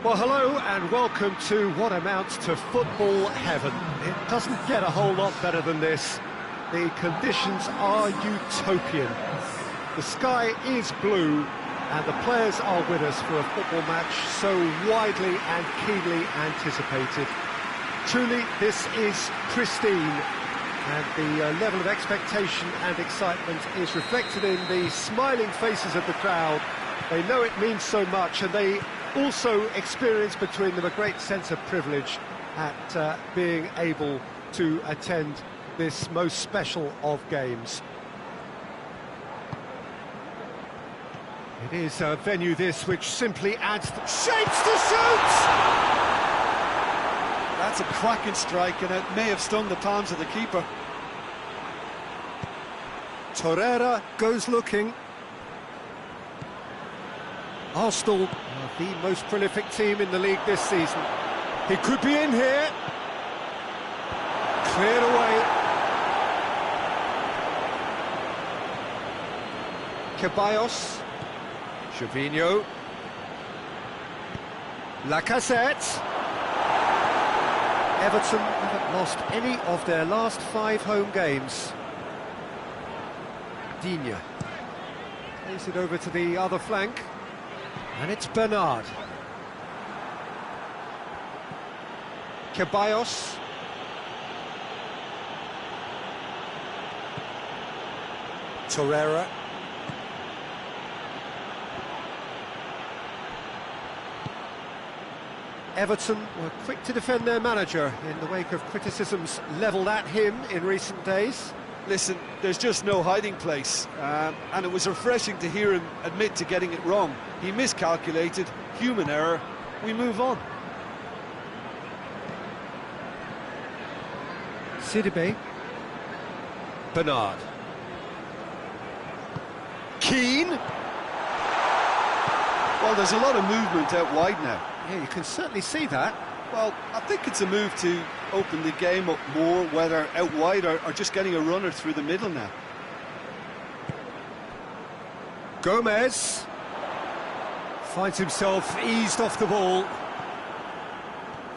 Well, hello and welcome to what amounts to football heaven. It doesn't get a whole lot better than this. The conditions are utopian. The sky is blue and the players are with us for a football match so widely and keenly anticipated. Truly, this is pristine, and the level of expectation and excitement is reflected in the smiling faces of the crowd. They know it means so much, and they also experience between them a great sense of privilege at being able to attend this most special of games. It is a venue this which simply adds shapes to shoot! That's a cracking strike, and it may have stung the palms of the keeper. Torreira goes looking. Arsenal are the most prolific team in the league this season. He could be in here. Cleared away. Ceballos. Gervinho. Lacazette. Everton haven't lost any of their last 5 home games. Digne. Plays it over to the other flank. And it's Bernard. Ceballos. Torreira. Everton were quick to defend their manager in the wake of criticisms levelled at him in recent days. Listen, there's just no hiding place, and it was refreshing to hear him admit to getting it wrong. He miscalculated, human error, we move on. Sidibe. Bernard. Keane. Well, there's a lot of movement out wide now. Yeah, you can certainly see that. Well, I think it's a move to open the game up more, whether out wide or just getting a runner through the middle now. Gomez finds himself eased off the ball.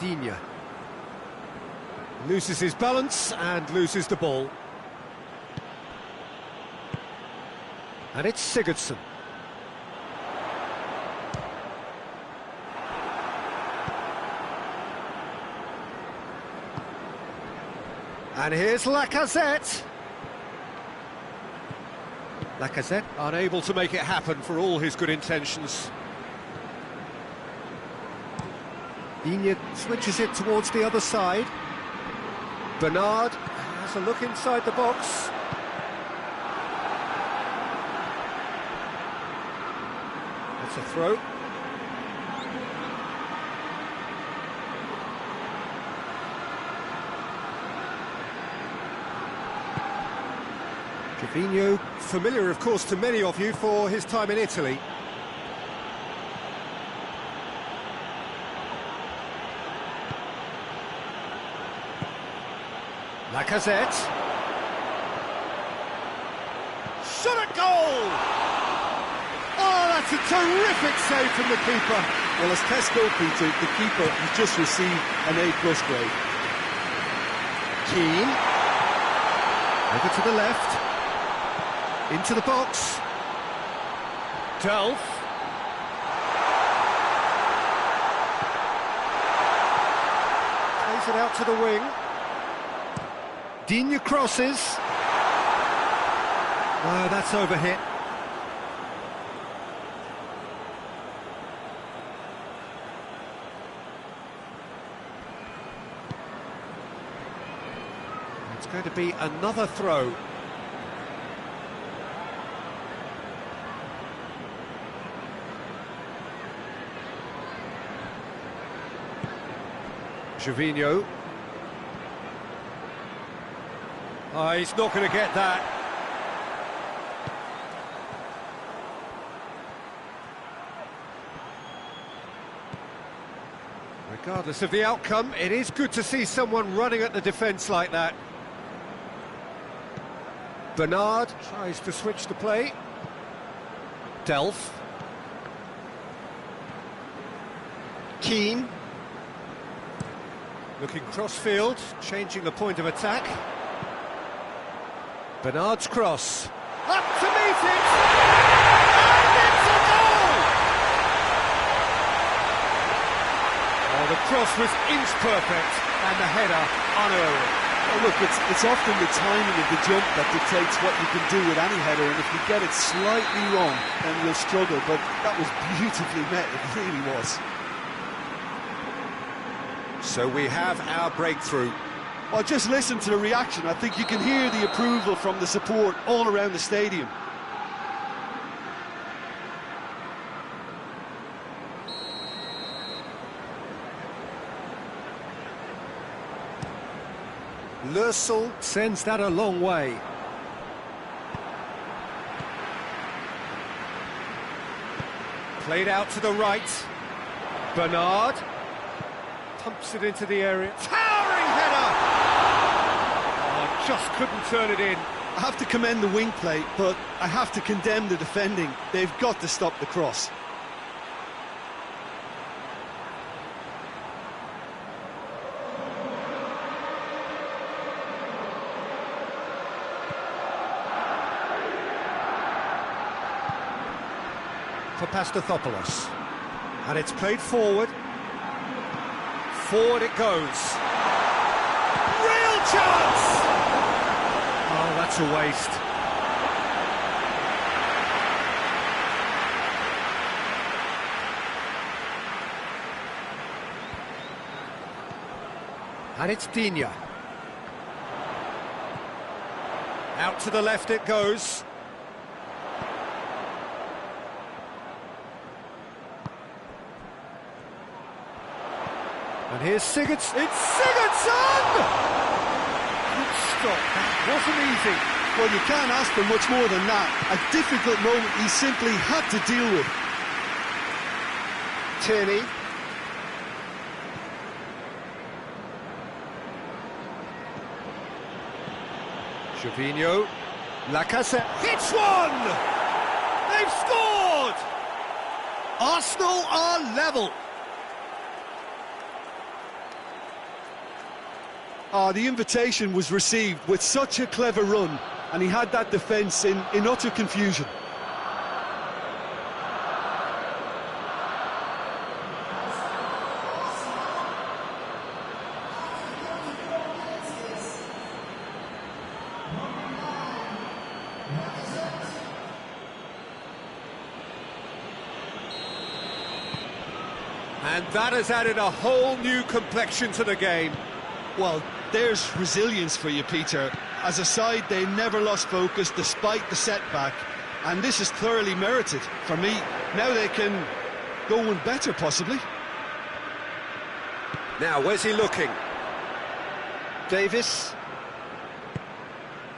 Digne loses his balance and loses the ball. And it's Sigurdsson. And here's Lacazette. Lacazette unable to make it happen for all his good intentions. Digne switches it towards the other side. Bernard has a look inside the box. That's a throw. Gervinho, familiar of course to many of you for his time in Italy. Lacazette. Shot at goal! Oh, that's a terrific save from the keeper. Well, as tests go, Peter, the keeper has just received an A+ grade. Keane. Over to the left. Into the box. Delph. Plays it out to the wing. Digne crosses. Oh, that's overhit. It's going to be another throw. Gervinho. Oh, he's not going to get that. Regardless of the outcome, it is good to see someone running at the defence like that. Bernard tries to switch the play. Delph. Keane. Looking cross-field, changing the point of attack. Bernard's cross. Up to meet it! And it's a goal! Oh, the cross was inch perfect, and the header unerring. Oh, look, it's often the timing of the jump that dictates what you can do with any header, and if you get it slightly wrong, then you'll struggle, but that was beautifully met, it really was. So we have our breakthrough. Well, just listen to the reaction. I think you can hear the approval from the support all around the stadium. Lörsel sends that a long way. Played out to the right. Bernard pumps it into the area. Towering header! Oh, just couldn't turn it in. I have to commend the wing play, but I have to condemn the defending. They've got to stop the cross. For Pastathopoulos. And it's played forward. Forward it goes. Real chance! Oh, that's a waste. And it's Digne. Out to the left it goes. And here's Sigurdsson. It's Sigurdsson! Good stop. That wasn't easy. Well, you can't ask for much more than that. A difficult moment he simply had to deal with. Tierney. Gervinho. Lacazette hits one! They've scored! Arsenal are level. The invitation was received with such a clever run, and he had that defence in utter confusion. And that has added a whole new complexion to the game. Well, there's resilience for you, Peter. As a side, they never lost focus despite the setback, and this is thoroughly merited. For me, now they can go one better, possibly. Now, where's he looking? Davis.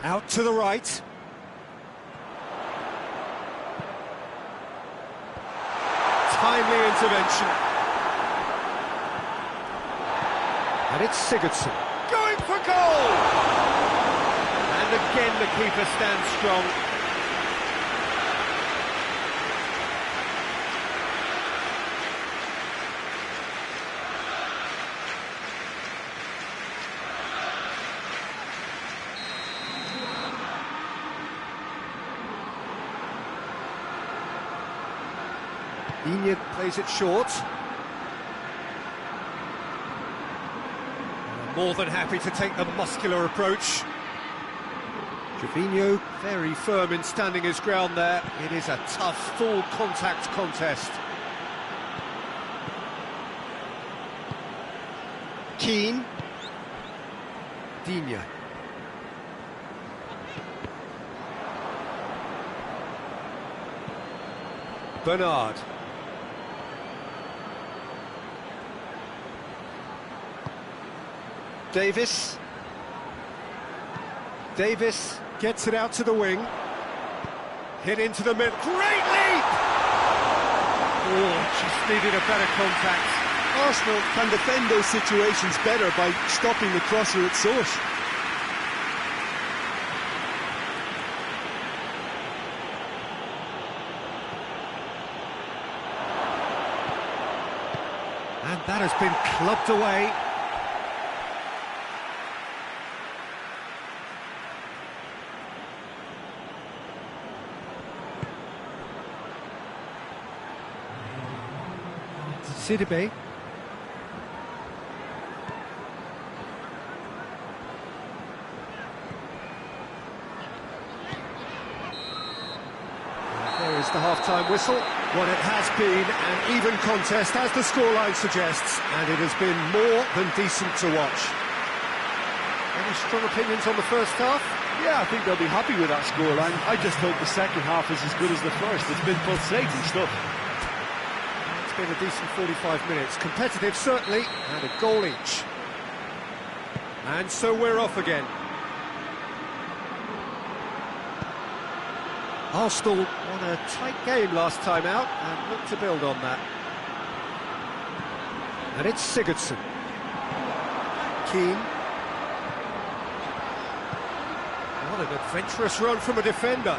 Out to the right. Timely intervention. And it's Sigurdsson. Going for goal! And again the keeper stands strong. Digne plays it short. More than happy to take the muscular approach. Gervinho very firm in standing his ground there. It is a tough, full contact contest. Keane. Digne. Bernard. Davis. Davis gets it out to the wing. Hit into the middle. Great leap! Oh, just needed a better contact. Arsenal can defend those situations better by stopping the crosser at source. And That has been clubbed away. Sidibe. There is the half-time whistle. What it has been an even contest, as the scoreline suggests, and it has been more than decent to watch. Any strong opinions on the first half? Yeah, I think they'll be happy with that scoreline. I just hope the second half is as good as the first. It's been pulsating stuff. It's been a decent 45 minutes. Competitive, certainly, and a goal each. And so we're off again. Arsenal won a tight game last time out and look to build on that. And it's Sigurdsson. Keane. What an adventurous run from a defender.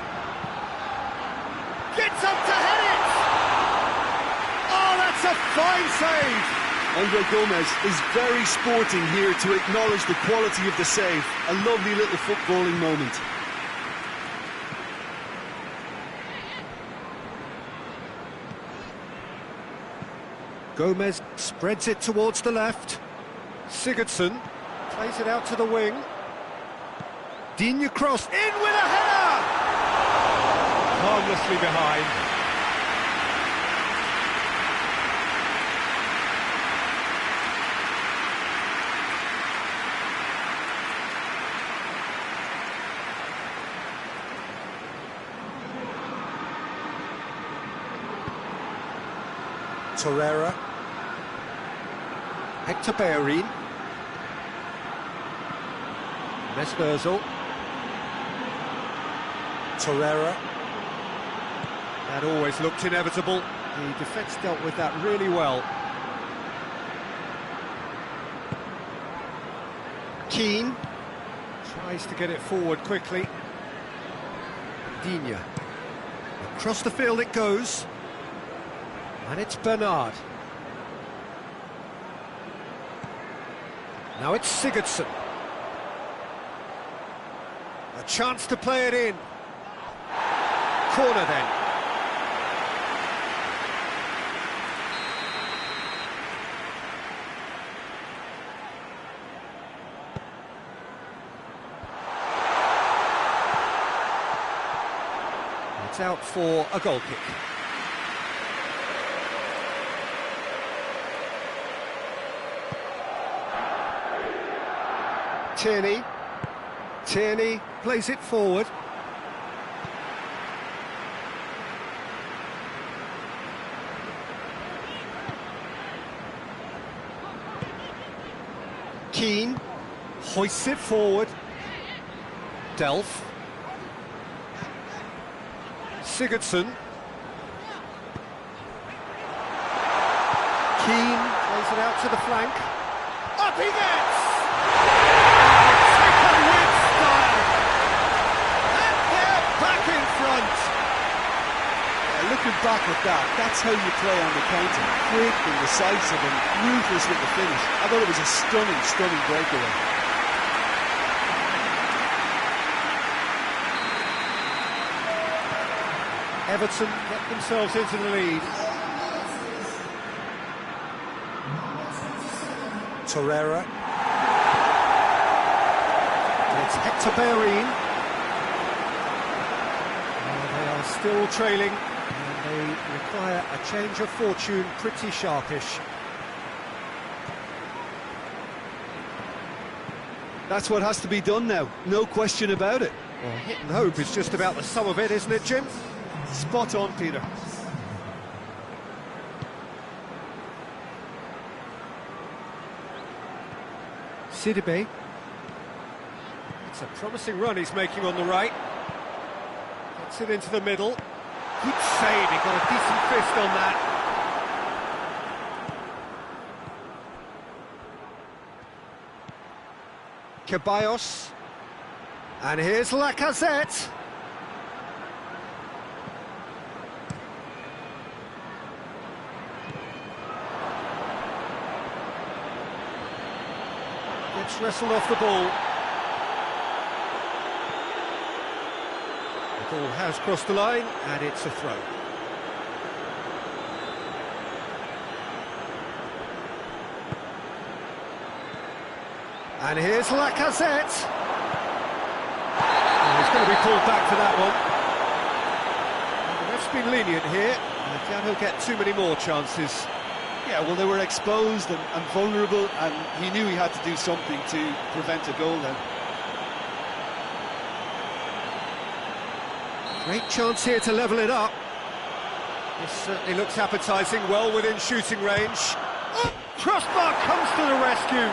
Gets up to head it! Oh, that's a fine save! Andre Gomez is very sporting here to acknowledge the quality of the save. A lovely little footballing moment. Gomez spreads it towards the left. Sigurdsson plays it out to the wing. Digne cross, in with a header! Harmlessly behind. Torreira. Hector Bellerin. Mesmerzel. Torreira. That always looked inevitable. The defence dealt with that really well. Keane tries to get it forward quickly. Digne. Across the field it goes. And it's Bernard. Now it's Sigurdsson. A chance to play it in. Corner then. It's out for a goal kick. Tierney plays it forward. Keane hoists it forward. Delph. Sigurdsson. Keane plays it out to the flank. Up he gets! Looking back at that, that's how you play on the counter. Quick and decisive and ruthless with the finish. I thought it was a stunning, stunning breakaway. Everton get themselves into the lead. Torreira. It's Hector Bellerin. They are still trailing. They require a change of fortune, pretty sharpish. That's what has to be done now, no question about it. Well, hit and hope is just about the sum of it, isn't it, Jim? Spot on, Peter. Sidibe. It's a promising run he's making on the right. Gets it into the middle. Good save, he got a decent fist on that. Ceballos. And here's Lacazette. It's wrestled off the ball. The ball has crossed the line, and it's a throw. And here's Lacazette. Oh, he's going to be pulled back for that one. The ref's been lenient here. I doubt he'll get too many more chances. Yeah, well, they were exposed and vulnerable, and he knew he had to do something to prevent a goal then. Great chance here to level it up. This certainly looks appetising, well within shooting range. Oh, crossbar comes to the rescue.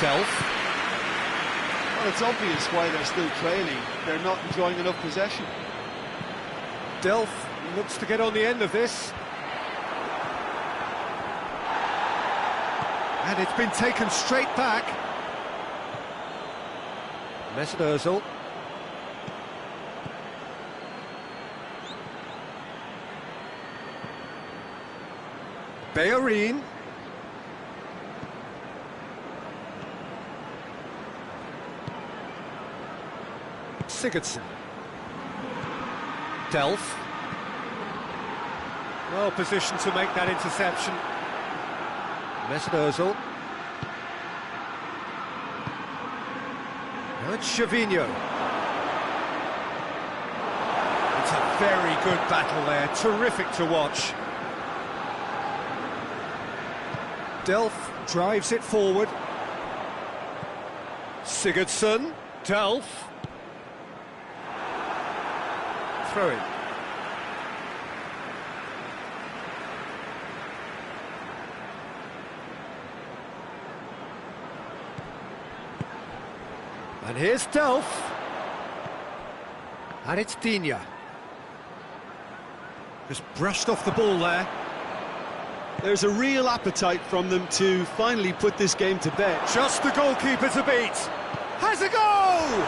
Delph. Well, it's obvious why they're still trailing. They're not enjoying enough possession. Delph looks to get on the end of this. And it's been taken straight back. Mesut Ozil. Bellerin. Sigurdsson. Delph. Well positioned to make that interception. Mesut Ozil. Now it's Gervinho. It's a very good battle there, terrific to watch. Delph drives it forward. Sigurdsson. Delph. Throw in. And here's Delph. And it's Digne. Just brushed off the ball there. There's a real appetite from them to finally put this game to bed. Just the goalkeeper to beat. Has a goal!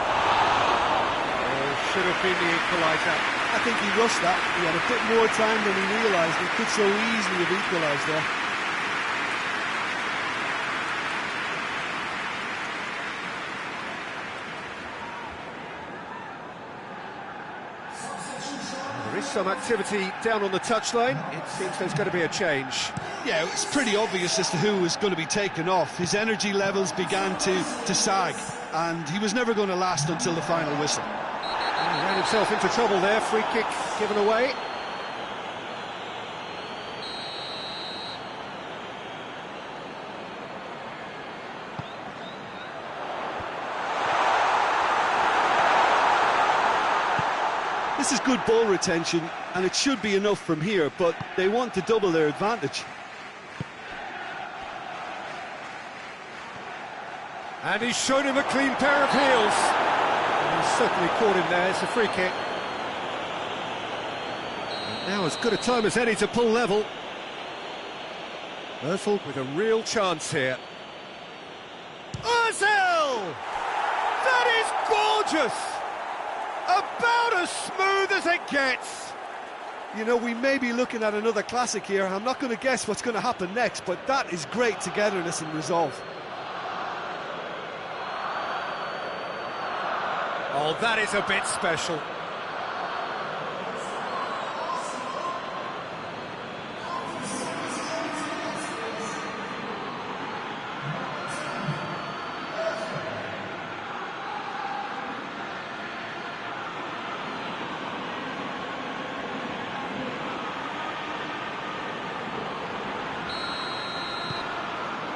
Should have been the equaliser. I think he rushed that. He had a bit more time than he realised. He could so easily have equalised there. There is some activity down on the touchline. It seems there's going to be a change. Yeah, it's pretty obvious as to who was going to be taken off. His energy levels began to sag, and he was never going to last until the final whistle. He ran himself into trouble there, free kick given away. This is good ball retention, and it should be enough from here, but they want to double their advantage. And he's shown him a clean pair of heels. He's certainly caught him there. It's a free kick. And now as good a time as any to pull level. Ozil with a real chance here. Ozil! That is gorgeous! About as smooth as it gets. You know, we may be looking at another classic here. I'm not going to guess what's going to happen next, but that is great togetherness and resolve. Oh, that is a bit special.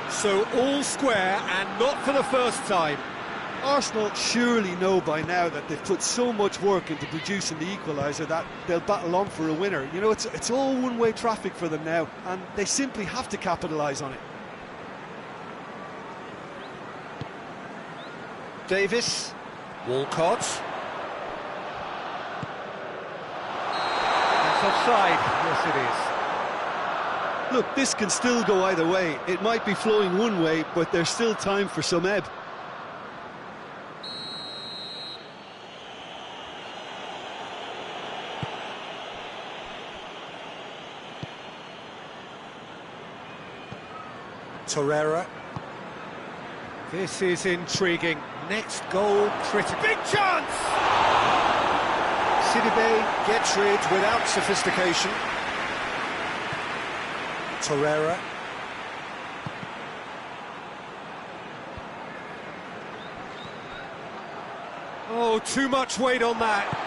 So all square, and not for the first time. Arsenal surely know by now that they've put so much work into producing the equaliser that they'll battle on for a winner. You know, it's all one-way traffic for them now, and they simply have to capitalise on it. Davis, Walcott. That's offside. Yes, it is. Look, this can still go either way. It might be flowing one way, but there's still time for some ebb. Torreira. This is intriguing. Next goal, critical. Big chance! Sidibe gets rid without sophistication. Torreira. Oh, too much weight on that.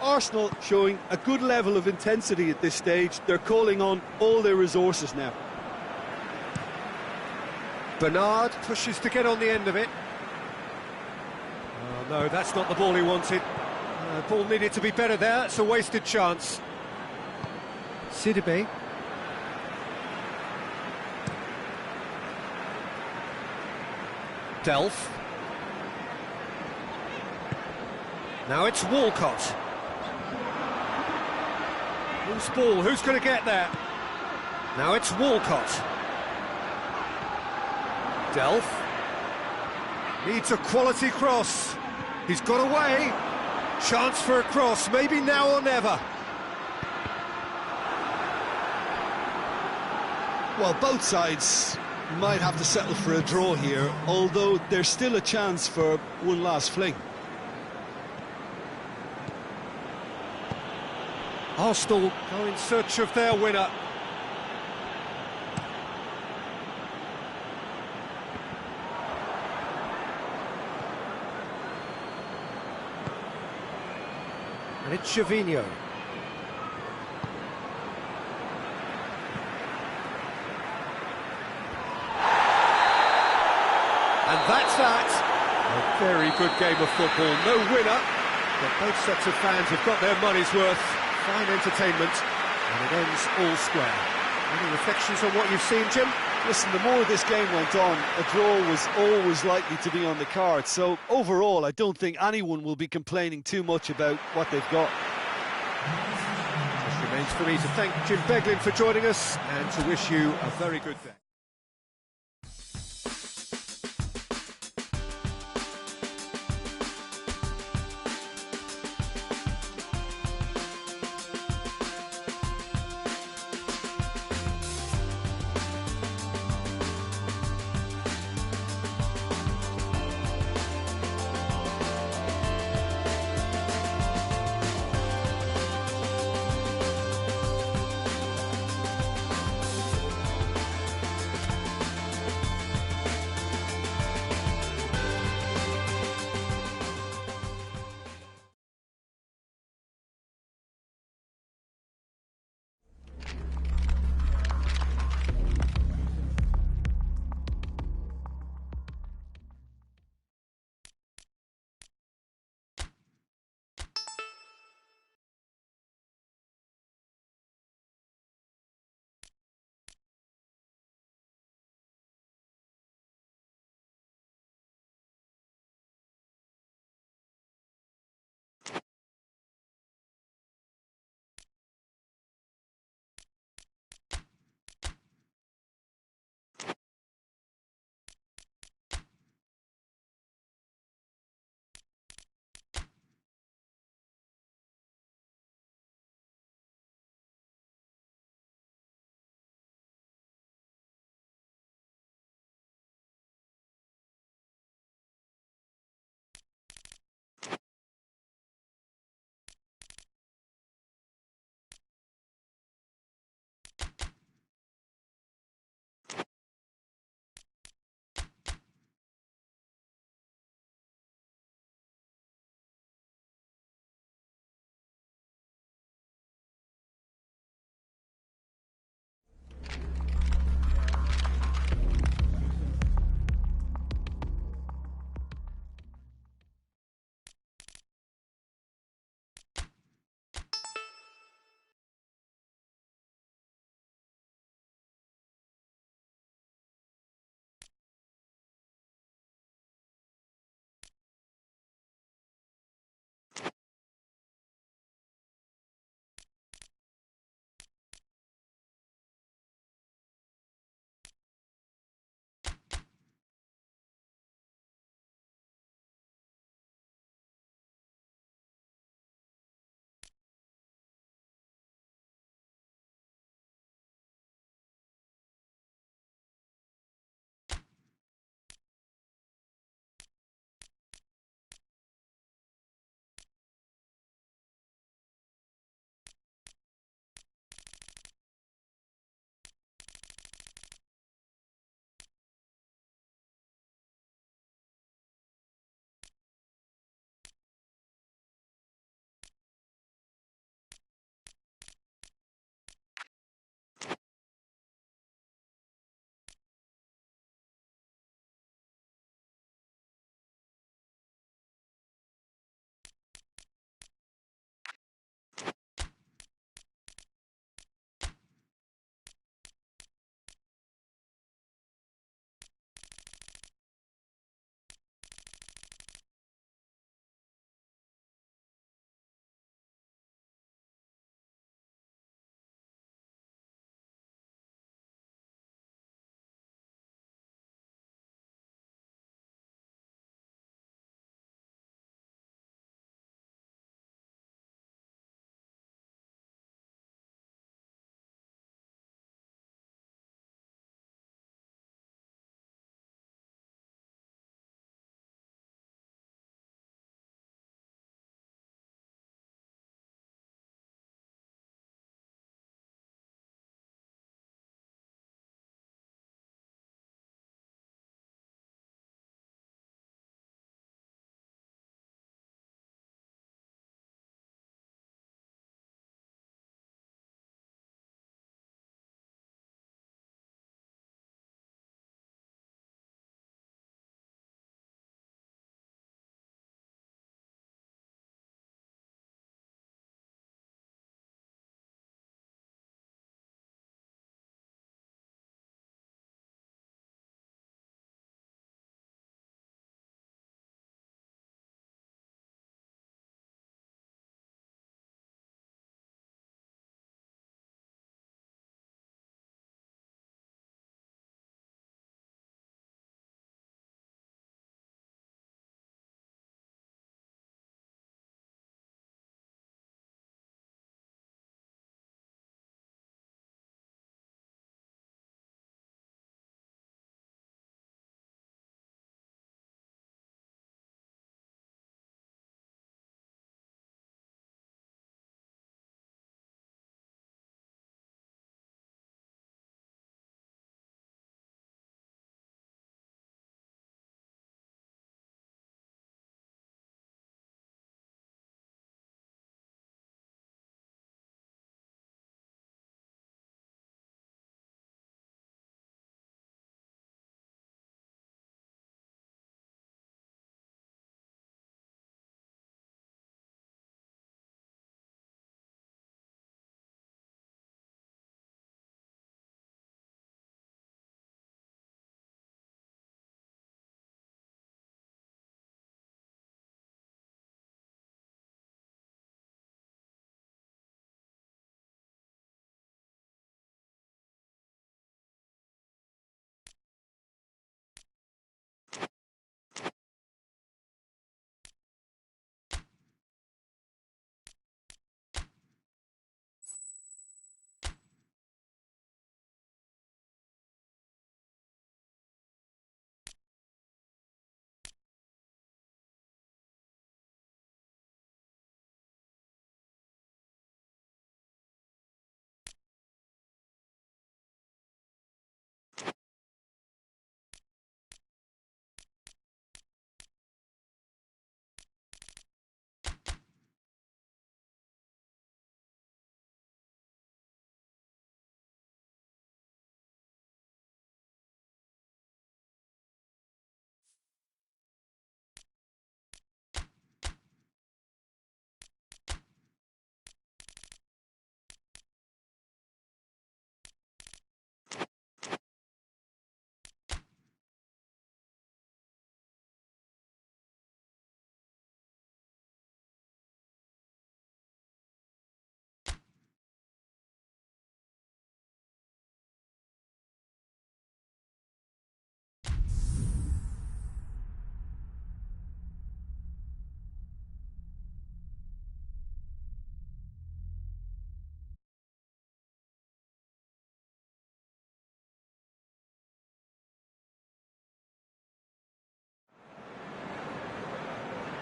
Arsenal showing a good level of intensity at this stage. They're calling on all their resources now. Bernard pushes to get on the end of it. Oh, no, that's not the ball he wanted. The ball needed to be better there. It's a wasted chance. Sidibe. Delph. Now it's Walcott. Loose ball, who's going to get there? Now it's Walcott. Delph. Needs a quality cross. He's got away. Chance for a cross, maybe now or never. Well, both sides might have to settle for a draw here, although there's still a chance for one last fling. Arsenal go in search of their winner. And it's Gervinho. And that's that. A very good game of football. No winner, but both sets of fans have got their money's worth. Fine entertainment, and it ends all square. Any reflections on what you've seen, Jim? Listen, the more this game went on, a draw was always likely to be on the card. So overall, I don't think anyone will be complaining too much about what they've got. Just remains for me to thank Jim Beglin for joining us and to wish you a very good day.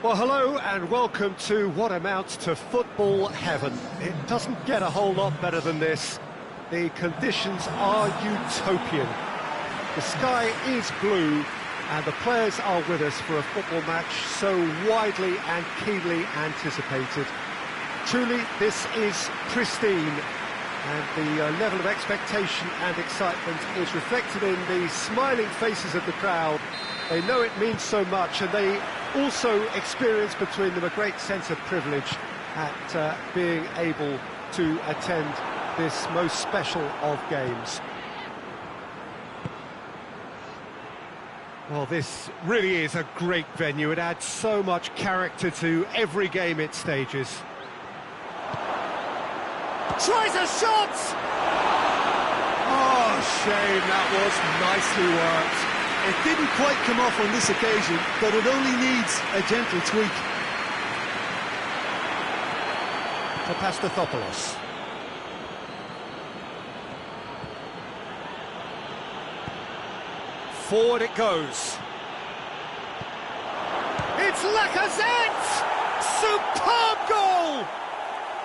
Well, hello and welcome to what amounts to football heaven. It doesn't get a whole lot better than this. The conditions are utopian. The sky is blue and the players are with us for a football match so widely and keenly anticipated. Truly, this is pristine, and the level of expectation and excitement is reflected in the smiling faces of the crowd. They know it means so much, and they also experience between them a great sense of privilege at being able to attend this most special of games. Well, this really is a great venue. It adds so much character to every game it stages. Tries a shot! Oh, shame, that was nicely worked. It didn't quite come off on this occasion, but it only needs a gentle tweak. Topplayer. Forward it goes. It's Lacazette! Superb goal!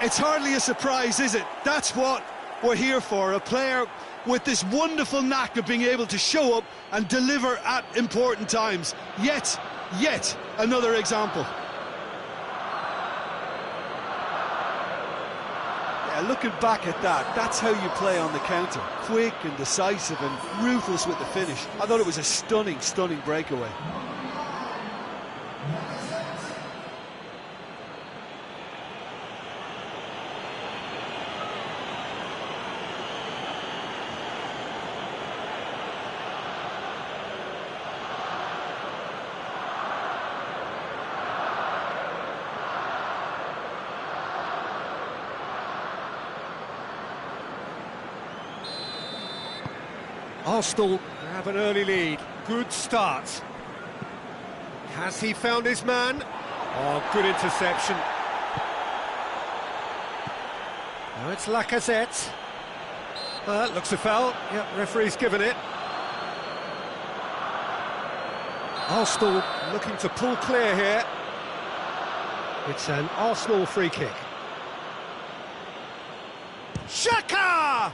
It's hardly a surprise, is it? That's what we're here for, a player with this wonderful knack of being able to show up and deliver at important times. Yet another example. Yeah, looking back at that, that's how you play on the counter. Quick and decisive and ruthless with the finish. I thought it was a stunning breakaway. Arsenal have an early lead. Good start. Has he found his man? Oh, good interception. Now it's Lacazette. Looks a foul. Yep, referee's given it. Arsenal looking to pull clear here. It's an Arsenal free kick. Xhaka!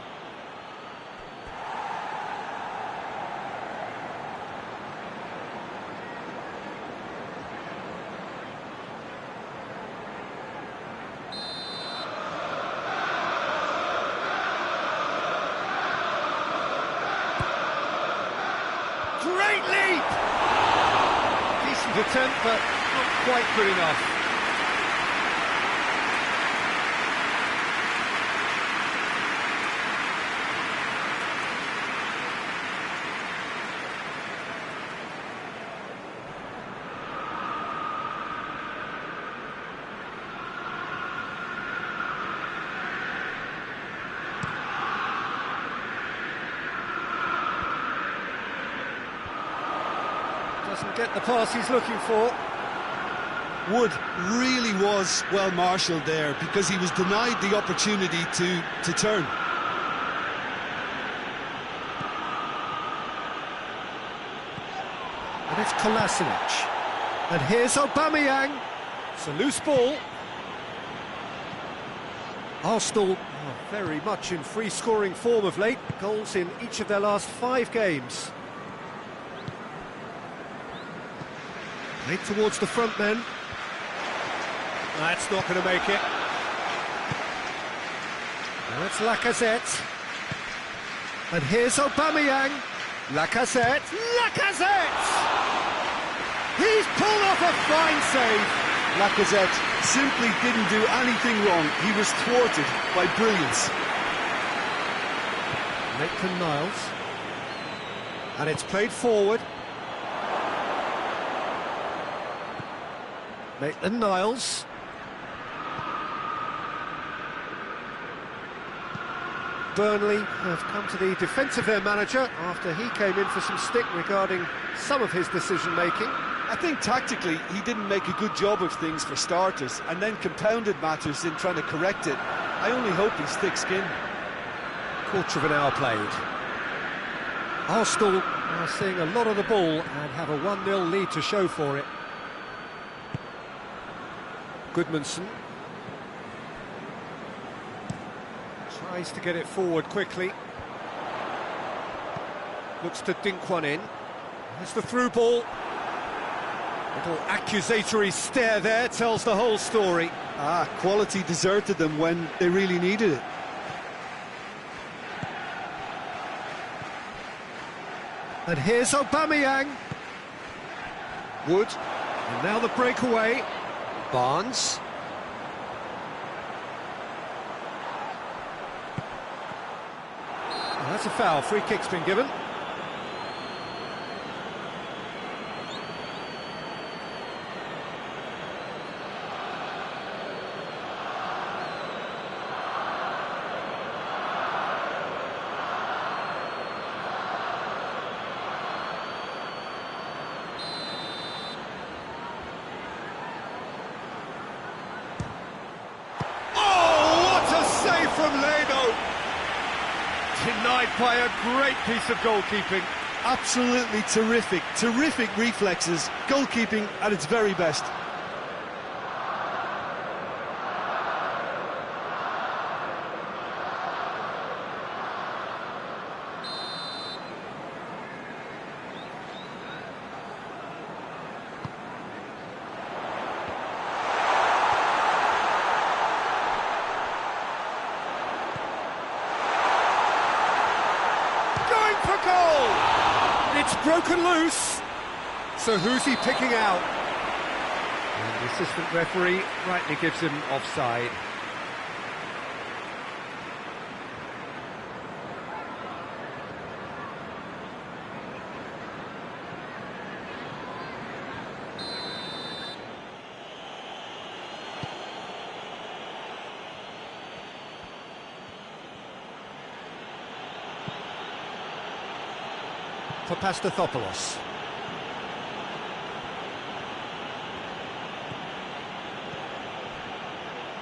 Great leap! Decent attempt, but not quite good enough. Doesn't get the pass he's looking for. Wood really was well marshalled there because he was denied the opportunity to turn. And it's Kolasinac. And here's Aubameyang. It's a loose ball. Arsenal are very much in free-scoring form of late. Goals in each of their last 5 games. Played towards the front then. That's not going to make it. Now it's Lacazette. And here's Aubameyang. Lacazette. Lacazette! He's pulled off a fine save. Lacazette simply didn't do anything wrong. He was thwarted by brilliance. Niles. And it's played forward. Niles. Burnley have come to the defence of their manager after he came in for some stick regarding some of his decision-making. I think tactically he didn't make a good job of things for starters, and then compounded matters in trying to correct it. I only hope he's thick-skinned. Quarter of an hour played. Arsenal are seeing a lot of the ball and have a 1-0 lead to show for it. Goodmanson tries to get it forward quickly. Looks to dink one in. There's the through ball. Little accusatory stare there tells the whole story. Quality deserted them when they really needed it. And here's Aubameyang. Wood. And now the breakaway. Barnes. And that's a foul. Free kick's been given. From Leno, denied by a great piece of goalkeeping. Absolutely terrific reflexes, goalkeeping at its very best. For goal! It's broken loose. So who's he picking out? And the assistant referee rightly gives him offside. For Pastathopoulos.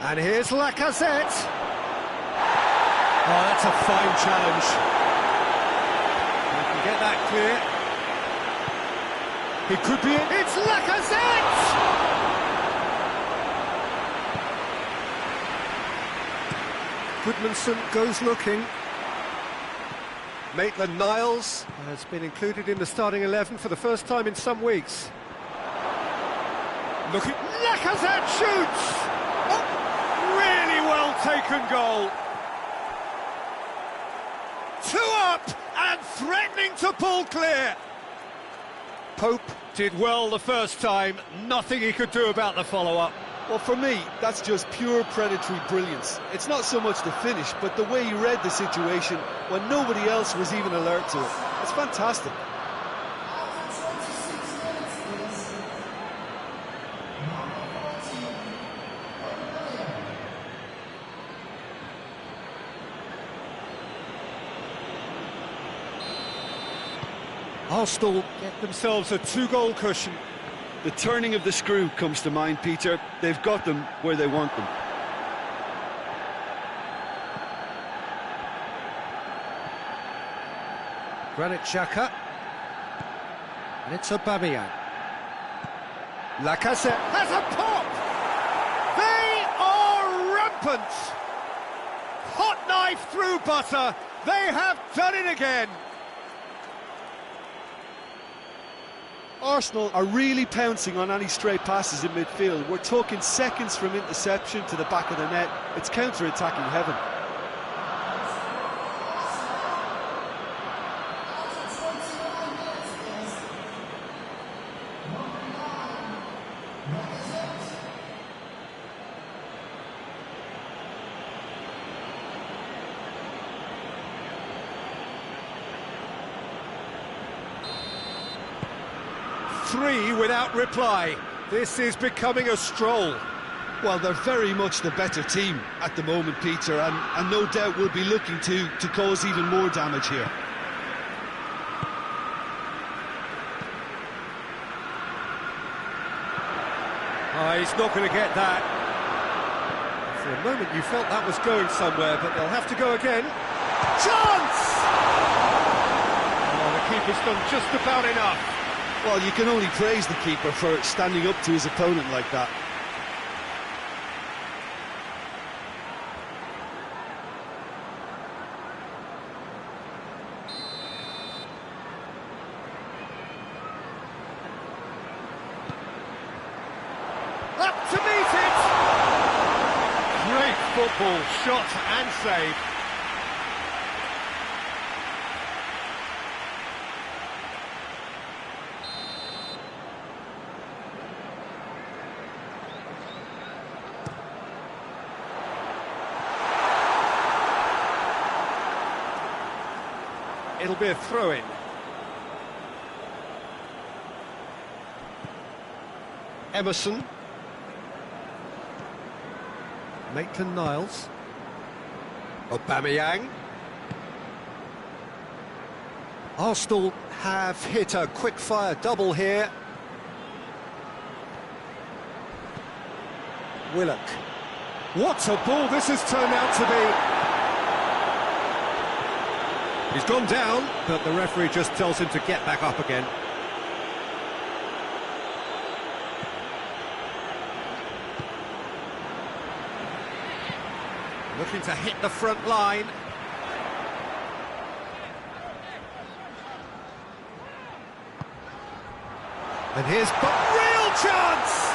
And here's Lacazette. Oh, that's a fine challenge. He can get that clear. He could be it. It's Lacazette! Goodmanson goes looking. Maitland-Niles has been included in the starting 11 for the first time in some weeks. Look at Lacazette shoots! Oh, really well taken goal. 2 up and threatening to pull clear. Pope did well the first time, nothing he could do about the follow-up. Well, for me, that's just pure predatory brilliance. It's not so much the finish, but the way he read the situation when nobody else was even alert to it. It's fantastic. Arsenal get themselves a 2-goal cushion. The turning of the screw comes to mind, Peter. They've got them where they want them. Granit Xhaka. And it's Aubameyang. Lacazette has a pop! They are rampant! Hot knife through butter. They have done it again. Arsenal are really pouncing on any stray passes in midfield. We're talking seconds from interception to the back of the net. It's counter-attacking heaven. Three without reply. This is becoming a stroll. Well, they're very much the better team at the moment, Peter, and no doubt will be looking to cause even more damage here. Oh, he's not going to get that. For a moment you felt that was going somewhere, but they'll have to go again. Chance! Oh, the keeper's done just about enough. Well, you can only praise the keeper for standing up to his opponent like that. to meet it! Great football, shot and save. It'll be a throw-in. Emerson. Maitland-Niles. Aubameyang. Arsenal have hit a quick-fire double here. Willock. What a ball this has turned out to be. He's gone down, but the referee just tells him to get back up again. Looking to hit the front line. And here's a real chance!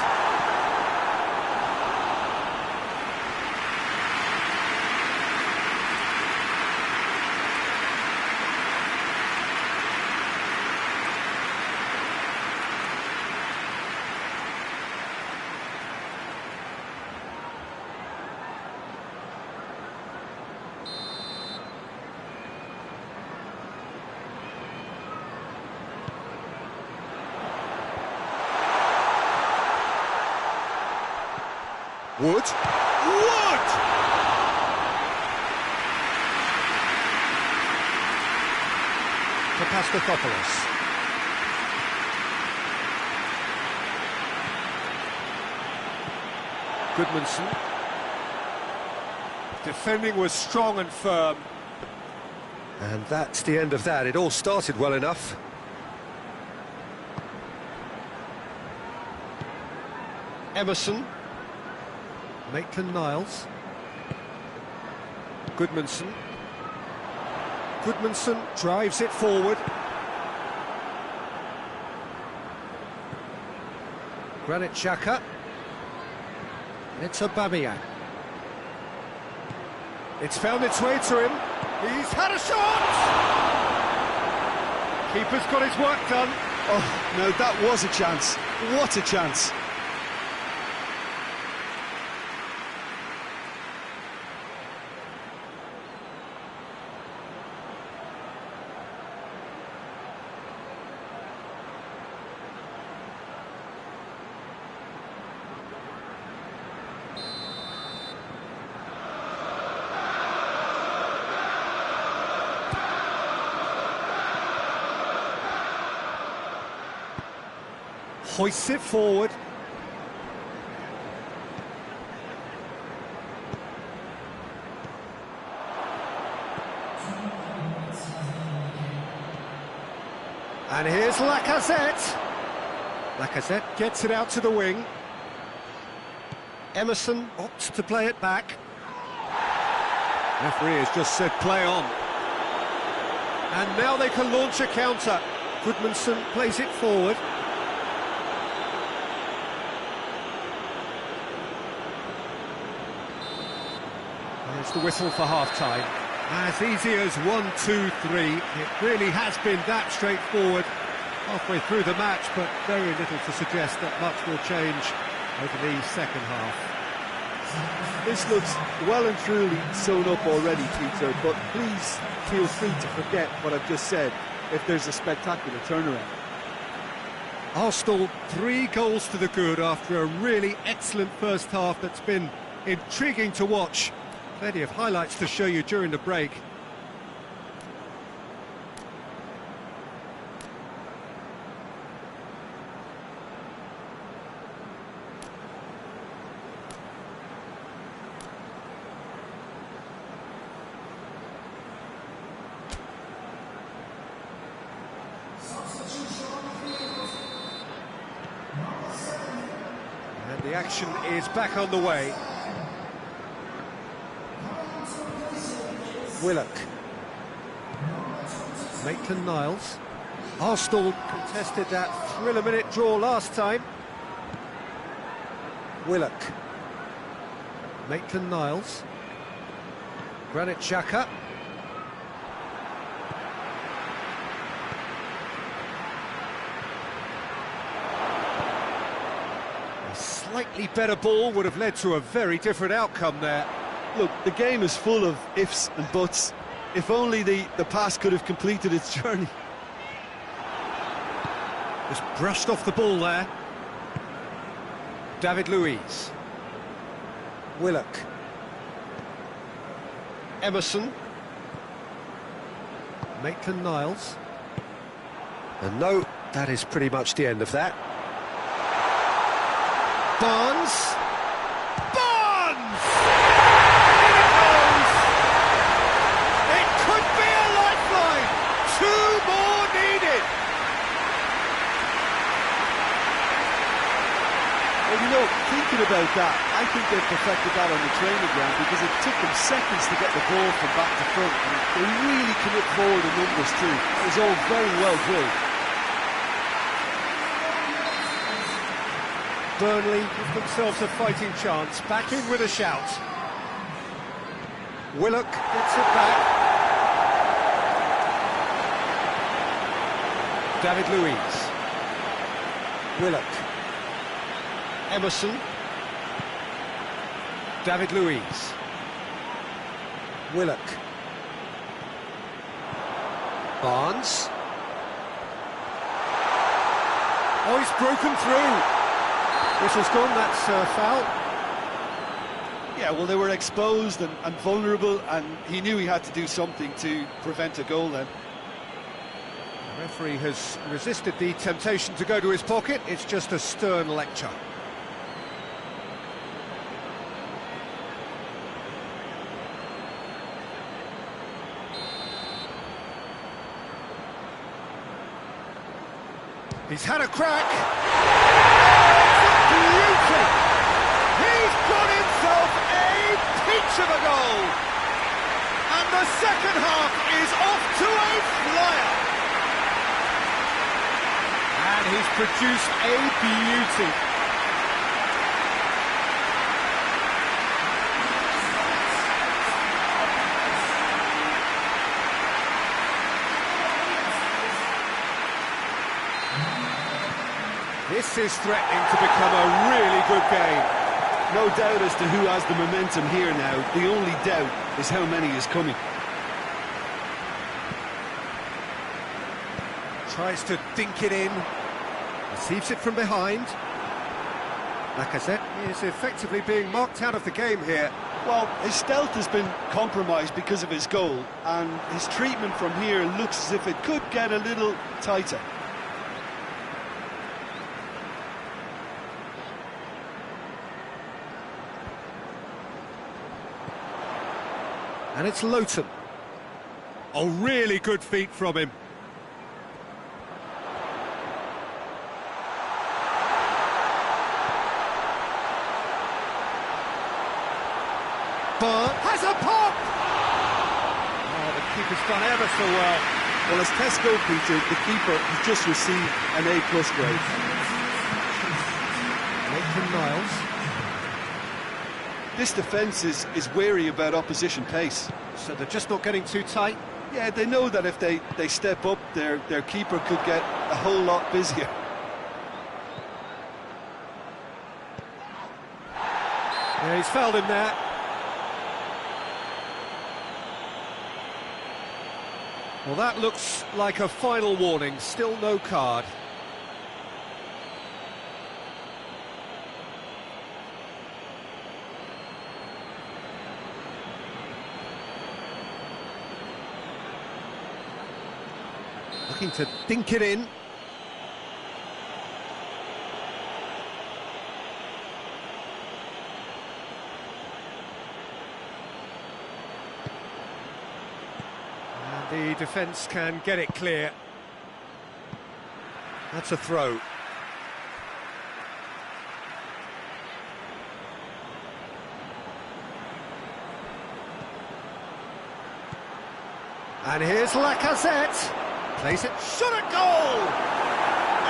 Wood. Wood! Papastathopoulos. Goodmanson. Defending was strong and firm. And that's the end of that. It all started well enough. Emerson. Maitland-Niles. Goodmanson. Goodmanson drives it forward. Granit Xhaka. It's Aubameyang. It's found its way to him. He's had a shot! Keeper's got his work done. Oh, no, that was a chance. What a chance. Hoists it forward. And here's Lacazette. Lacazette gets it out to the wing. Emerson opts to play it back. Referee has just said play on. And now they can launch a counter. Goodmanson plays it forward. There's the whistle for half-time. As easy as 1, 2, 3. It really has been that straightforward halfway through the match, but very little to suggest that much will change over the second half. This looks well and truly sewn up already, Peter, but please feel free to forget what I've just said if there's a spectacular turnaround. Arsenal 3 goals to the good after a really excellent first half that's been intriguing to watch. Plenty of highlights to show you during the break. And the action is back on the way. Willock. Maitland-Niles. Arsenal contested that thriller-minute draw last time. Willock. Maitland-Niles. Granit Xhaka. A slightly better ball would have led to a very different outcome there. Look, the game is full of ifs and buts. If only the pass could have completed its journey. Just brushed off the ball there. David Luiz. Willock. Emerson. Maitland-Niles. And no, that is pretty much the end of that. Barnes. Barnes! In it goes! It could be a lifeline! 2 more needed! Well, you know, thinking about that, I think they've perfected that on the training ground because it took them seconds to get the ball from back to front, and they really commit forward in numbers too. It was all very well drilled. Burnley give themselves a fighting chance, back in with a shout. Willock gets it back. David Luiz. Willock. Emerson. David Luiz. Willock. Barnes. Oh, he's broken through. Whistle's gone, that's foul. Yeah, well, they were exposed and vulnerable, and he knew he had to do something to prevent a goal then. The referee has resisted the temptation to go to his pocket. It's just a stern lecture. He's had a crack. Beauty! He's got himself a peach of a goal. And the second half is off to a flyer. And he's produced a beauty. This is threatening to become a really good game. No doubt as to who has the momentum here now. The only doubt is how many is coming. Tries to dink it in. Receives it from behind. Lacazette is effectively being marked out of the game here. Well, his stealth has been compromised because of his goal, and his treatment from here looks as if it could get a little tighter. And it's Lowton. Oh, really good feet from him. Barnes has a pop! Oh, the keeper's done ever so well. Well, as Tesco, Peter, the keeper has just received an A+ grade. Maitland-Niles. This defence is wary about opposition pace. So they're just not getting too tight. Yeah, they know that if they step up, their keeper could get a whole lot busier. Yeah, he's fouled him there. Well, that looks like a final warning. Still no card. Looking to dink it in. And the defence can get it clear. That's a throw. And here's Lacazette. Plays it, shot at goal!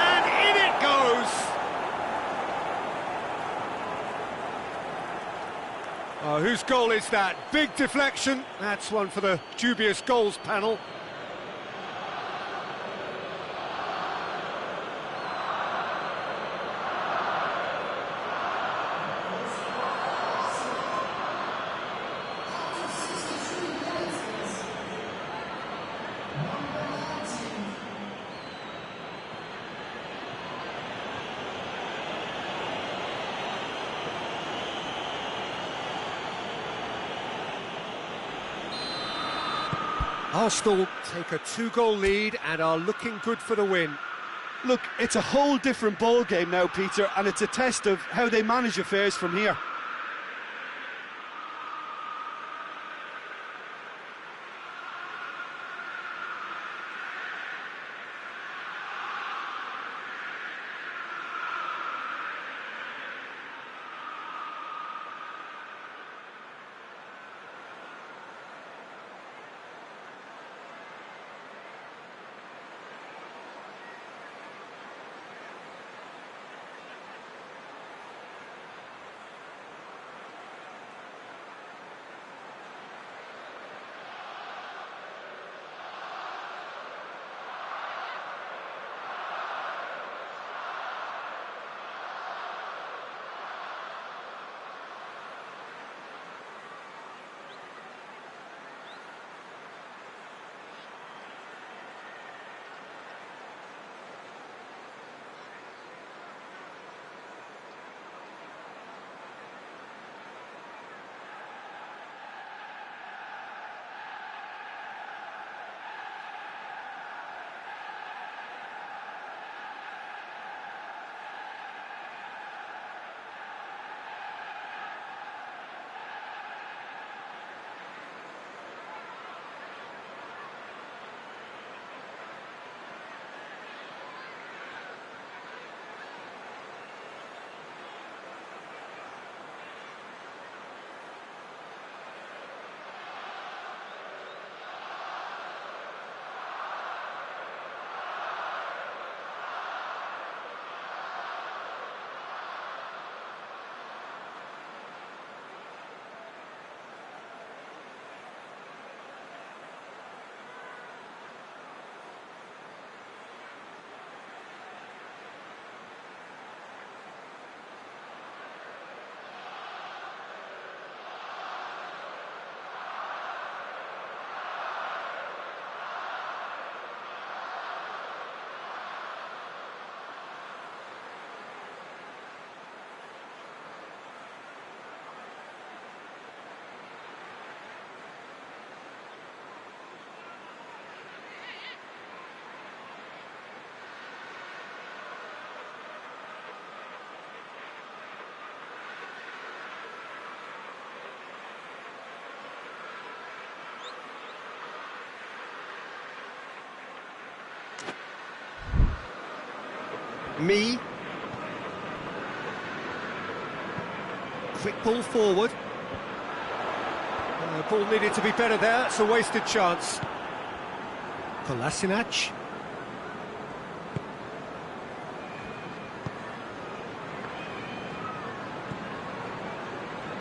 And in it goes! Oh, whose goal is that? Big deflection. That's one for the dubious goals panel. Arsenal take a 2-goal lead and are looking good for the win. Look, it's a whole different ball game now, Peter, and it's a test of how they manage affairs from here. Me. Quick ball forward. The ball needed to be better there, it's a wasted chance. Kolasinac.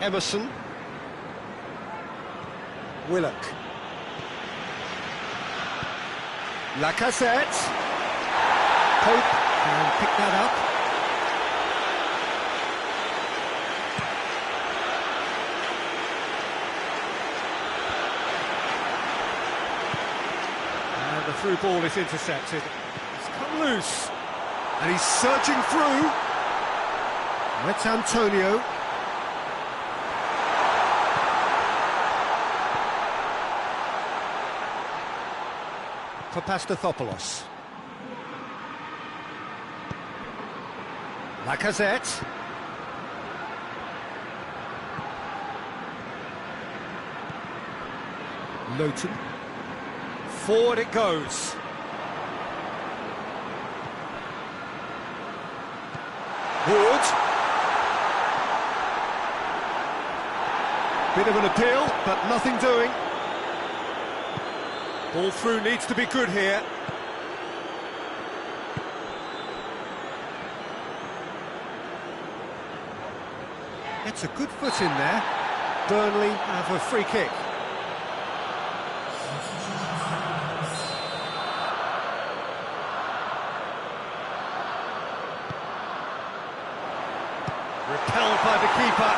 Emerson. Willock. Lacazette. Pope can pick that up. And the through ball is intercepted. It's come loose. And he's surging through. That's Antonio. For Pastathopoulos. Lacazette. Lowton. Forward it goes. Wood. Bit of an appeal, but nothing doing. Ball through needs to be good here. Gets a good foot in there. Burnley have a free kick. Repelled by the keeper.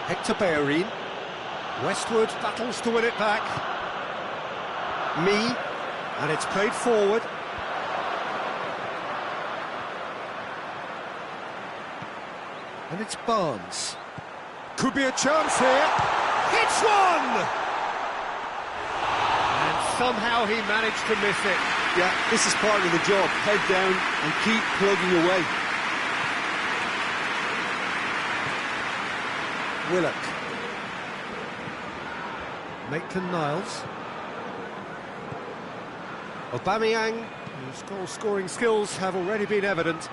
Hector Bellerin. Westwood battles to win it back. And it's played forward. And it's Barnes. Could be a chance here. Hits one! And somehow he managed to miss it. Yeah, this is part of the job. Head down and keep plugging away. Willock. Maitland-Niles. Aubameyang, whose goal-scoring skills have already been evident.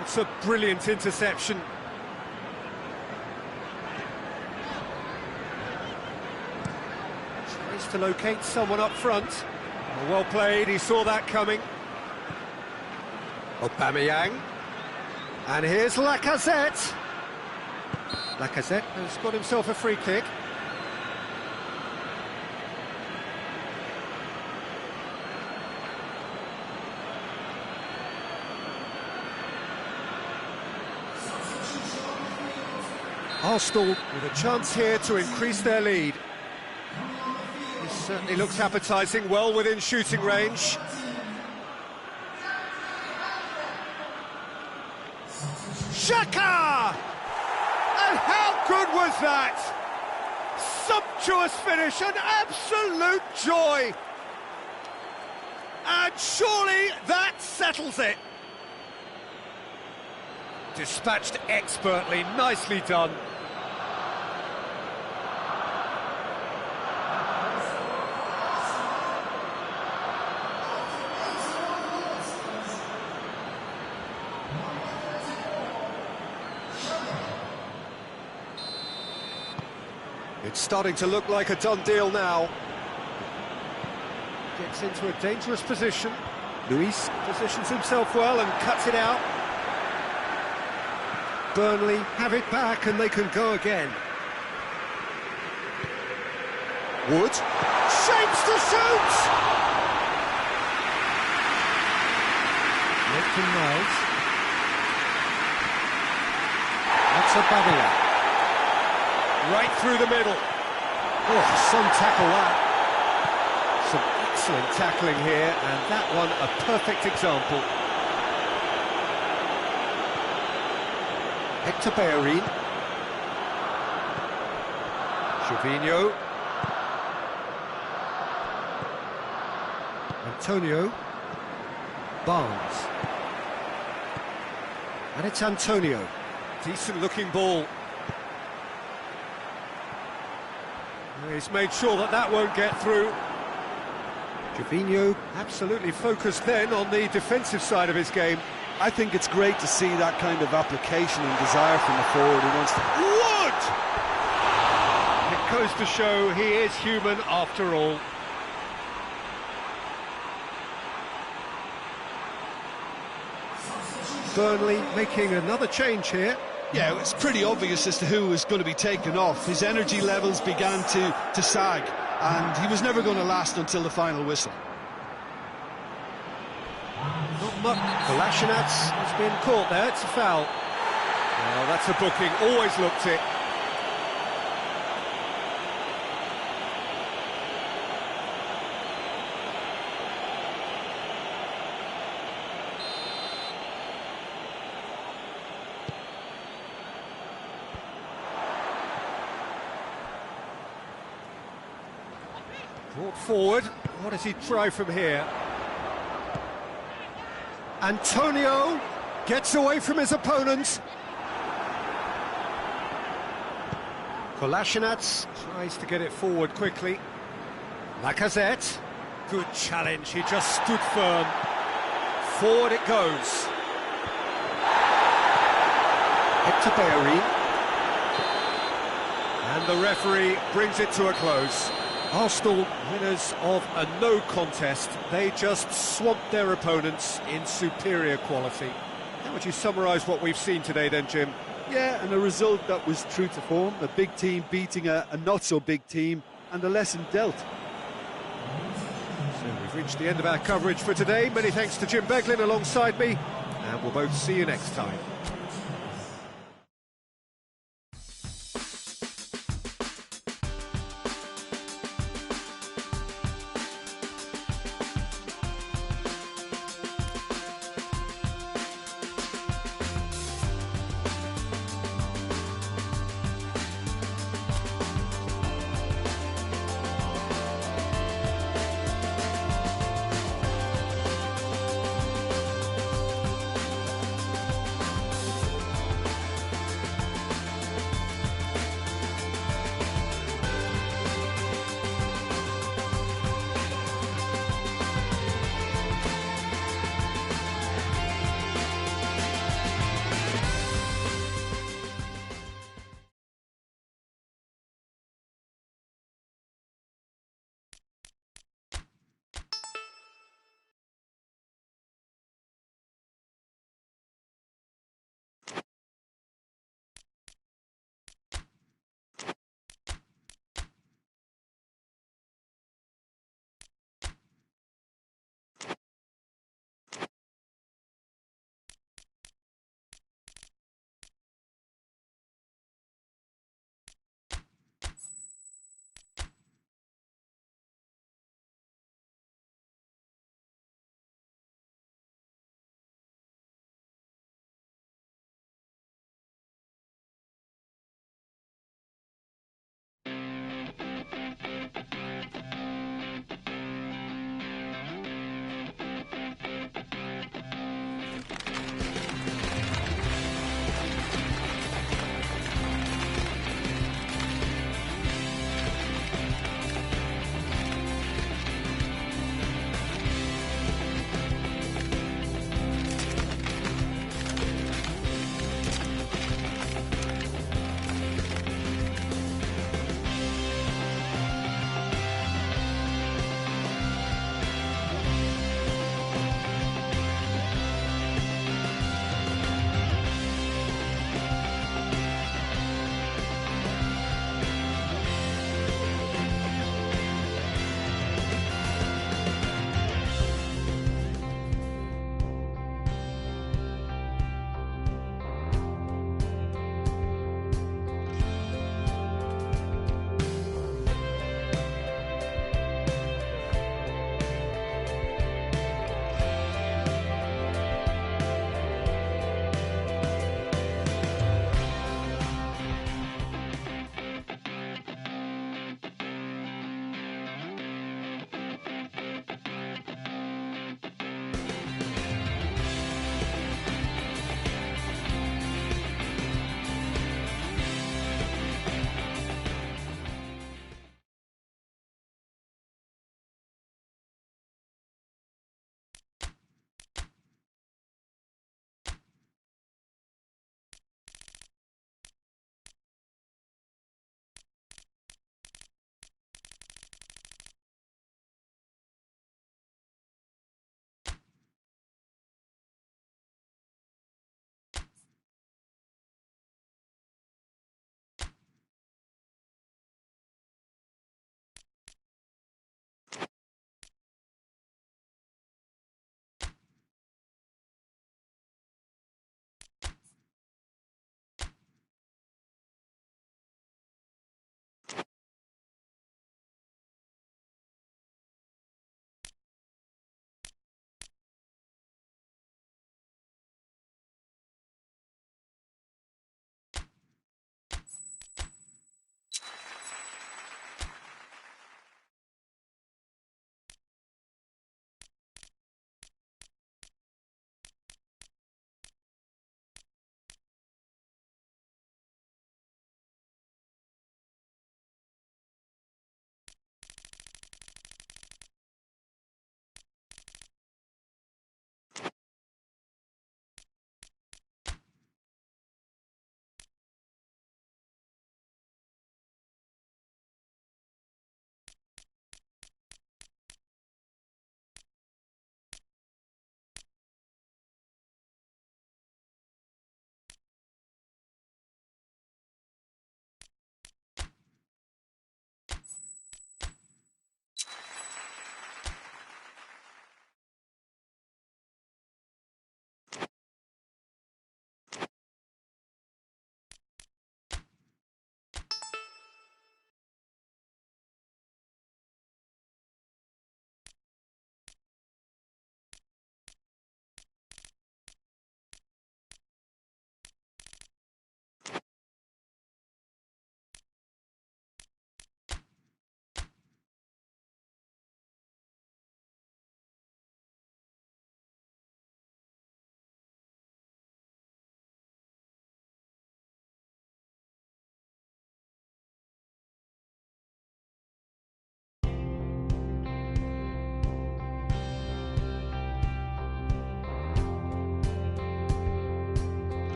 It's a brilliant interception. Tries to locate someone up front. Well played, he saw that coming. Aubameyang. And here's Lacazette. Lacazette has got himself a free kick. Arsenal with a chance here to increase their lead. This certainly looks appetising, well within shooting range. Xhaka! And how good was that? Sumptuous finish, an absolute joy. And surely that settles it. Dispatched expertly, nicely done. It's starting to look like a done deal now. Gets into a dangerous position. Luis positions himself well and cuts it out. Burnley have it back and they can go again. Wood shapes to shoot! Maitland-Niles. That's a Babylon. Right through the middle. Oh, some tackle that. Some excellent tackling here, and that one a perfect example. Hector Bellerin. Gervinho. Antonio. Barnes. And it's Antonio. Decent looking ball. He's made sure that that won't get through. Gervinho absolutely focused then on the defensive side of his game. I think it's great to see that kind of application and desire from the forward who wants to... Wood! It goes to show he is human after all. Burnley making another change here. Yeah, it was pretty obvious as to who was going to be taken off. His energy levels began to sag, and he was never going to last until the final whistle. Not much. Kolasinac has been caught there, it's a foul. Well, that's a booking, always looked it. Brought forward, what does he try from here? Antonio gets away from his opponent. Kolasinac tries to get it forward quickly. Lacazette, good challenge, he just stood firm. Forward it goes. Hector Bellerin. And the referee brings it to a close. Arsenal winners of a no contest. They just swamped their opponents in superior quality. How would you summarise what we've seen today then, Jim? Yeah, and a result that was true to form. A big team beating a not-so-big team, and a lesson dealt. So we've reached the end of our coverage for today. Many thanks to Jim Beglin alongside me, and we'll both see you next time.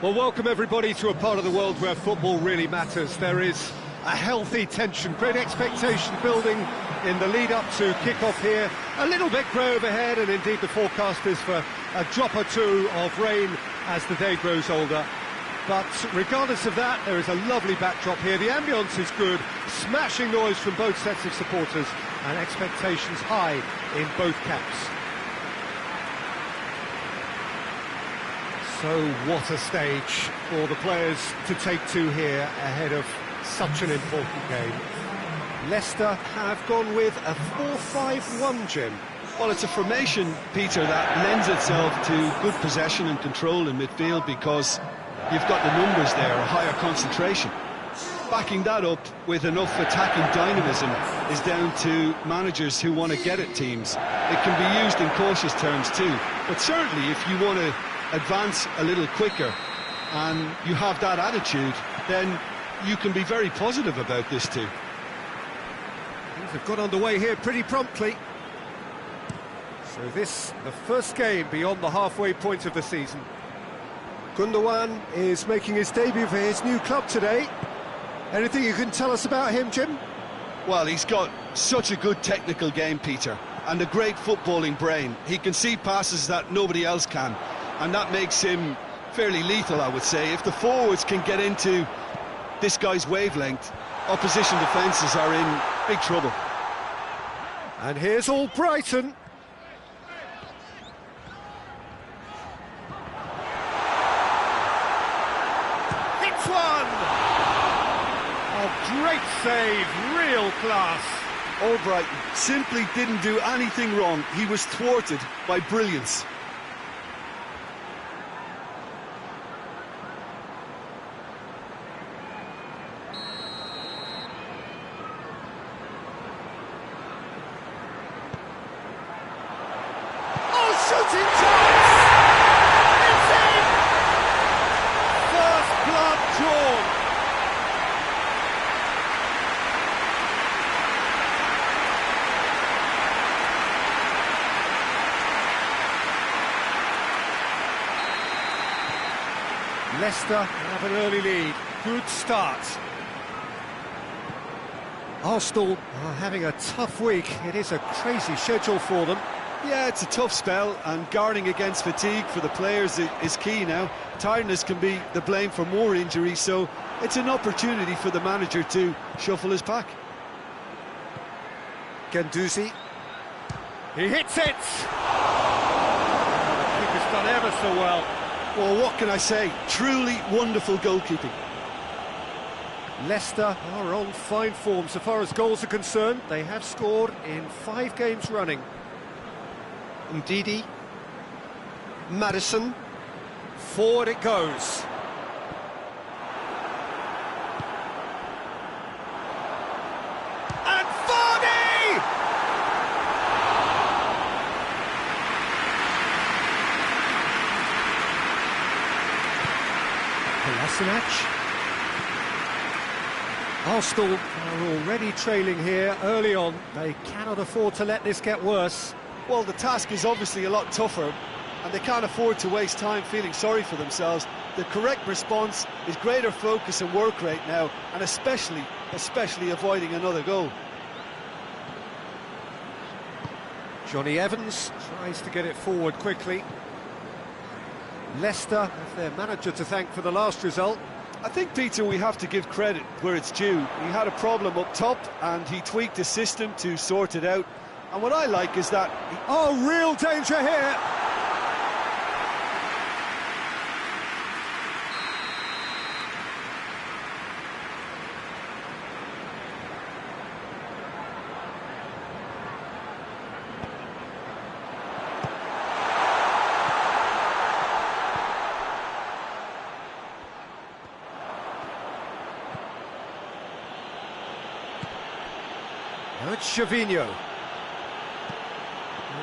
Well, welcome everybody to a part of the world where football really matters. There is a healthy tension, great expectation building in the lead-up to kick-off here. A little bit grey overhead, and indeed the forecast is for a drop or two of rain as the day grows older. But regardless of that, there is a lovely backdrop here. The ambience is good, smashing noise from both sets of supporters, and expectations high in both camps. So what a stage for the players to take to here ahead of such an important game. Leicester have gone with a 4-5-1, Jim. Well, it's a formation, Peter, that lends itself to good possession and control in midfield because you've got the numbers there, a higher concentration. Backing that up with enough attacking dynamism is down to managers who want to get at teams. It can be used in cautious terms too, but certainly if you want to advance a little quicker and you have that attitude, then you can be very positive about this too. Things have got underway here pretty promptly. So this, the first game beyond the halfway point of the season. Gundogan is making his debut for his new club today. Anything you can tell us about him, Jim? Well, he's got such a good technical game, Peter, and a great footballing brain. He can see passes that nobody else can, and that makes him fairly lethal, I would say. If the forwards can get into this guy's wavelength, opposition defences are in big trouble. And here's Albrighton. Hits one! Oh, great save, real class. Albrighton simply didn't do anything wrong. He was thwarted by brilliance. Shooting chance! It's in! First blood drawn. Leicester have an early lead. Good start. Arsenal are having a tough week. It is a crazy schedule for them. Yeah, it's a tough spell, and guarding against fatigue for the players is key now. Tiredness can be the blame for more injuries, so it's an opportunity for the manager to shuffle his pack. Guendouzi. He hits it! The keeper's done ever so well. Well, what can I say? Truly wonderful goalkeeping. Leicester are on fine form so far as goals are concerned. They have scored in 5 games running. Ndidi, Maddison, forward it goes. And Vardy! Kolasinac. Arsenal are already trailing here early on. They cannot afford to let this get worse. Well, the task is obviously a lot tougher, and they can't afford to waste time feeling sorry for themselves. The correct response is greater focus and work rate now, and especially avoiding another goal. Johnny Evans tries to get it forward quickly. Leicester have their manager to thank for the last result. I think, Peter, we have to give credit where it's due. He had a problem up top, and he tweaked his system to sort it out. And what I like is that... Oh, real danger here! Now it's Gervinho.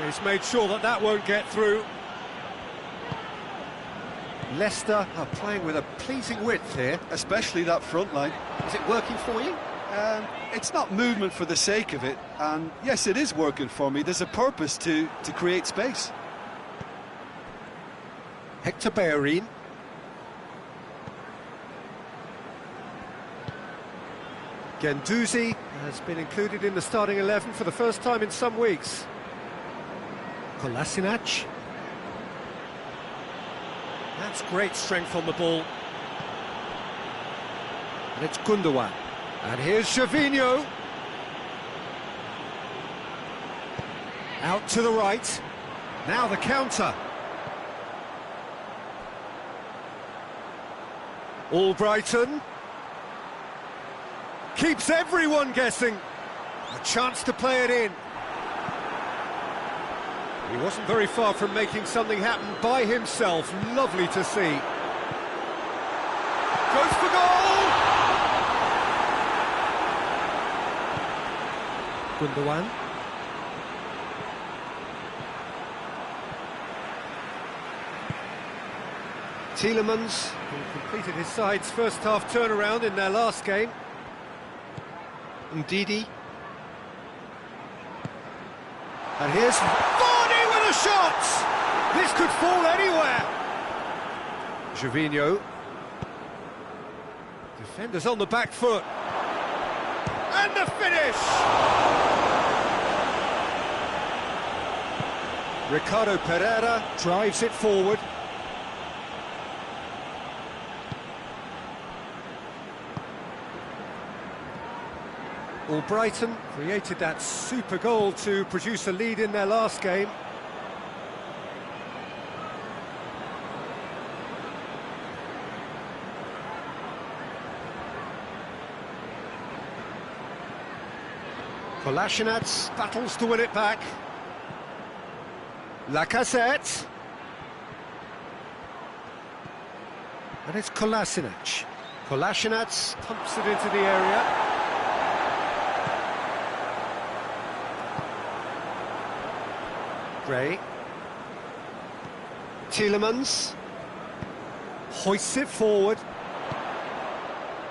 He's made sure that that won't get through. Leicester are playing with a pleasing width here. Especially that front line. Is it working for you? It's not movement for the sake of it, and yes, it is working for me. There's a purpose to create space. Hector Bellerin. Guendouzi has been included in the starting 11 for the first time in some weeks. Kolasinac. That's great strength on the ball. And it's Gundogan. And here's Gervinho. Out to the right. Now the counter. Albrighton. Keeps everyone guessing. A chance to play it in. He wasn't very far from making something happen by himself. Lovely to see. Goes for goal! Gundogan. Tielemans, who completed his side's first half turnaround in their last game. Ndidi. And here's Vardy with a shot! This could fall anywhere! Gervinho. Defenders on the back foot. And the finish! Ricardo Pereira drives it forward. Albrighton created that super goal to produce a lead in their last game. Kolasinac battles to win it back. Lacazette. And it's Kolasinac. Kolasinac pumps it into the area. Gray. Tielemans hoists it forward.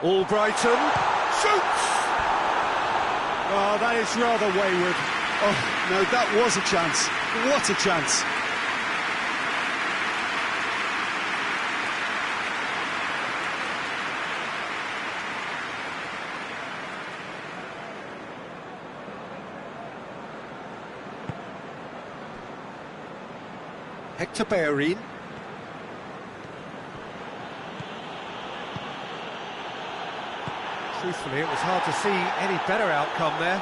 Albrighton shoots! Oh, that is rather wayward. Oh, no, that was a chance. What a chance. Hector Bellerin. Truthfully, it was hard to see any better outcome there.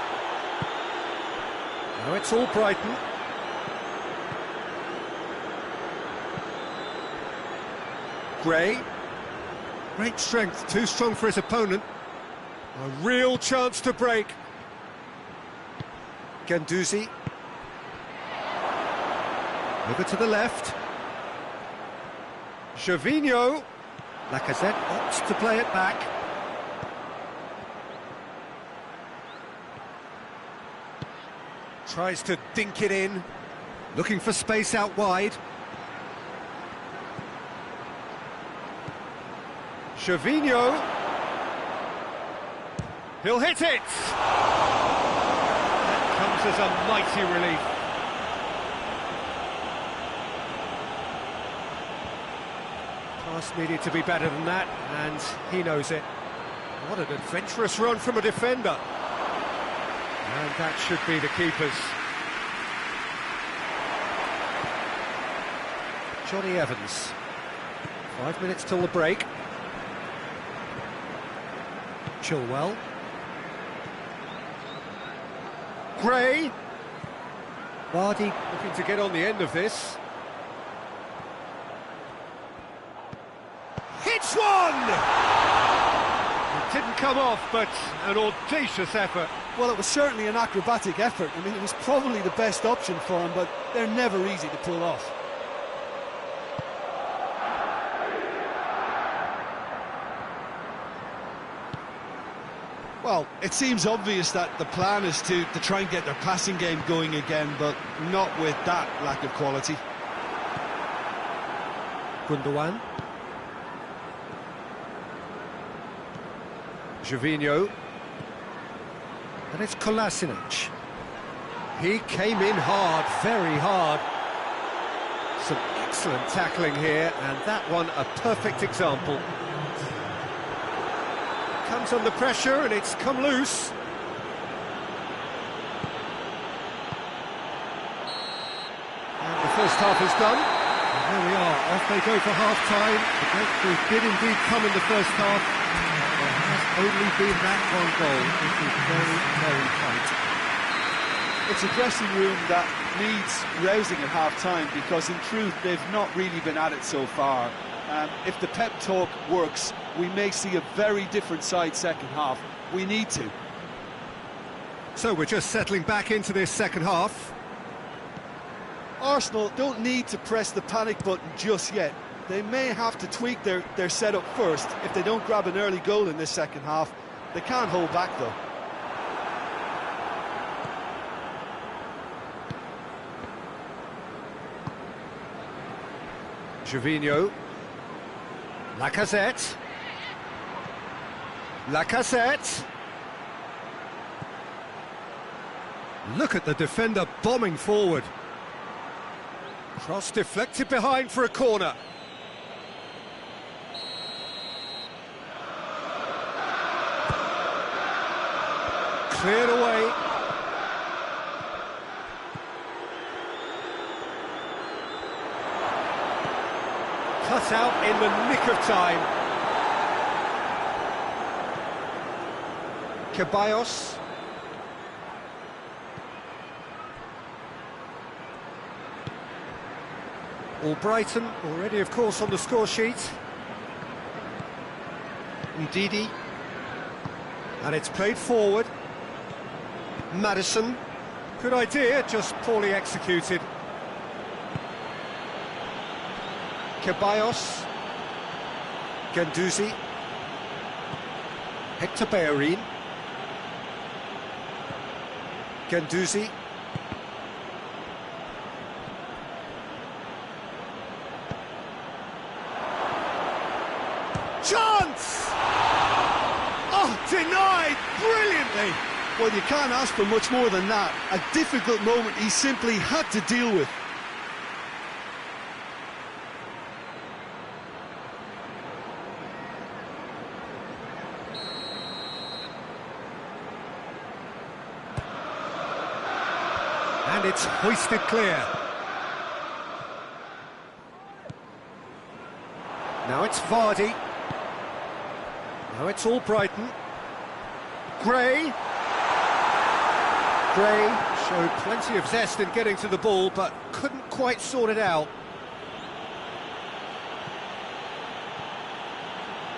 Now it's Albrighton. Gray. Great strength, too strong for his opponent. A real chance to break. Guendouzi. Over to the left. Gervinho. Lacazette opts to play it back. Tries to dink it in. Looking for space out wide. Gervinho. He'll hit it! That comes as a mighty relief. Pass needed to be better than that, and he knows it. What an adventurous run from a defender. And that should be the keepers. Johnny Evans. 5 minutes till the break. Chilwell. Gray. Vardy looking to get on the end of this. Hits one! It didn't come off, but an audacious effort. Well, it was certainly an acrobatic effort. I mean, it was probably the best option for him, but they're never easy to pull off. Well, it seems obvious that the plan is to try and get their passing game going again, but not with that lack of quality. Gundogan. Gervinho. And it's Kolasinac. He came in hard, very hard. Some excellent tackling here, and that one a perfect example. Comes under pressure and it's come loose. And the first half is done. And there we are, off they go for half-time. The breakthrough did indeed come in the first half. There has only been that one goal. It is very, very tight. It's a dressing room that needs rousing at half-time because, in truth, they've not really been at it so far. If the pep talk works, we may see a very different side second half. We need to. So we're just settling back into this second half. Arsenal don't need to press the panic button just yet. They may have to tweak their setup first. If they don't grab an early goal in this second half, they can't hold back though. Gervinho. Lacazette. Lacazette. Look at the defender bombing forward. Cross deflected behind for a corner. Cleared away. Cut out in the nick of time. Ceballos. Brighton already, of course, on the score sheet. Ndidi. And it's played forward. Maddison. Good idea, just poorly executed. Ceballos. Guendouzi. Hector Bellerin. Guendouzi. Chance! Oh, denied brilliantly. Well, you can't ask for much more than that. A difficult moment he simply had to deal with. And it's hoisted clear. Now it's Vardy. Now it's all Brighton. Gray. Gray showed plenty of zest in getting to the ball, but couldn't quite sort it out.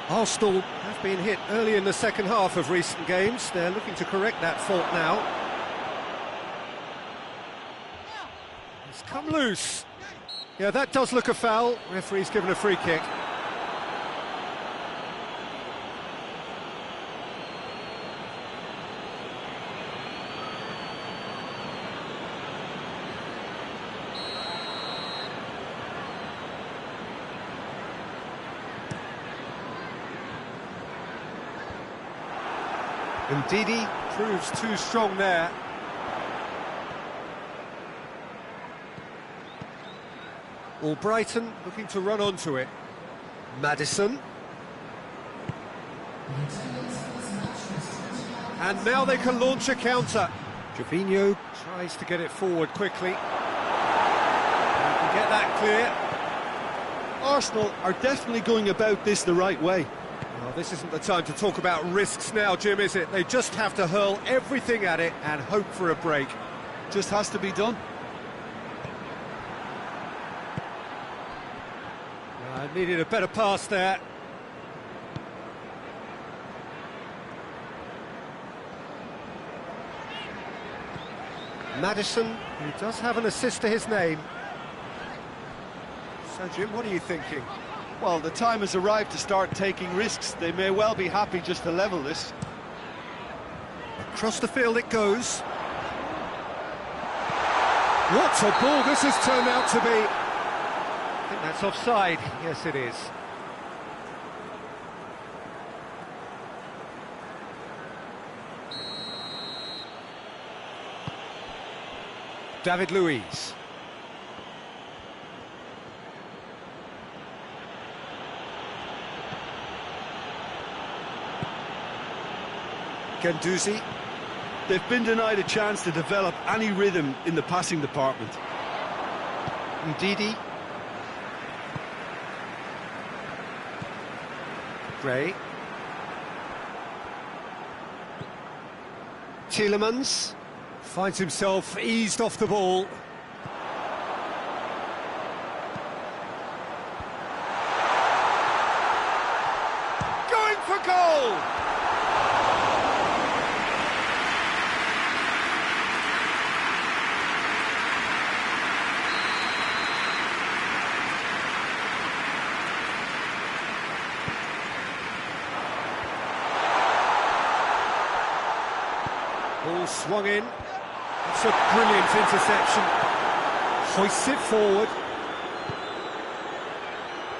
Arsenal have been hit early in the second half of recent games. They're looking to correct that fault now. It's come loose. Yeah, that does look a foul. Referee's given a free kick. Ndidi proves too strong there. Brighton looking to run onto it. Maddison. And now they can launch a counter. Gervinho tries to get it forward quickly. And can get that clear. Arsenal are definitely going about this the right way. Well, this isn't the time to talk about risks now, Jim, is it? They just have to hurl everything at it and hope for a break. Just has to be done. Needed a better pass there. Maddison, who does have an assist to his name. So, Jim, what are you thinking? Well, the time has arrived to start taking risks. They may well be happy just to level this. Across the field it goes. What a ball this has turned out to be. I think that's offside. Yes, it is. David Luiz. Guendouzi. They've been denied a chance to develop any rhythm in the passing department. Ndidi. Gray. Tielemans finds himself eased off the ball. Going for goal! Ball swung in. It's a brilliant interception. Hoists it forward.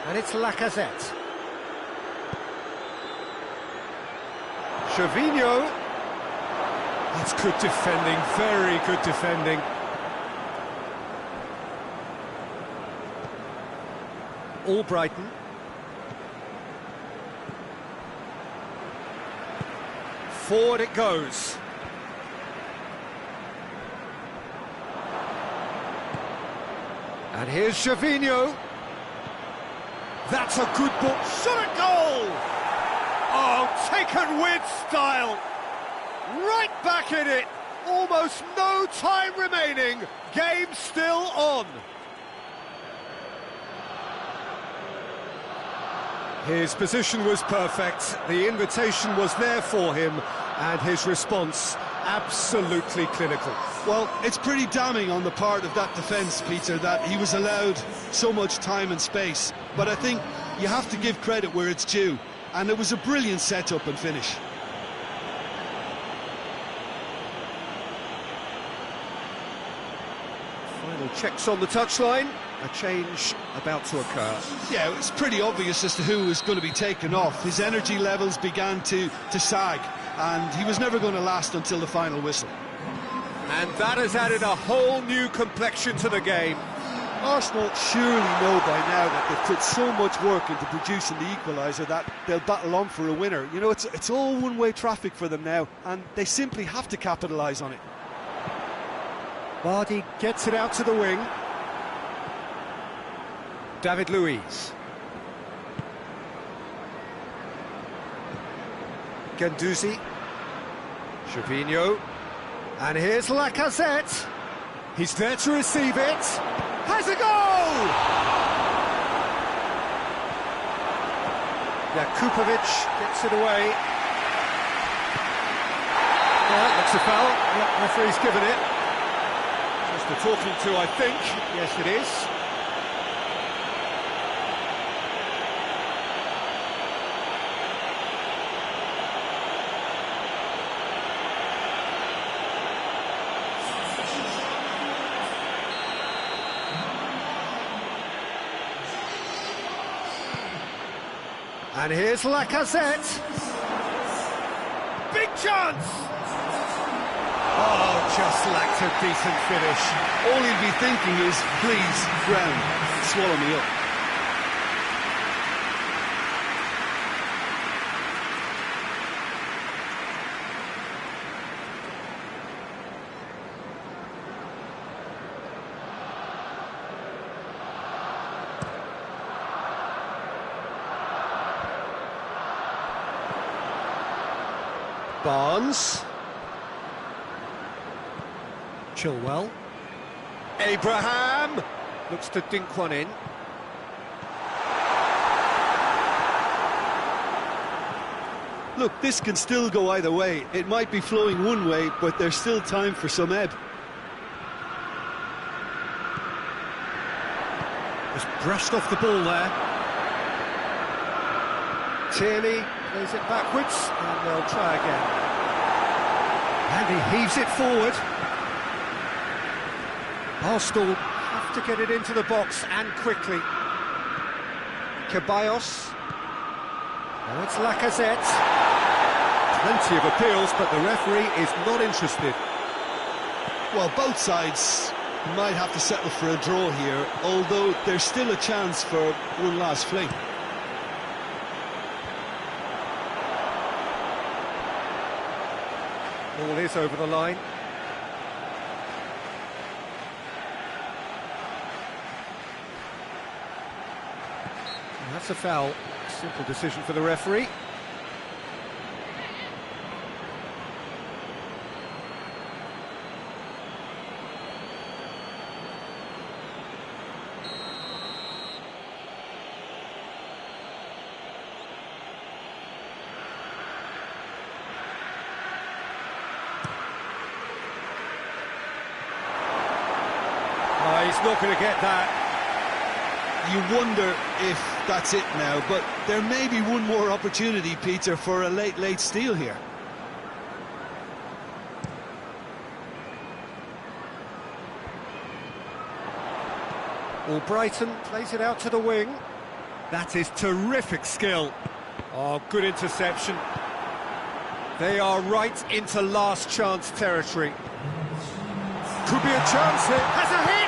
And it's Lacazette. Gervinho. That's good defending, very good defending. Albrighton. Forward it goes. And here's Gervinho. That's a good ball. Shot at goal! Oh, taken with style. Right back in it. Almost no time remaining. Game still on. His position was perfect. The invitation was there for him. And his response, absolutely clinical. Well, it's pretty damning on the part of that defence, Peter, that he was allowed so much time and space. But I think you have to give credit where it's due. And it was a brilliant set-up and finish. Final checks on the touchline. A change about to occur. Yeah, it's pretty obvious as to who was going to be taken off. His energy levels began to sag, and he was never going to last until the final whistle. And that has added a whole new complexion to the game. Arsenal surely know by now that they've put so much work into producing the equaliser that they'll battle on for a winner. You know, it's all one-way traffic for them now, and they simply have to capitalise on it. Vardy gets it out to the wing. David Luiz. Guendouzi. Gervinho. And here's Lacazette. He's there to receive it. Has a goal! Jakupovic gets it away. Yeah, that's a foul. Yeah, referee's given it. Just the talking to, I think. Yes, it is. And here's Lacazette. Big chance! Oh, just lacked a decent finish. All he'll be thinking is, please, ground, swallow me up. Barnes. Chilwell. Abraham. Looks to dink one in. Look, this can still go either way. It might be flowing one way, but there's still time for some ebb. Just brushed off the ball there. Tierney plays it backwards, and they'll try again. And he heaves it forward. Arsenal have to get it into the box, and quickly. Ceballos. Now it's Lacazette. Plenty of appeals, but the referee is not interested. Well, both sides might have to settle for a draw here, although there's still a chance for one last fling. Ball is over the line. And that's a foul. Simple decision for the referee. Oh, he's not going to get that. You wonder if that's it now, but there may be one more opportunity, Peter, for a late steal here. Brighton plays it out to the wing. That is terrific skill. Oh, good interception. They are right into last chance territory. Could be a chance here. Has a hit!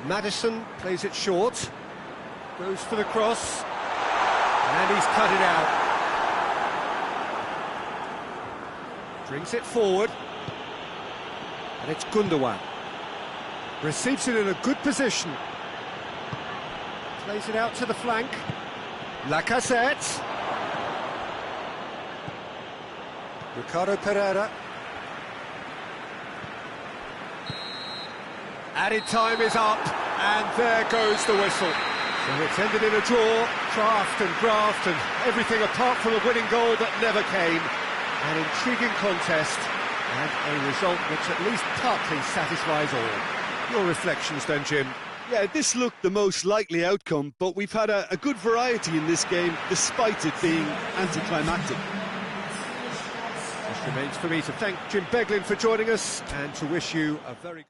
Maddison plays it short, goes for the cross, and he's cut it out. Brings it forward, and it's Gundogan. Receives it in a good position. Plays it out to the flank. Lacazette. Ricardo Pereira. Added time is up, and there goes the whistle. So it's ended in a draw, craft and graft and everything apart from a winning goal that never came. An intriguing contest, and a result which at least partly satisfies all. Your reflections then, Jim? Yeah, this looked the most likely outcome, but we've had a good variety in this game, despite it being anticlimactic. Just remains for me to thank Jim Beglin for joining us, and to wish you a very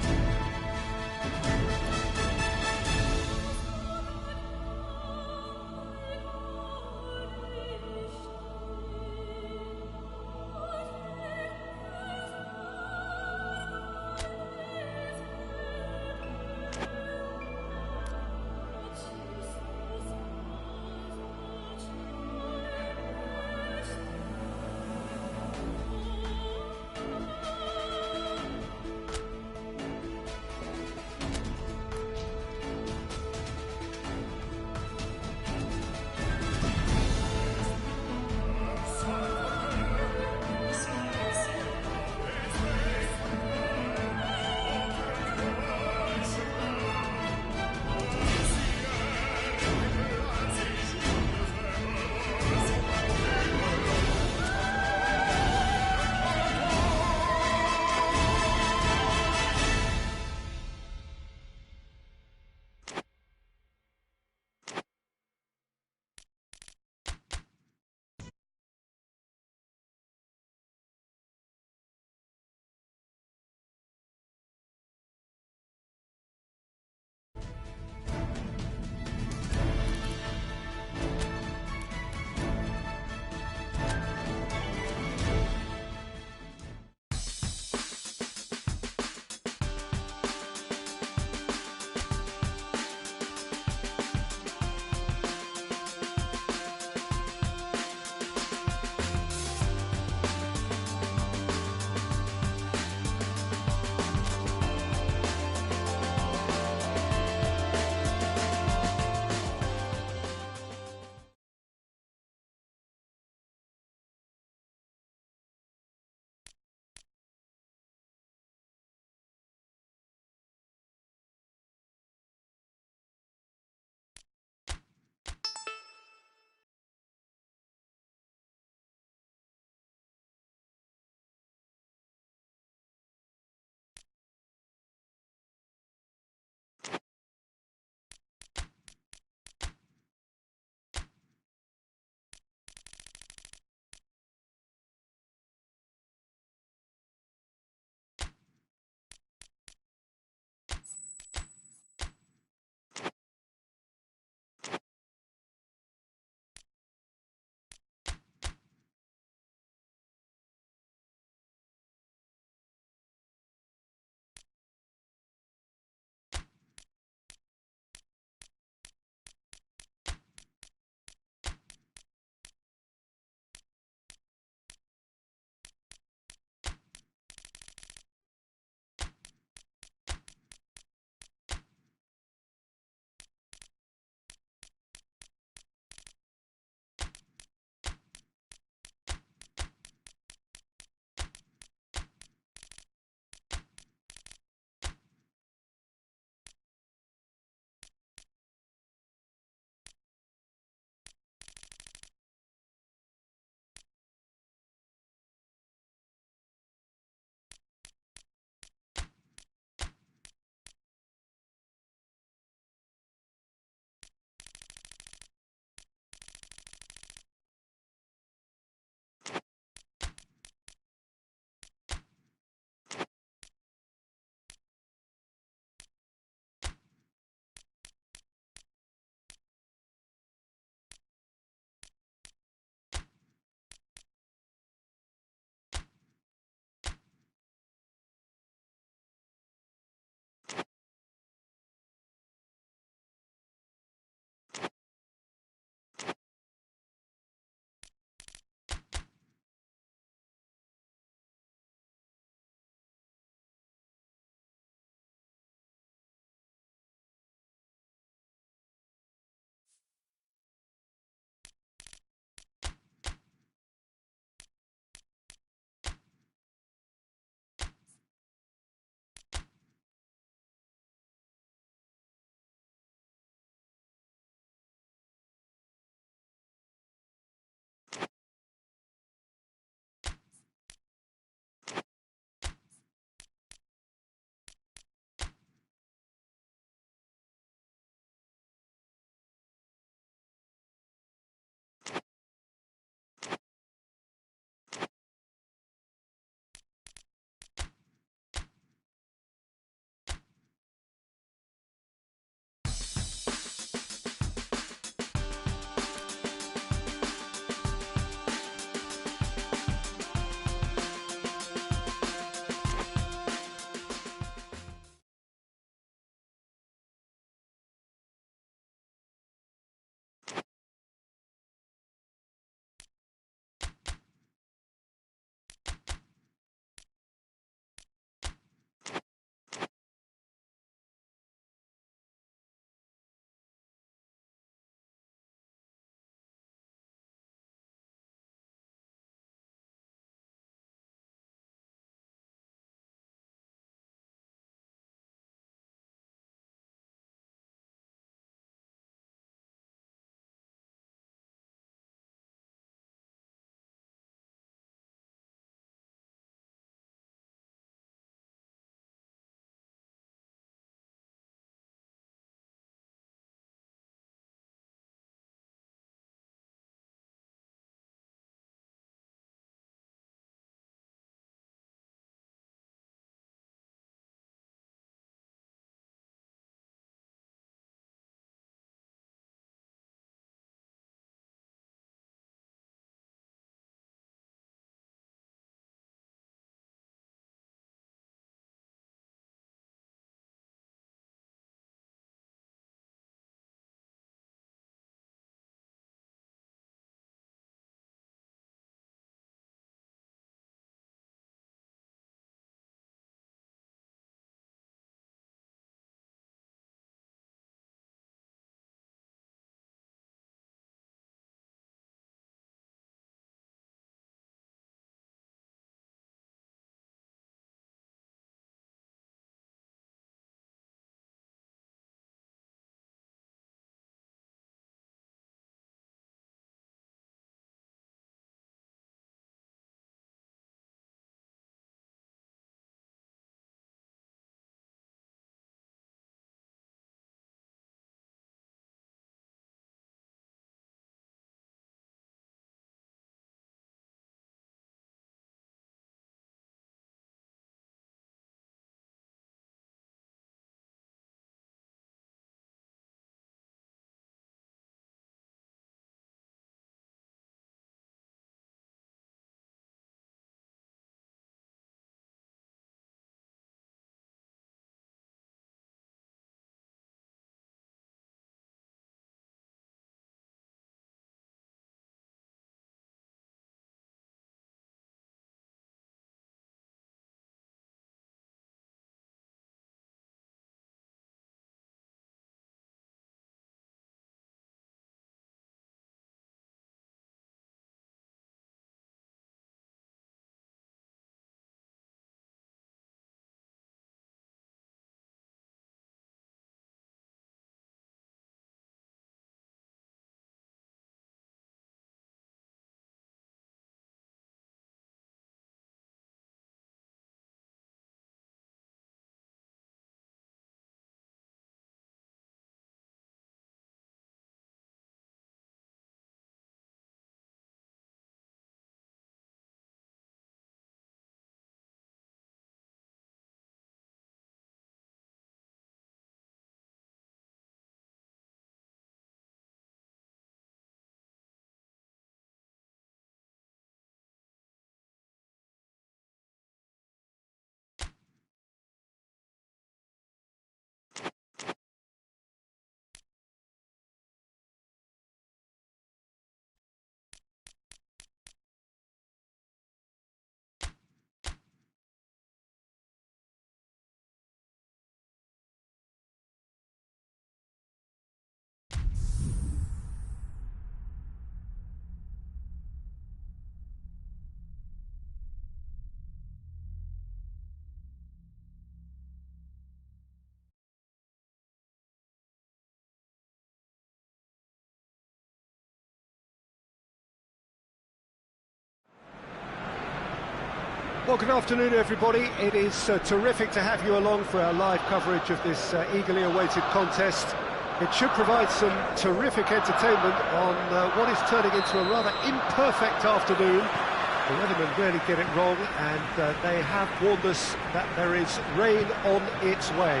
Well, good afternoon, everybody. It is terrific to have you along for our live coverage of this eagerly awaited contest. It should provide some terrific entertainment on what is turning into a rather imperfect afternoon. The weathermen really get it wrong, and they have warned us that there is rain on its way.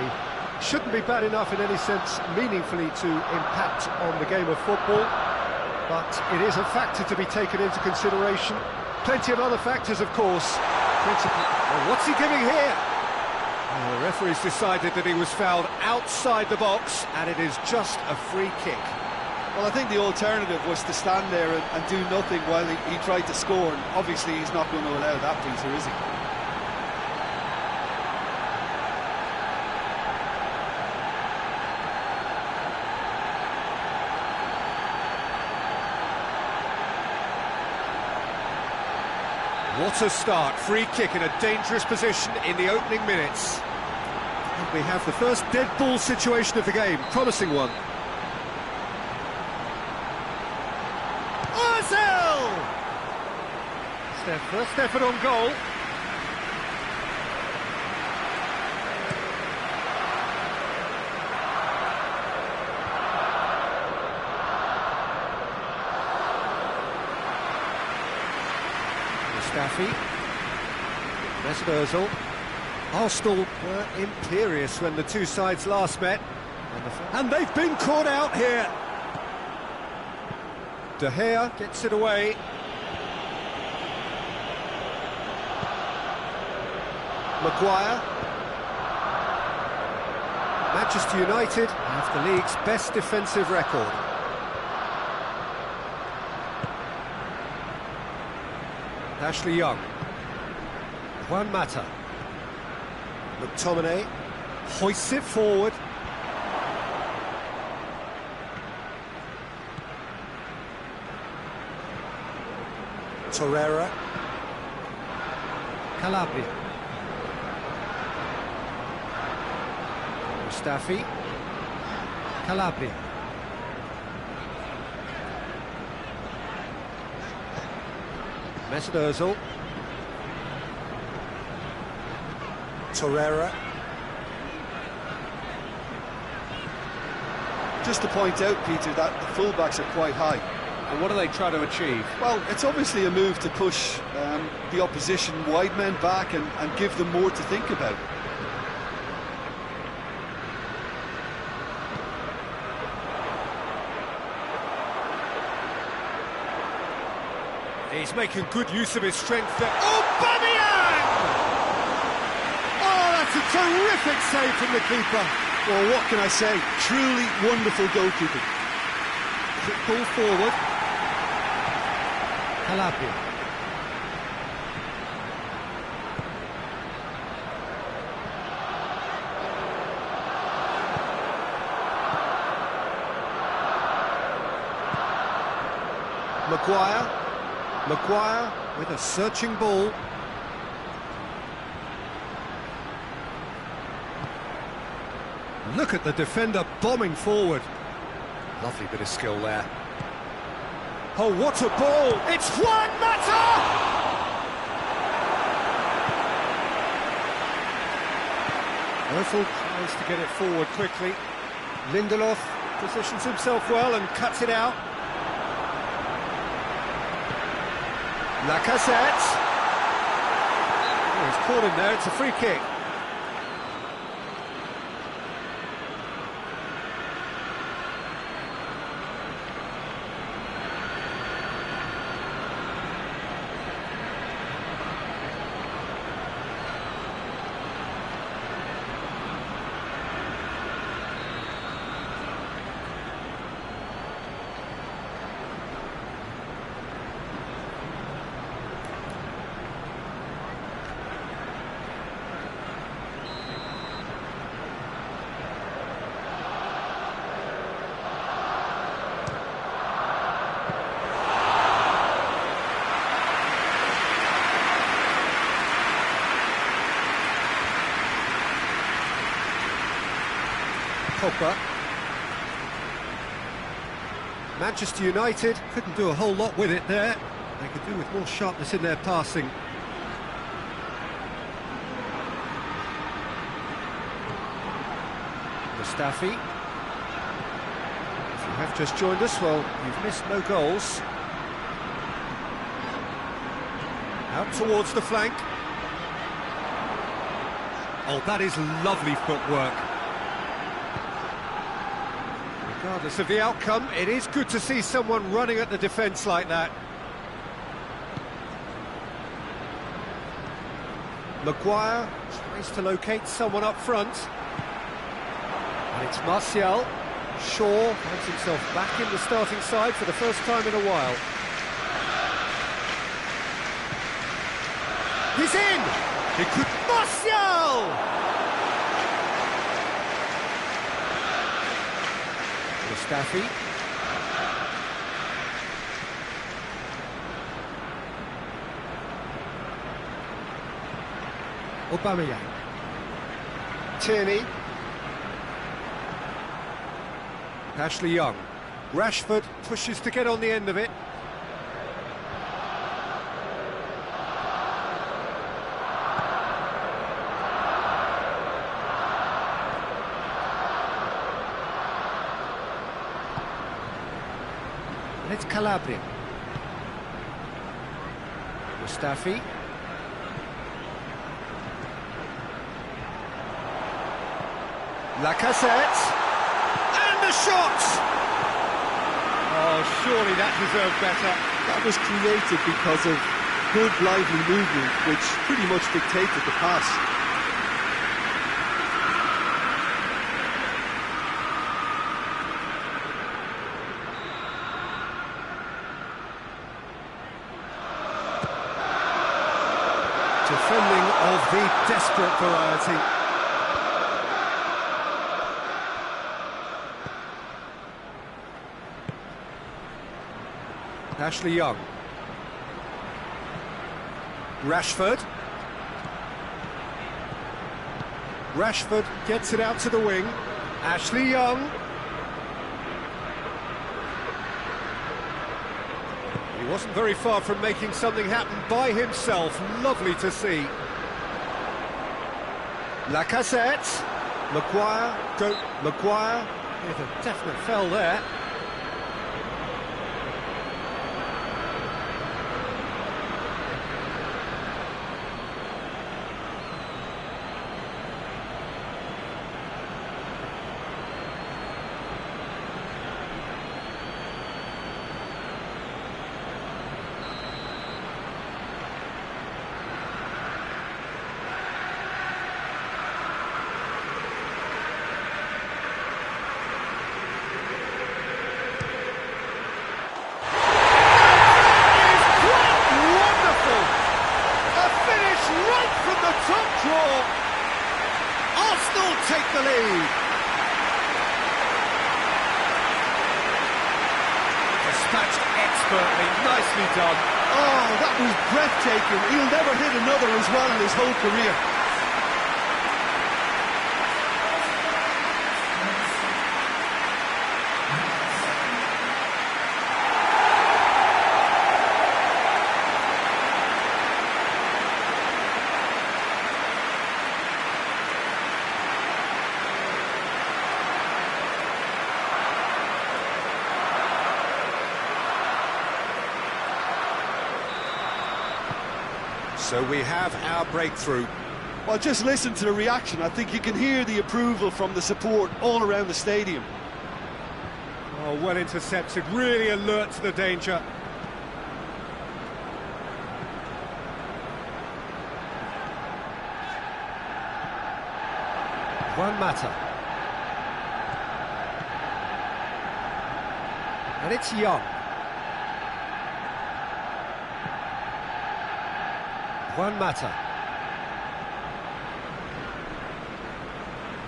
Shouldn't be bad enough in any sense meaningfully to impact on the game of football, but it is a factor to be taken into consideration. Plenty of other factors, of course. Well, what's he giving here? Well, the referee's decided that he was fouled outside the box, and it is just a free kick. Well, I think the alternative was to stand there and do nothing while he tried to score, and obviously he's not going to allow that, Peter, is he? What a start, free kick in a dangerous position in the opening minutes. And we have the first dead ball situation of the game, promising one. Ozil! It's their first effort on goal. Mustafi, Mesut Ozil. Arsenal were imperious when the two sides last met, and they've been caught out here. De Gea gets it away. Maguire. Manchester United have the league's best defensive record. Ashley Young, Juan Mata, McTominay hoists it forward. Torreira, Calabria, Mustafi, Calabria. Mesut Ozil, Torreira. Just to point out, Peter, that the fullbacks are quite high. And what are they trying to achieve? Well, it's obviously a move to push the opposition wide men back and give them more to think about. He's making good use of his strength there. Aubameyang! Oh, that's a terrific save from the keeper. Well, what can I say? Truly wonderful goalkeeping. Quick ball forward. Calabria. Maguire with a searching ball. Look at the defender bombing forward. Lovely bit of skill there. Oh, what a ball! It's Juan Mata! Ozil tries to get it forward quickly. Lindelof positions himself well and cuts it out. Lacazette. Oh, he's caught him there, it's a free kick. Pogba. Manchester United couldn't do a whole lot with it there. They could do with more sharpness in their passing. Mustafi. If you have just joined us, well, you've missed no goals. Out towards the flank. Oh, that is lovely footwork. Regardless of the outcome, it is good to see someone running at the defence like that. Maguire tries to locate someone up front. And it's Martial. Shaw finds himself back in the starting side for the first time in a while. He's in! He could... Martial! Mustafi. Aubameyang. Tierney. Ashley Young. Rashford pushes to get on the end of it. And it's Calabria. Mustafi. Lacazette. And the shot! Oh, surely that deserved better. That was created because of good, lively movement, which pretty much dictated the pass. Defending of the desperate variety. Ashley Young. Rashford. Rashford gets it out to the wing. Ashley Young. He wasn't very far from making something happen by himself. Lovely to see. Lacazette. Maguire. With a definite foul there. Arsenal take the lead. Dispatched expertly, nicely done. Oh, that was breathtaking. He'll never hit another as well in his whole career. So we have our breakthrough. Well, just listen to the reaction. I think you can hear the approval from the support all around the stadium. Oh, well intercepted, really alert to the danger. Juan Mata. And it's Young. Juan Mata.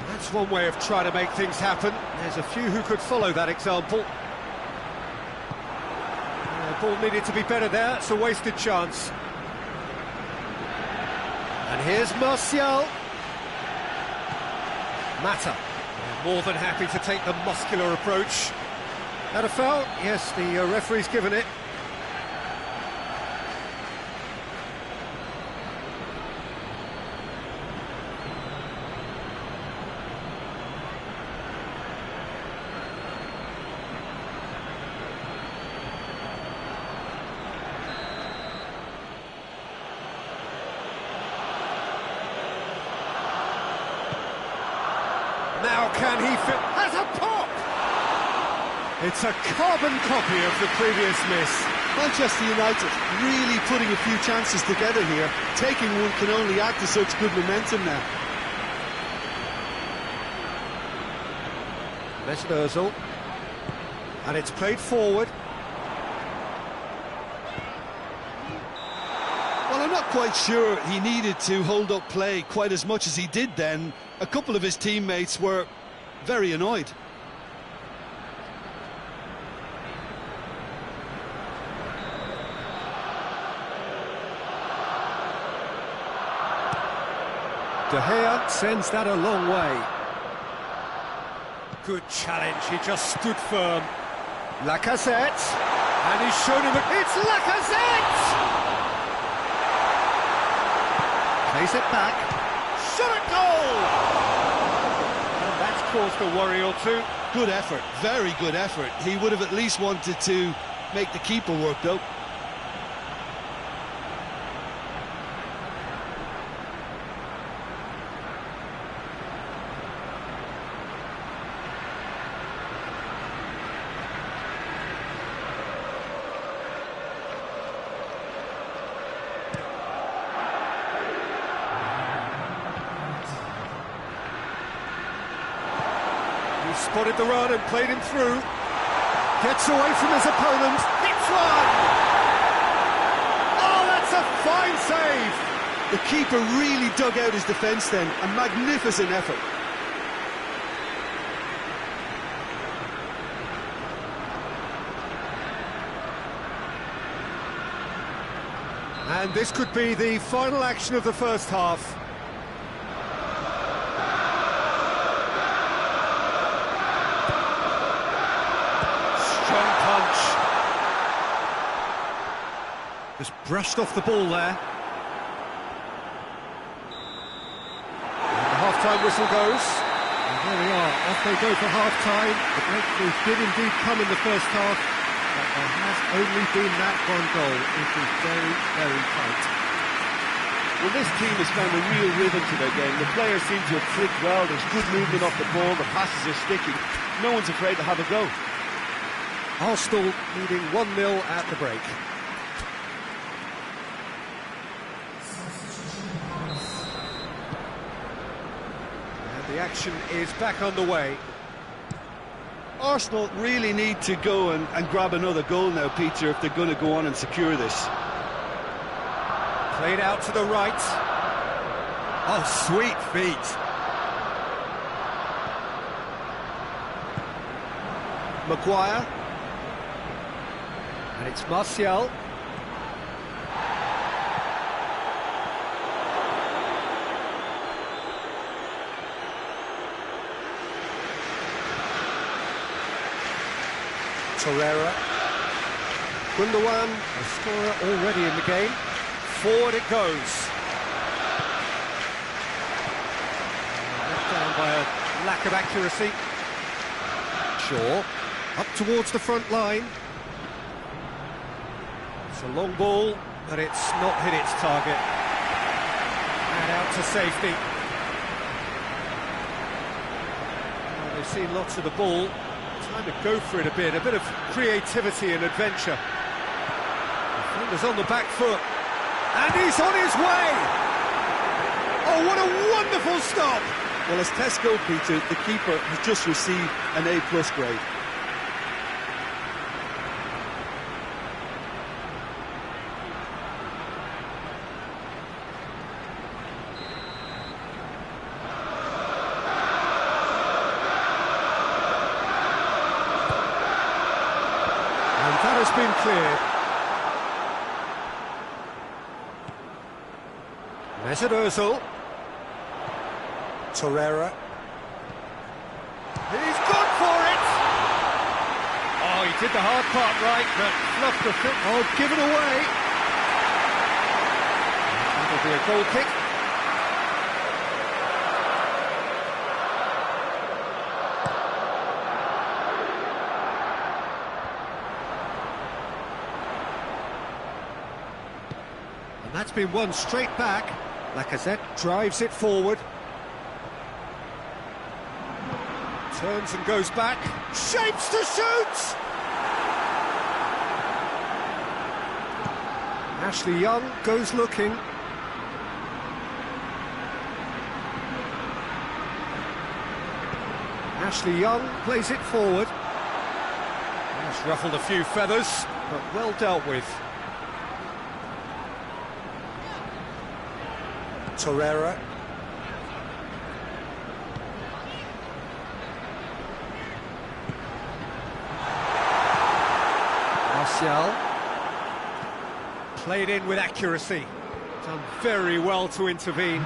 That's one way of trying to make things happen. There's a few who could follow that example. The ball needed to be better there. It's a wasted chance. And here's Martial. Mata. More than happy to take the muscular approach. Had a foul? Yes, the referee's given it. Now can he fit? Has a pop! It's a carbon copy of the previous miss. Manchester United really putting a few chances together here. Taking one can only add to such good momentum now. Mesut Ozil. And it's played forward. Well, I'm not quite sure he needed to hold up play quite as much as he did then. A couple of his teammates were very annoyed. De Gea sends that a long way. Good challenge, he just stood firm. Lacazette, and he's shown him it's Lacazette! Plays it back, shot at goal! And that's caused a worry or two. Good effort, very good effort. He would have at least wanted to make the keeper work though. Spotted the run and played him through. Gets away from his opponent. Hits one! Oh, that's a fine save! The keeper really dug out his defence then. A magnificent effort. And this could be the final action of the first half. Just brushed off the ball there. And the half-time whistle goes. And there we are, off they go for half-time. The breakthrough did indeed come in the first half, but there has only been that one goal. It is very, very tight. Well, this team has found a real rhythm to their game. The players seem to have clicked well, there's good movement off the ball, the passes are sticking. No one's afraid to have a go. Arsenal leading 1-0 at the break. The action is back underway. Arsenal really need to go and grab another goal now, Peter, if they're going to go on and secure this. Played out to the right. Oh, sweet feet. Maguire. And it's Martial. Torreira. Gundogan, a scorer already in the game. Forward it goes. Left down by a lack of accuracy. Shaw, up towards the front line. It's a long ball, but it's not hit its target. And out to safety. Well, they've seen lots of the ball. Time to go for it a bit of creativity and adventure. Defender's on the back foot, and he's on his way! Oh, what a wonderful stop! Well, as tests go, Peter, the keeper has just received an A+ grade. That has been cleared. Mesut Ozil. Torreira. He's gone for it! Oh, he did the hard part right, but fluffed the fit. Oh, given away. That'll be a goal kick. That's been won straight back. Lacazette drives it forward. Turns and goes back. Shapes to shoot! Ashley Young goes looking. Ashley Young plays it forward. That's ruffled a few feathers, but well dealt with. Torreira. Martial. Played in with accuracy. Done very well to intervene.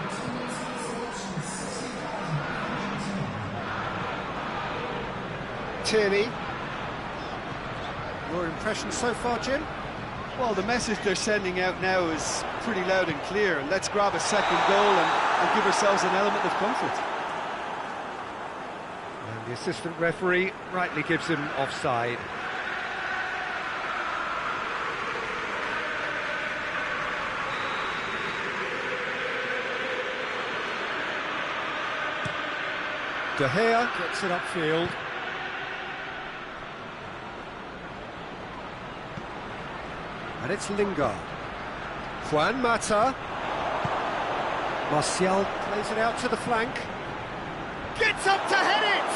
Tierney. Your impression so far, Jim? Well, the message they're sending out now is pretty loud and clear. Let's grab a second goal and give ourselves an element of comfort. And the assistant referee rightly gives him offside. De Gea gets it upfield. And it's Lingard. Juan Mata. Martial plays it out to the flank. Gets up to head it!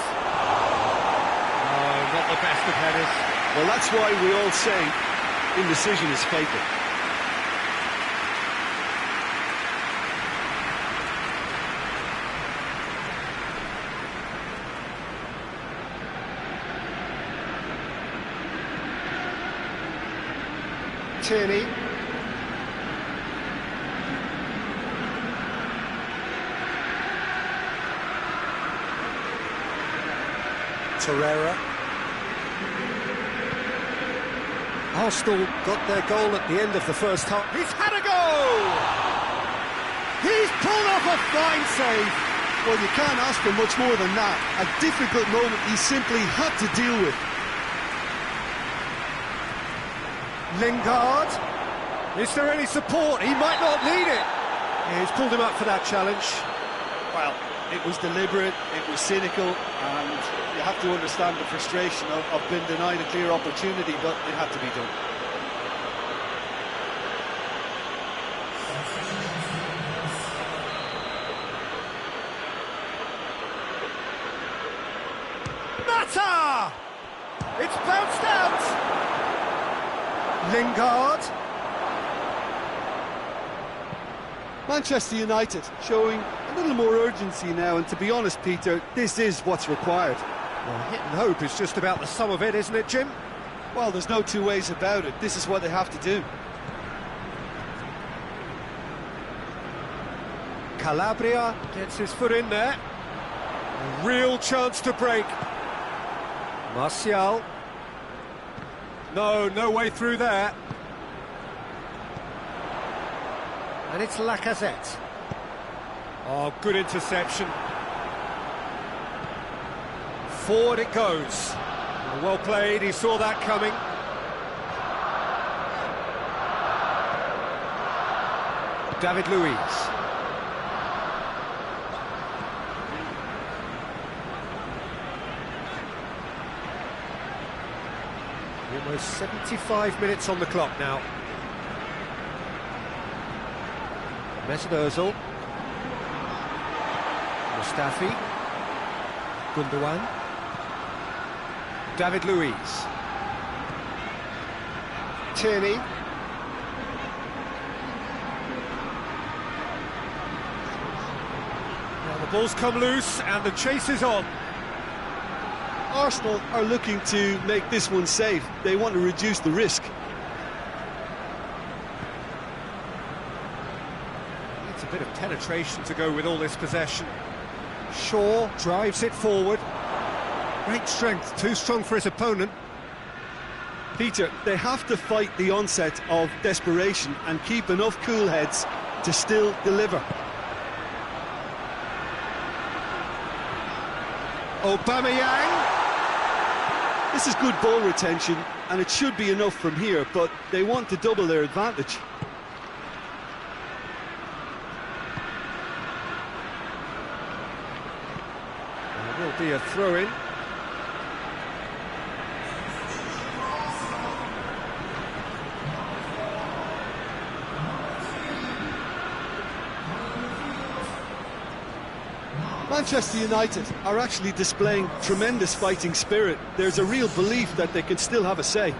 Oh, not the best of headers. Well, that's why we all say indecision is fatal. Tierney. Torreira. Arsenal got their goal at the end of the first half. He's had a goal! He's pulled off a fine save. Well, you can't ask for much more than that. A difficult moment he simply had to deal with. Lingard. Is there any support? He might not need it. Yeah, he's pulled him up for that challenge. Well, it was deliberate, it was cynical, and you have to understand the frustration of being denied a clear opportunity, but it had to be done. Mata! It's bounced out! Lingard. Manchester United showing a little more urgency now, and to be honest, Peter, this is what's required. Well, hit and hope is just about the sum of it, isn't it, Jim? Well, there's no two ways about it. This is what they have to do. Calabria gets his foot in there. A real chance to break. Martial. No way through there. And it's Lacazette. Oh, good interception. Forward it goes. Well played, he saw that coming. David Luiz. Almost 75 minutes on the clock now. Mesut Ozil. Mustafi. Gundogan. David Luiz. Tierney. Now the ball's come loose and the chase is on. Arsenal are looking to make this one safe. They want to reduce the risk. It's a bit of penetration to go with all this possession. Shaw drives it forward. Great strength, too strong for his opponent. Peter, they have to fight the onset of desperation and keep enough cool heads to still deliver. Aubameyang. This is good ball retention, and it should be enough from here, but they want to double their advantage. There will be a throw-in. Manchester United are actually displaying tremendous fighting spirit. There's a real belief that they can still have a say.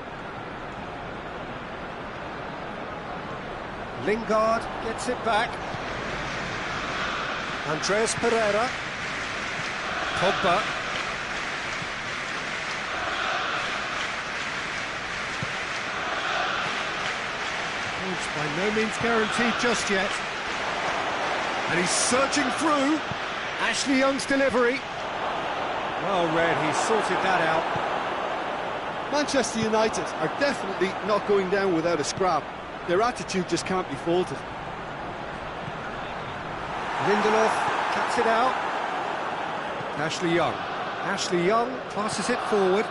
Lingard gets it back. Andreas Pereira. Pogba. It's by no means guaranteed just yet. And he's surging through. Ashley Young's delivery. Well read, he sorted that out. Manchester United are definitely not going down without a scrap. Their attitude just can't be faulted. Lindelof cuts it out. Ashley Young. Ashley Young passes it forward.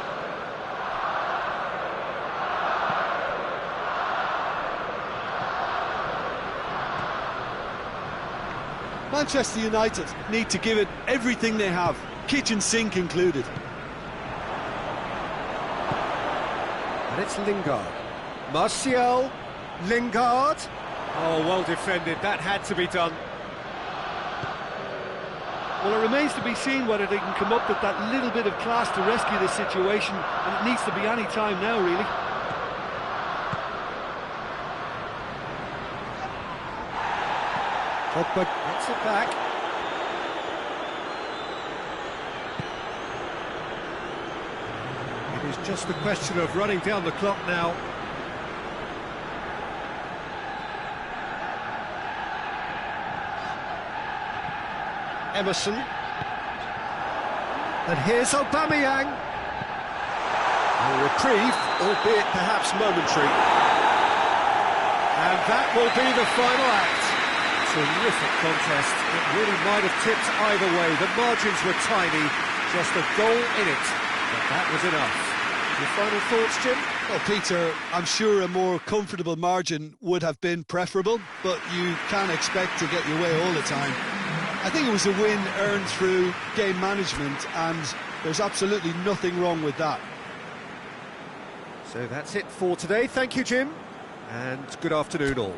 Manchester United need to give it everything they have, kitchen sink included. And it's Lingard. Martial. Lingard. Oh, well defended. That had to be done. Well, it remains to be seen whether they can come up with that little bit of class to rescue this situation, and it needs to be any time now, really. Pogba gets it back. It is just a question of running down the clock now. Emerson. And here's Aubameyang. A reprieve, albeit perhaps momentary. And that will be the final act. Terrific contest. It really might have tipped either way. The margins were tiny, just a goal in it. But that was enough. Your final thoughts, Jim? Well, Peter, I'm sure a more comfortable margin would have been preferable, but you can't expect to get your way all the time. I think it was a win earned through game management, and there's absolutely nothing wrong with that. So that's it for today. Thank you, Jim, and good afternoon all.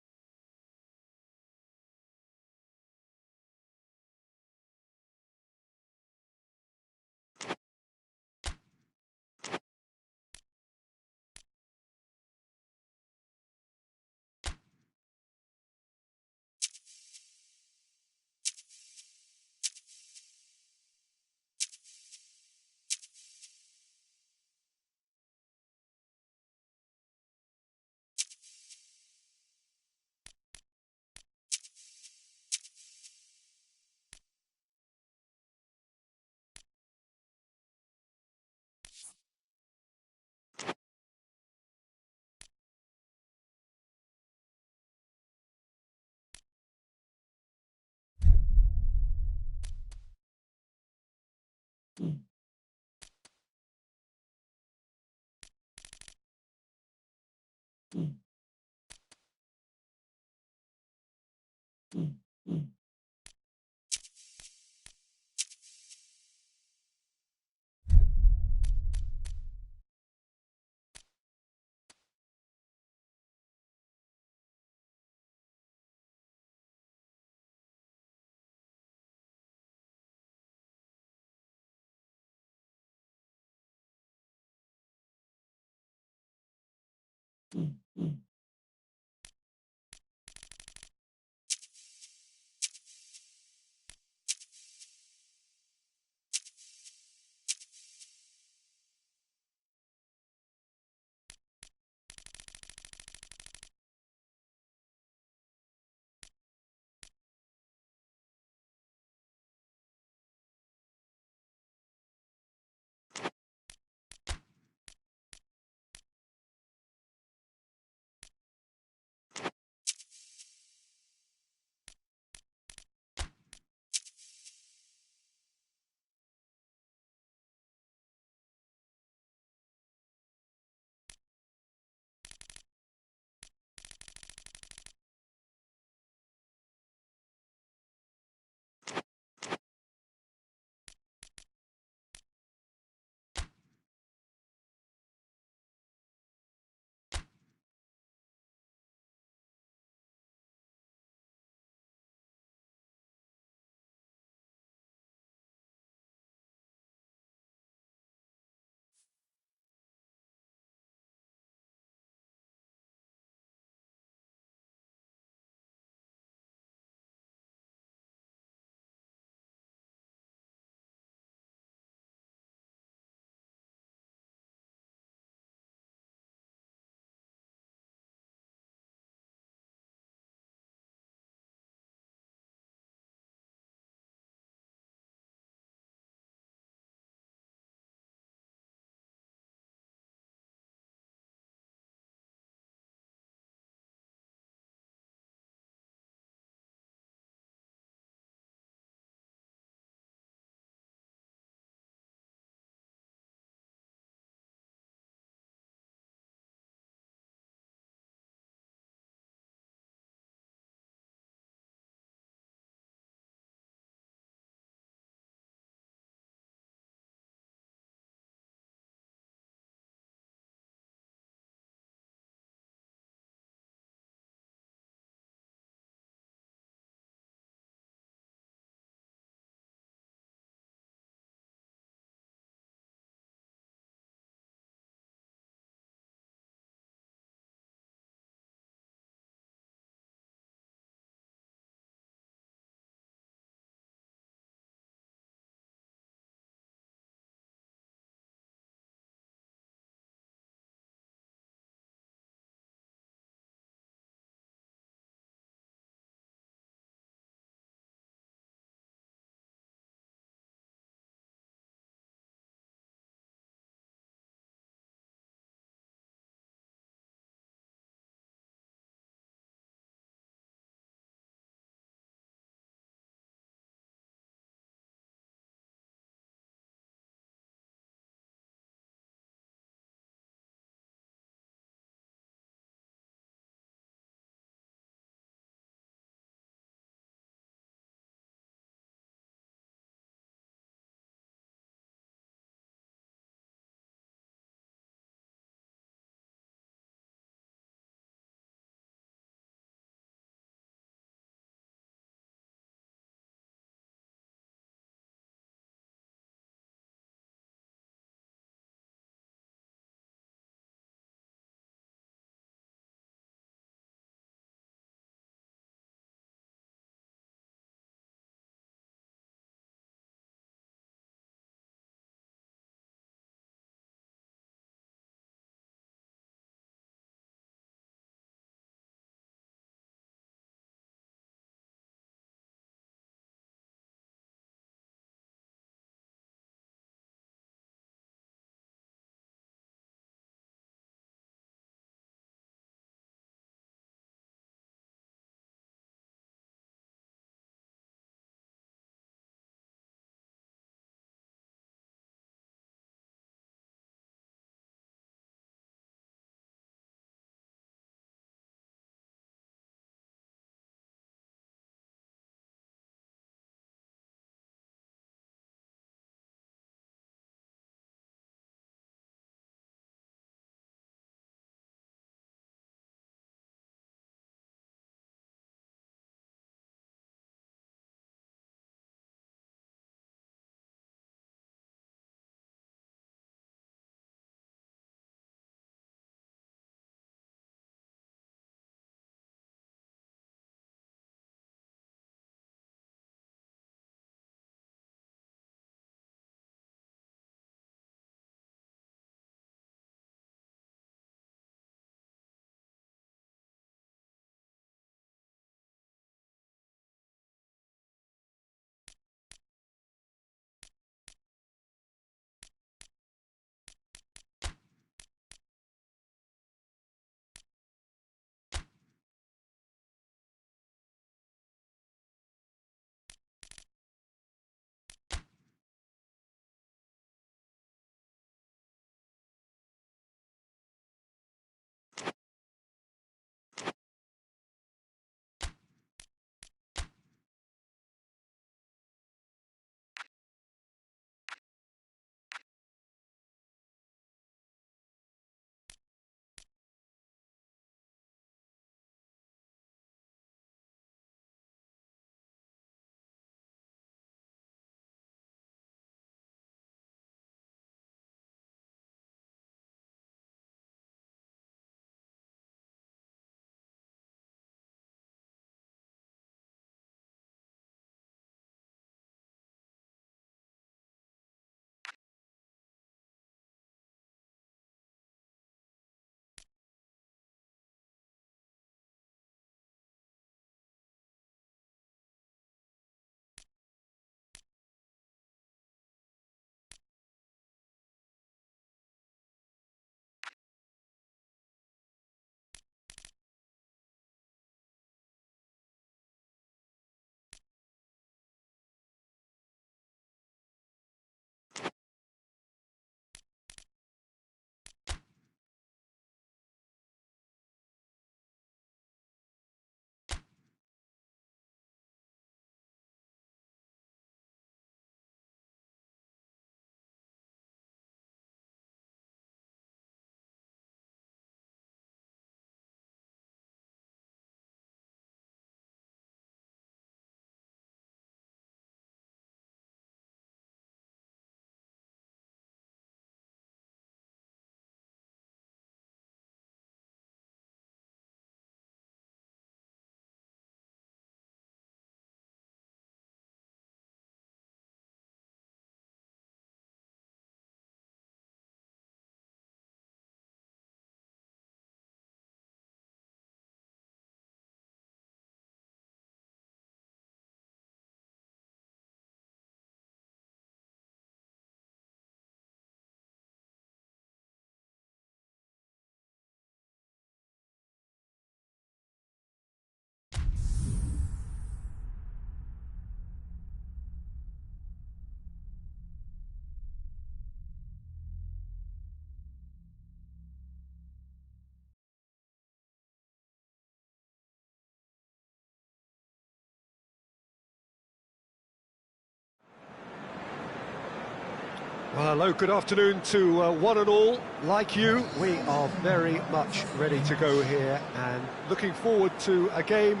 Well, hello, good afternoon to one and all. Like you, we are very much ready to go here and looking forward to a game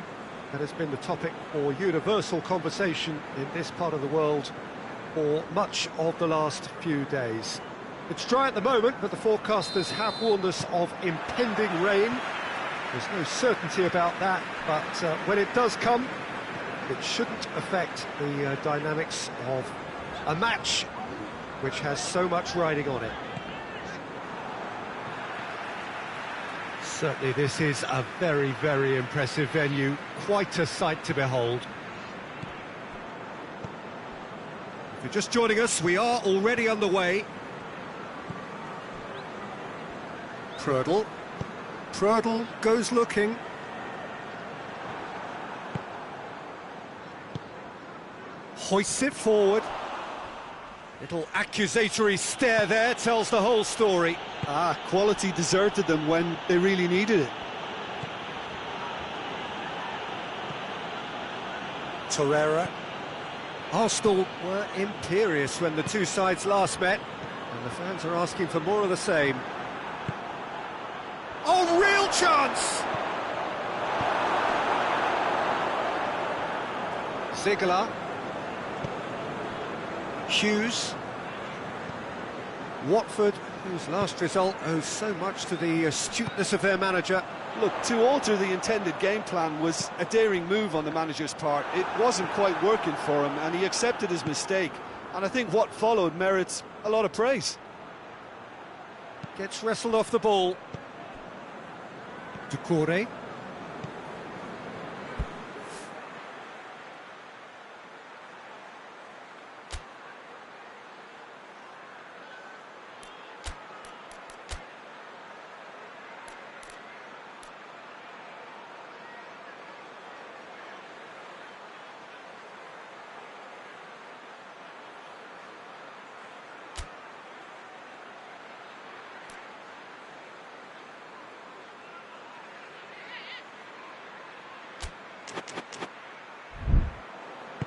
that has been the topic for universal conversation in this part of the world for much of the last few days. It's dry at the moment, but the forecasters have warned us of impending rain. There's no certainty about that, but when it does come, it shouldn't affect the dynamics of a match which has so much riding on it. Certainly this is a very, very impressive venue, quite a sight to behold. If you're just joining us, we are already underway. Prödl goes looking. Hoists it forward. Little accusatory stare there tells the whole story. Quality deserted them when they really needed it. Torreira. Arsenal were imperious when the two sides last met, and the fans are asking for more of the same. Oh, real chance! Ziegler. Hughes. Watford, whose last result owes so much to the astuteness of their manager. Look, to alter the intended game plan was a daring move on the manager's part. It wasn't quite working for him, and he accepted his mistake. And I think what followed merits a lot of praise. Gets wrestled off the ball. Doucouré.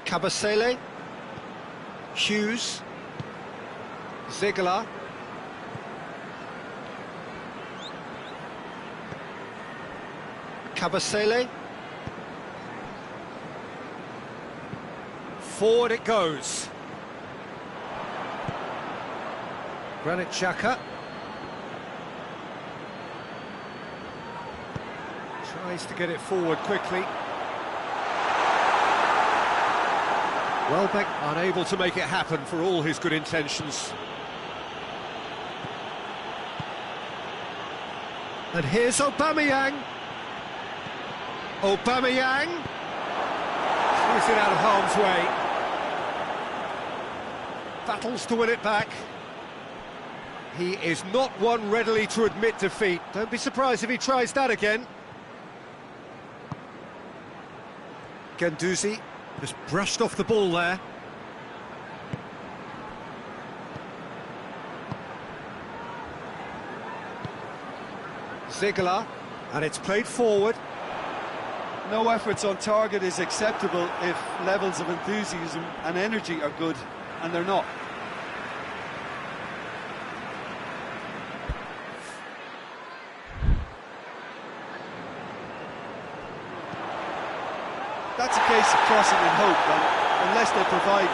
Kabasele, Hughes, Ziegler, Kabasele, forward it goes. Granit Xhaka tries to get it forward quickly. Welbeck unable to make it happen for all his good intentions. And here's Aubameyang. Aubameyang throws it out of harm's way. Battles to win it back. He is not one readily to admit defeat. Don't be surprised if he tries that again. Guendouzi just brushed off the ball there. Ziegler, and it's played forward. No efforts on target is acceptable if levels of enthusiasm and energy are good, and they're not. That's a case of crossing in hope, and unless they provide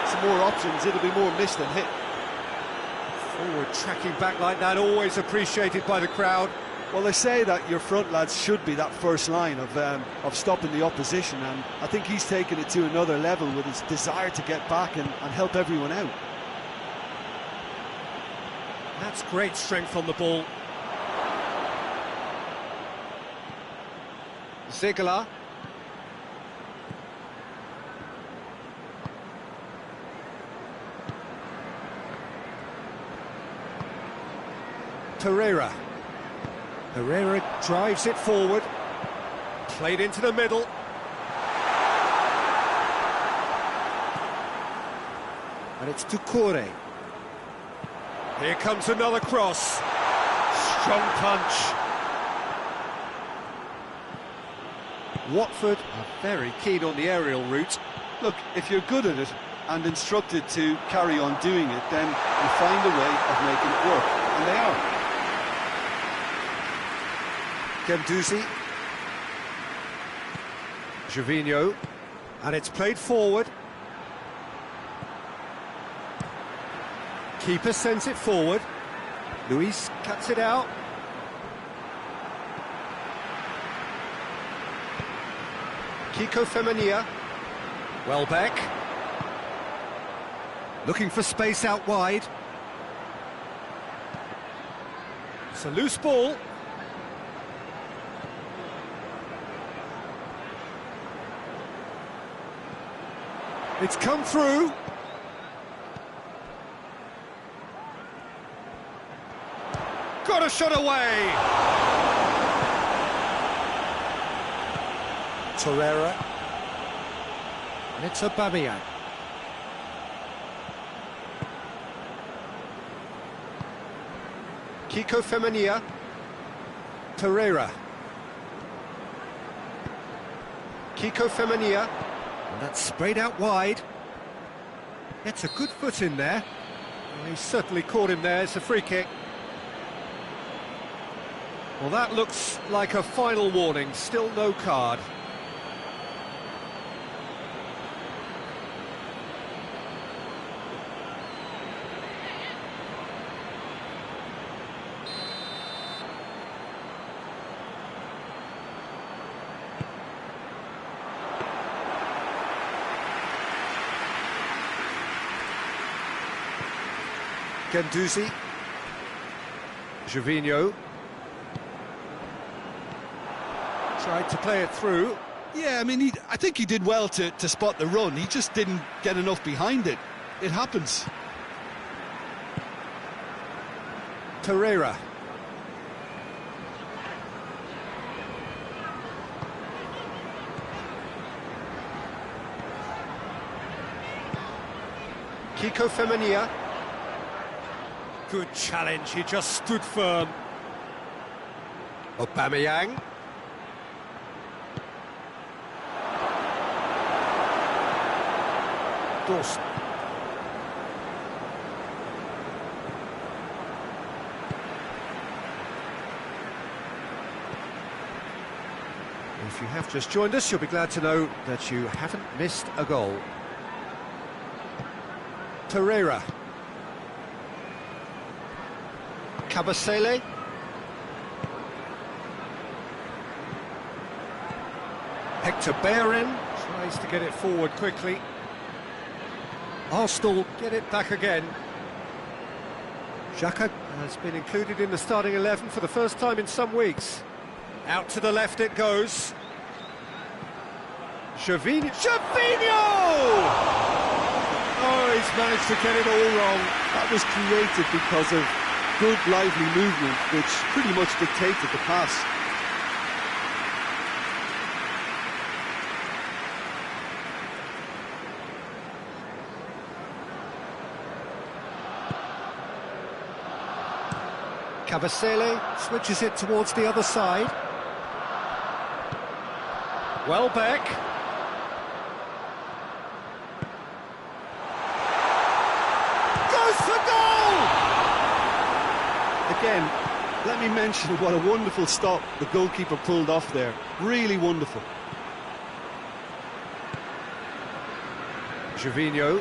some more options, it'll be more missed than hit. Forward tracking back like that, always appreciated by the crowd. Well, they say that your front lads should be that first line of stopping the opposition, and I think he's taken it to another level with his desire to get back and help everyone out. That's great strength on the ball. Ziegler. Torreira. Herrera drives it forward. Played into the middle. And it's Doucouré. Here comes another cross. Strong punch. Watford are very keen on the aerial route. Look, if you're good at it and instructed to carry on doing it, then you find a way of making it work, and they are. Gendouzi. Gervinho. And it's played forward. Keeper sends it forward. Luis cuts it out. Kiko Femenia. Welbeck. Looking for space out wide. It's a loose ball. It's come through. Got a shot away. Torreira. And it's Aubameyang. Kiko Femenia. Torreira. Kiko Femenia. And that's sprayed out wide. Gets a good foot in there. Well, he certainly caught him there. It's a free kick. Well, that looks like a final warning. Still no card. Gendouzi. Gervinho. Tried to play it through. Yeah, I mean, I think he did well to spot the run. He just didn't get enough behind it. It happens. Torreira. Kiko Femenia. Good challenge, he just stood firm. Aubameyang. Dawson. If you have just joined us, you'll be glad to know that you haven't missed a goal. Torreira. Kabasele. Hector Bellerin tries to get it forward quickly. Arsenal get it back again. Xhaka has been included in the starting 11 for the first time in some weeks. Out to the left it goes. Gervinho! Oh, he's managed to get it all wrong. That was created because of good, lively movement, which pretty much dictated the pass. Kabasele switches it towards the other side. Welbeck. Goes for goal! Again, let me mention what a wonderful stop the goalkeeper pulled off there. Really wonderful. Gervinho.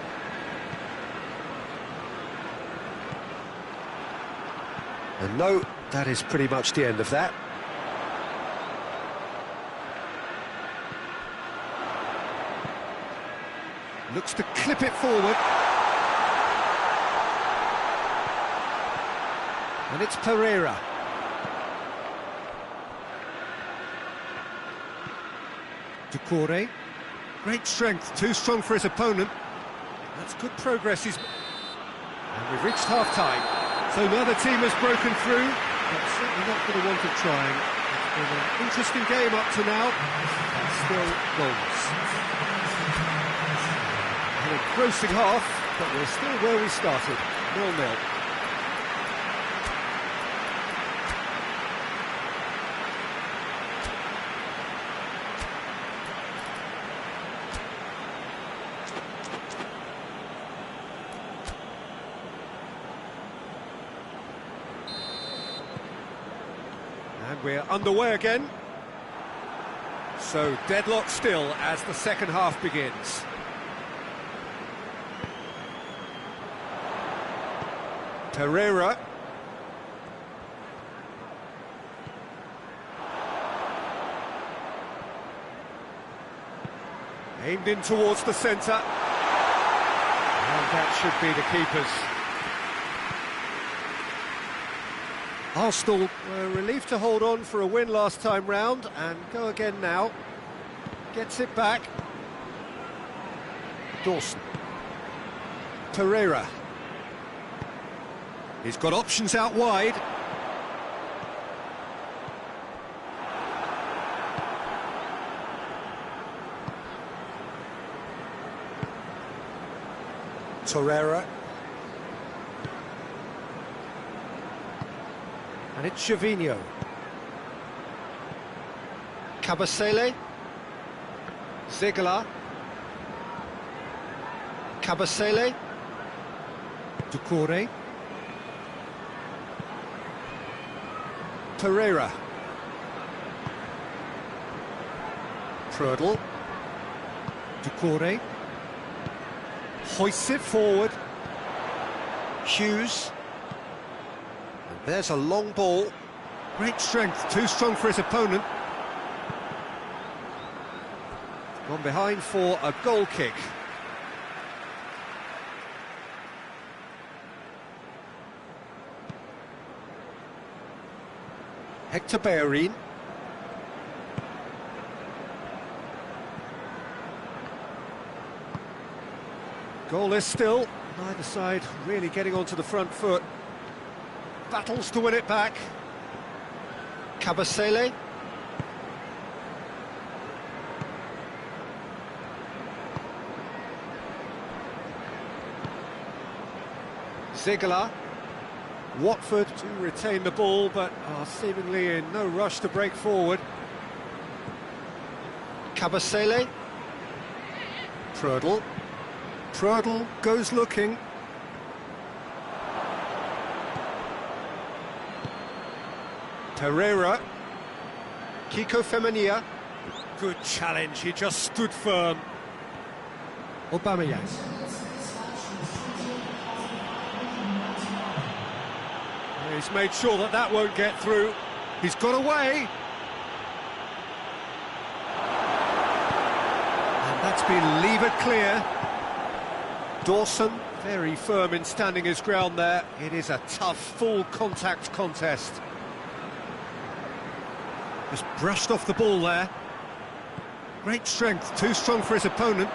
And no, that is pretty much the end of that. Looks to clip it forward. And it's Pereira. Doucouré. Great strength, too strong for his opponent. That's good progress. And we've reached half-time. So now the team has broken through, but certainly not for the want of trying. It's been an interesting game up to now, and still goals. An engrossing half, but we're still where we started, 0-0. And we're underway again. So deadlock still as the second half begins. Pereira. Aimed in towards the centre. And that should be the keepers. Arsenal were relieved to hold on for a win last time round and go again now. Gets it back. Dawson. Pereira. He's got options out wide. Torreira. And it's Gervinho. Cabasele. Zegala. Cabasele. Doucouré. Pereira. Prödl. Doucouré. Hoists it forward. Hughes. And there's a long ball. Great strength, too strong for his opponent. Gone behind for a goal kick. Hector Bellerin. Goalless still, neither side really getting onto the front foot. Battles to win it back. Cabasele. Zegala. Watford to retain the ball, but are seemingly in no rush to break forward. Cabasele. Prödl. Prödl goes looking. Pereira. Kiko Femenia. Good challenge, he just stood firm. Aubameyang. He's made sure that that won't get through. He's got away. And that's been levered clear. Dawson, very firm in standing his ground there. It is a tough, full contact contest. Just brushed off the ball there. Great strength, too strong for his opponent.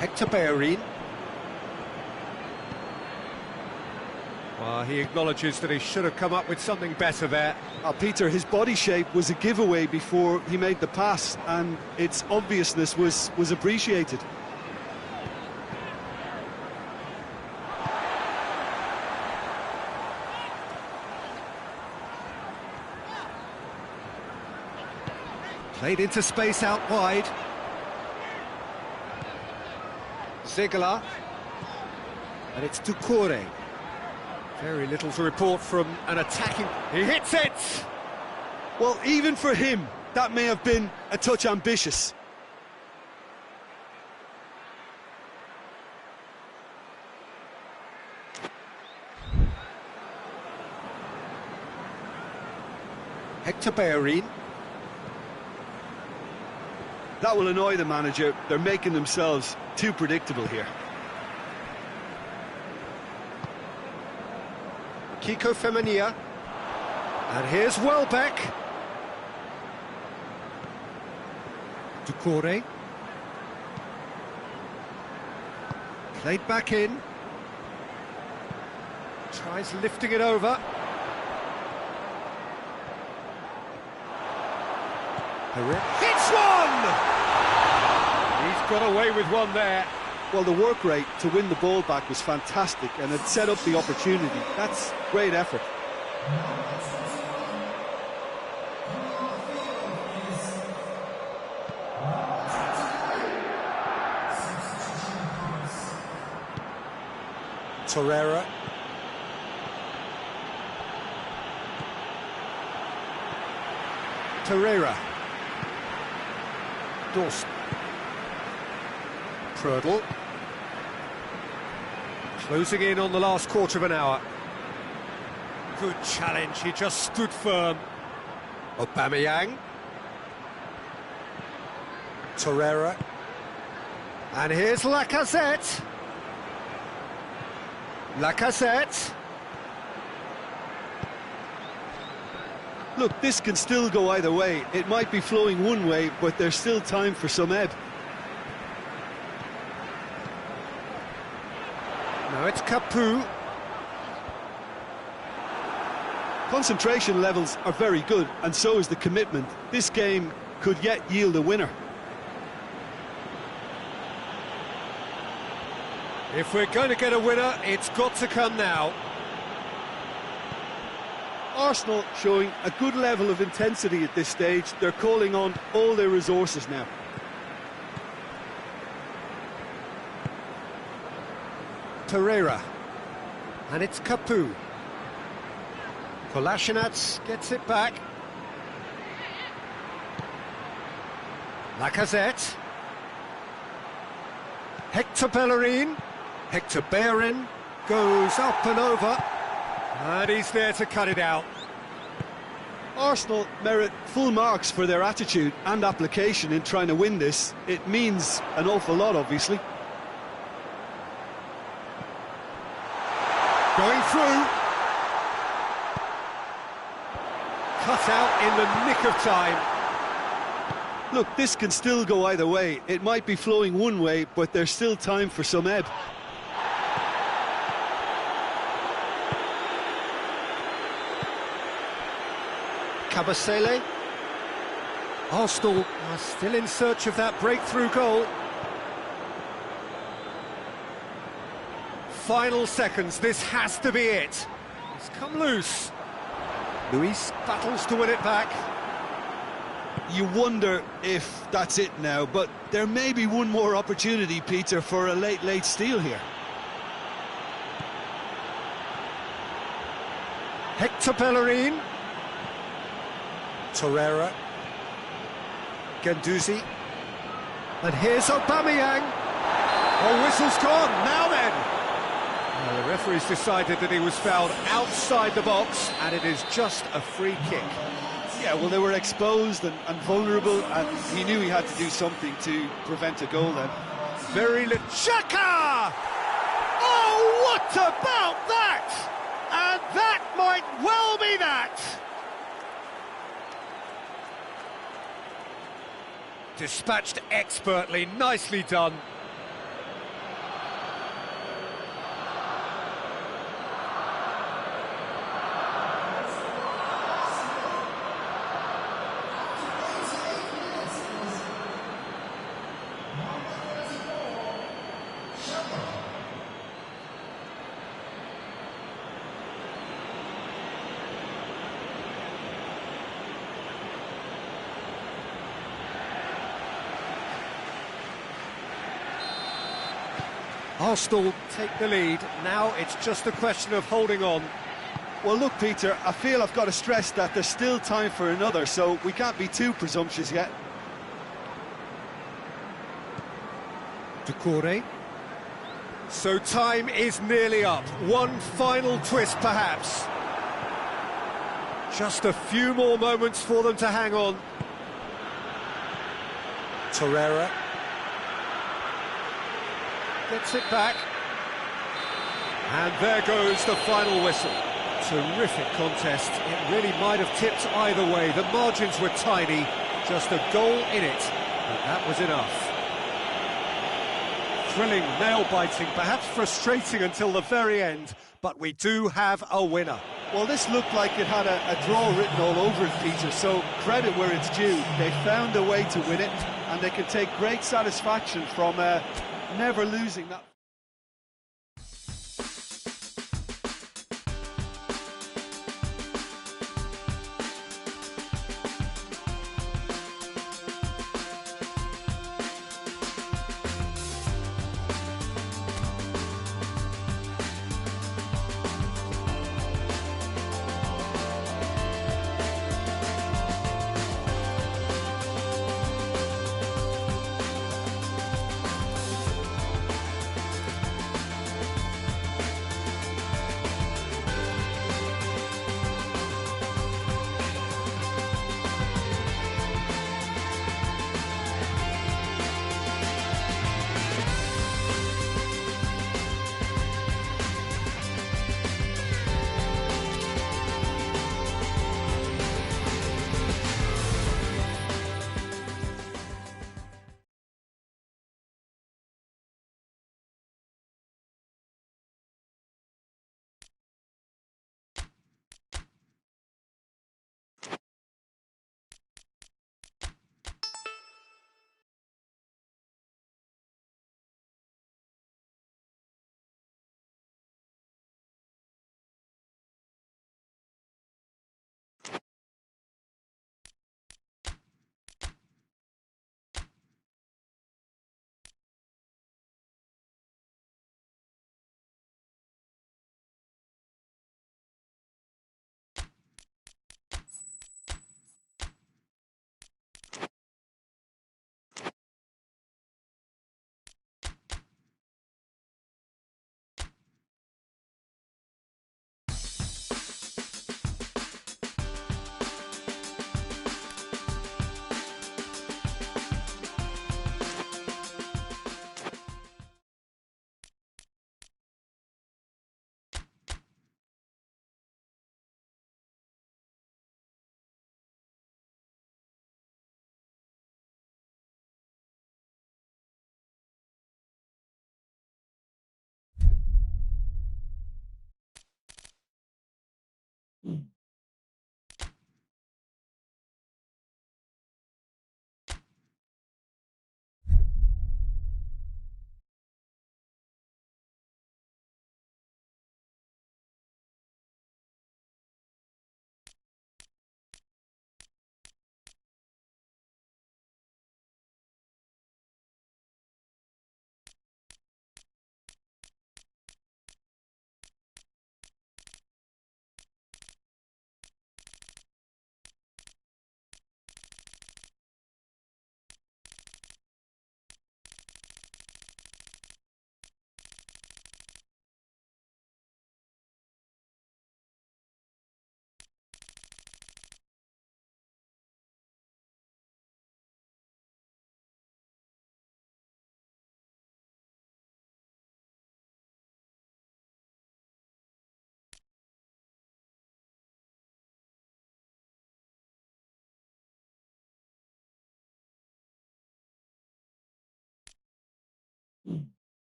Hector Bellerin. Well, he acknowledges that he should have come up with something better there. Peter, his body shape was a giveaway before he made the pass, and its obviousness was appreciated. Played into space out wide. Zegala. And it's Doucouré. Very little to report from an attacking... He hits it! Well, even for him, that may have been a touch ambitious. Hector Bellerin. That will annoy the manager. They're making themselves too predictable here. Kiko Femenia. And here's Welbeck. Doucouré. Played back in. Tries lifting it over. Hits one! He's got away with one there. Well, the work rate to win the ball back was fantastic, and it set up the opportunity. That's great effort. Torreira. Torreira. Dawson. Prödl. Closing in on the last quarter of an hour. Good challenge, he just stood firm. Aubameyang. Torreira. And here's Lacazette. Lacazette. Look, this can still go either way. It might be flowing one way, but there's still time for some ebb. Now it's Capu. Concentration levels are very good, and so is the commitment. This game could yet yield a winner. If we're going to get a winner, it's got to come now. Arsenal showing a good level of intensity at this stage. They're calling on all their resources now. Torreira. And it's Capu. Kolasinac gets it back. Lacazette. Hector Bellerin. Hector Bellerin goes up and over. And he's there to cut it out. Arsenal merit full marks for their attitude and application in trying to win this. It means an awful lot, obviously. Going through. Cut out in the nick of time. Look, this can still go either way. It might be flowing one way, but there's still time for some ebb. Kabasele. Arsenal are still in search of that breakthrough goal. Final seconds, this has to be it. It's come loose. Luis battles to win it back. You wonder if that's it now, but there may be one more opportunity, Peter, for a late steal here. Hector Bellerin. Torreira. Guendouzi. And here's Aubameyang. Oh, whistle's gone. Now then. Well, the referee's decided that he was fouled outside the box, and it is just a free kick. Yeah, well, they were exposed and vulnerable, and he knew he had to do something to prevent a goal then. Very little. Xhaka! Oh, what about that? And that might well be that. Dispatched expertly, nicely done. Arsenal take the lead. Now it's just a question of holding on. Well, look, Peter, I feel I've got to stress that there's still time for another, so we can't be too presumptuous yet. Doucouré. So time is nearly up. One final twist, perhaps. Just a few more moments for them to hang on. Torreira. Gets it back. And there goes the final whistle. Terrific contest. It really might have tipped either way. The margins were tiny. Just a goal in it. But that was enough. Thrilling, nail-biting, perhaps frustrating until the very end. But we do have a winner. Well, this looked like it had a draw written all over it, Peter, so credit where it's due. They found a way to win it, and they can take great satisfaction from never losing that.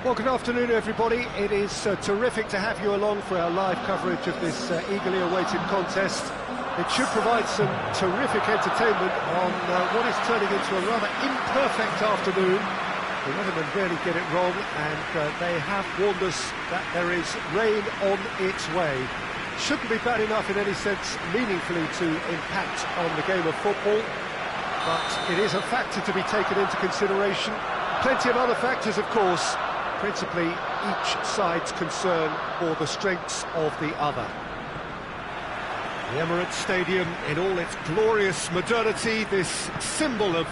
Well, good afternoon, everybody. It is terrific to have you along for our live coverage of this eagerly awaited contest. It should provide some terrific entertainment on what is turning into a rather imperfect afternoon. The weathermen rarely get it wrong, and they have warned us that there is rain on its way. Shouldn't be bad enough in any sense meaningfully to impact on the game of football, but it is a factor to be taken into consideration. Plenty of other factors, of course, principally each side's concern for the strengths of the other. The Emirates Stadium in all its glorious modernity, this symbol of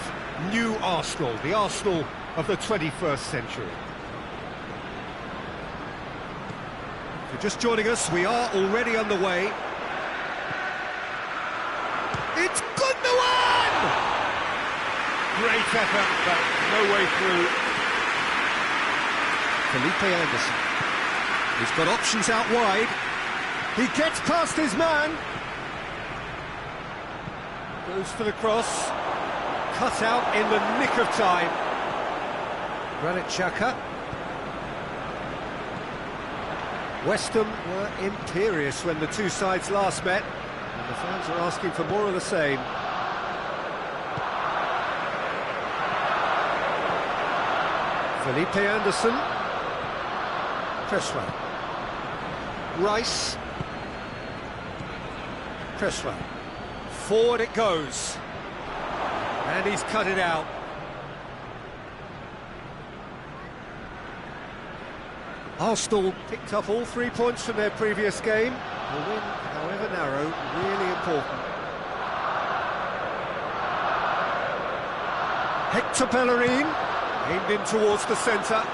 new Arsenal, the Arsenal of the 21st century. If you're just joining us, we are already underway. It's Gundogan! Great effort, but no way through. Felipe Anderson. He's got options out wide. He gets past his man. Goes for the cross. Cut out in the nick of time. Granit Xhaka. West Ham were imperious when the two sides last met, and the fans are asking for more of the same. Felipe Anderson. Cresswell. Rice. Cresswell. Forward it goes. And he's cut it out. Arsenal picked up all 3 points from their previous game. The win, however narrow, really important. Hector Bellerin, aimed in towards the centre.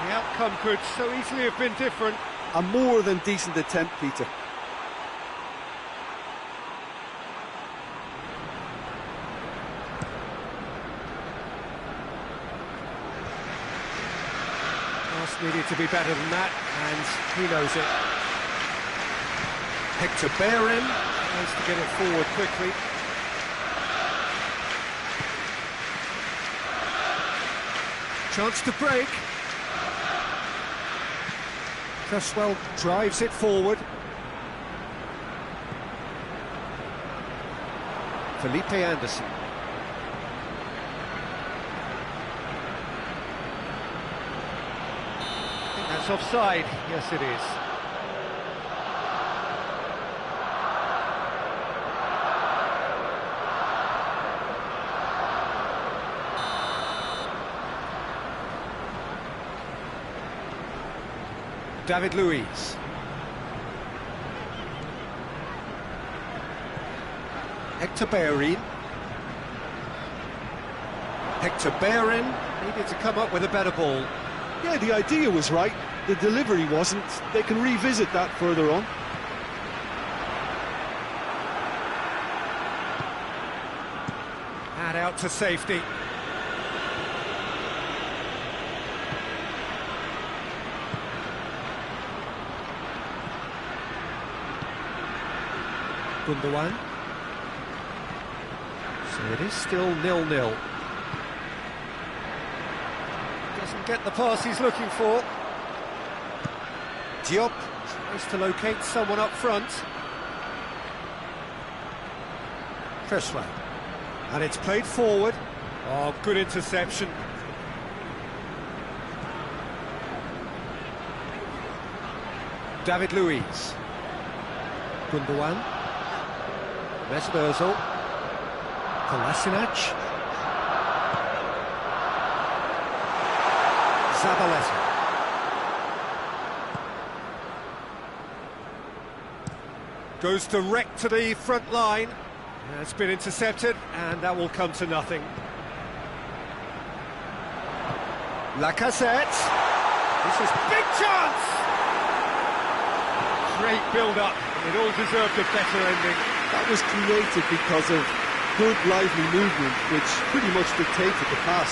The outcome could so easily have been different. A more than decent attempt, Peter. Pass needed to be better than that, and he knows it. Hector Bellerin tries to get it forward quickly. Chance to break. Cresswell drives it forward. Felipe Anderson. I think that's offside. Yes, it is. David Luiz. Hector Bellerin. Hector Bellerin needed to come up with a better ball. Yeah, the idea was right, the delivery wasn't. They can revisit that further on. And out to safety. Gundogan. So it is still 0-0. Doesn't get the pass he's looking for. Diop tries to locate someone up front. Cresswell. And it's played forward. Oh, good interception. David Luiz. Gundogan. Mesut Ozil. Kolasinac. Zabaleta. Goes direct to the front line. It's been intercepted, and that will come to nothing. Lacazette. This is big chance! Great build-up. It all deserved a better ending. That was created because of good, lively movement, which pretty much dictated the pass.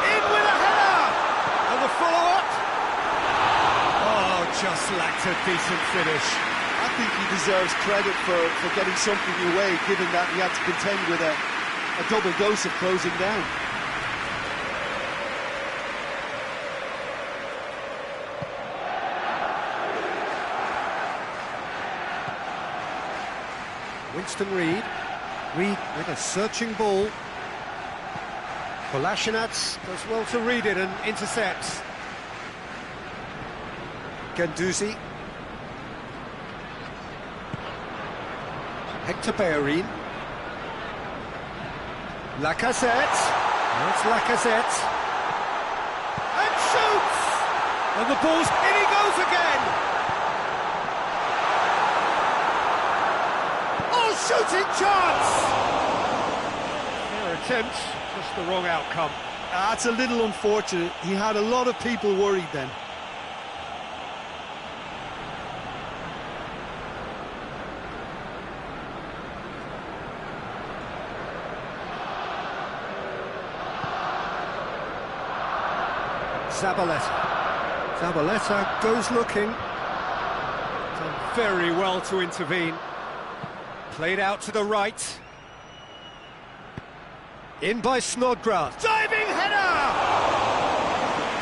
In with a header! And the follow-up? Oh, just lacked a decent finish. I think he deserves credit for getting something away, given that he had to contend with a double dose of closing down. Winston Reid. Reid with a searching ball. Kolasinac does well to read it and intercepts. Guendouzi. Hector Bellerin. Lacazette. Now it's Lacazette. And shoots! And the ball's in, he goes again! Oh, shooting chance! Fair attempt, just the wrong outcome. That's a little unfortunate. He had a lot of people worried then. Zabaleta goes looking. Done very well to intervene. Played out to the right. In by Snodgrass. Diving header!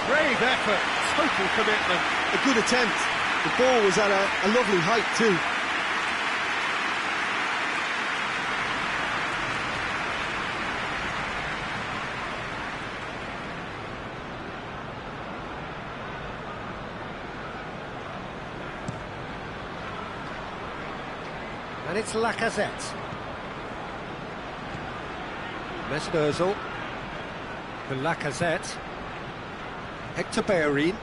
Brave effort, total commitment. A good attempt. The ball was at a lovely height too. And it's Lacazette. Mesut Ozil. The Lacazette. Hector Bellerin.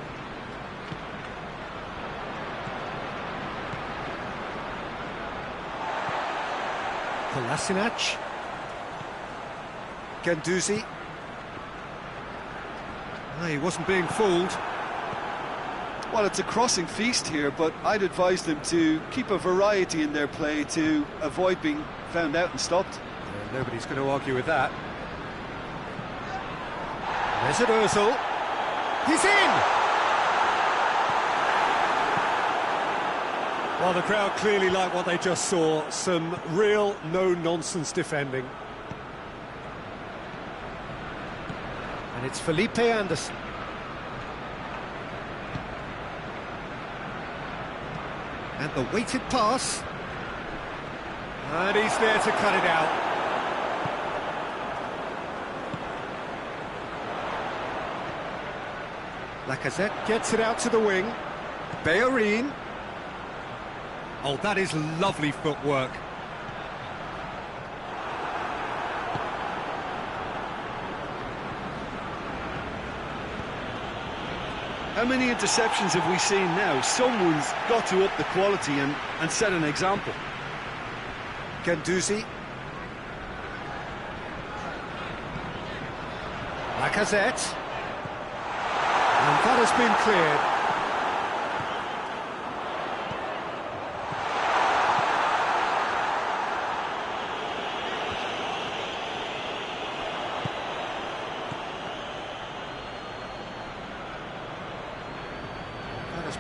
Kolasinac. Guendouzi. No, he wasn't being fooled. Well, it's a crossing feast here, but I'd advise them to keep a variety in their play to avoid being found out and stopped. Yeah, nobody's going to argue with that. Mesut Ozil. He's in! Well, the crowd clearly like what they just saw. Some real no-nonsense defending. And it's Felipe Anderson. And the weighted pass. And he's there to cut it out. Lacazette gets it out to the wing. Bellerin. Oh, that is lovely footwork. How many interceptions have we seen now? Someone's got to up the quality and set an example. Guendouzi. Lacazette. And that has been cleared.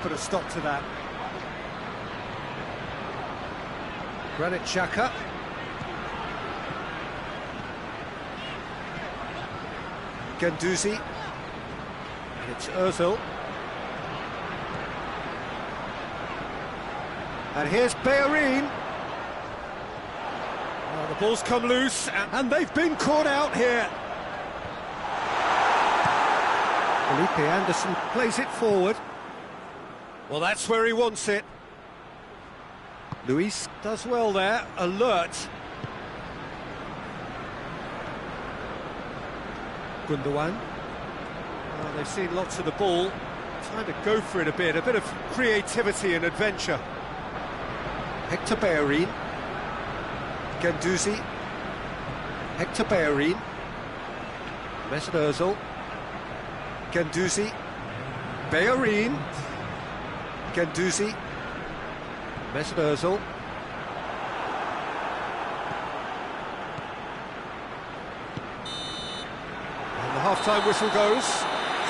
Put a stop to that. Granit Xhaka. Guendouzi. And it's Ozil. And here's Bellerin. Oh, the ball's come loose, and they've been caught out here. Felipe Anderson plays it forward. Well, that's where he wants it. Luis does well there, alert. Gundogan. Oh, they've seen lots of the ball. Trying to go for it a bit of creativity and adventure. Hector Bellerin. Guendouzi. Hector Bellerin. Mesut Ozil. Guendouzi. Bellerin. Guendouzi. Mesut Ozil. And the half-time whistle goes.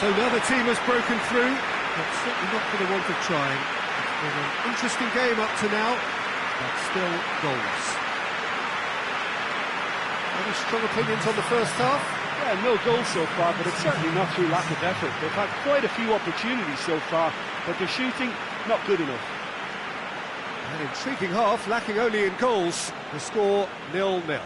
So now the team has broken through, but certainly not for the want of trying. It's been an interesting game up to now, but still goals. Any strong opinions on the first half? Yeah, no goals so far, but it's certainly not through lack of effort. They've had quite a few opportunities so far, but their shooting, not good enough. An intriguing half, lacking only in goals. The score 0-0.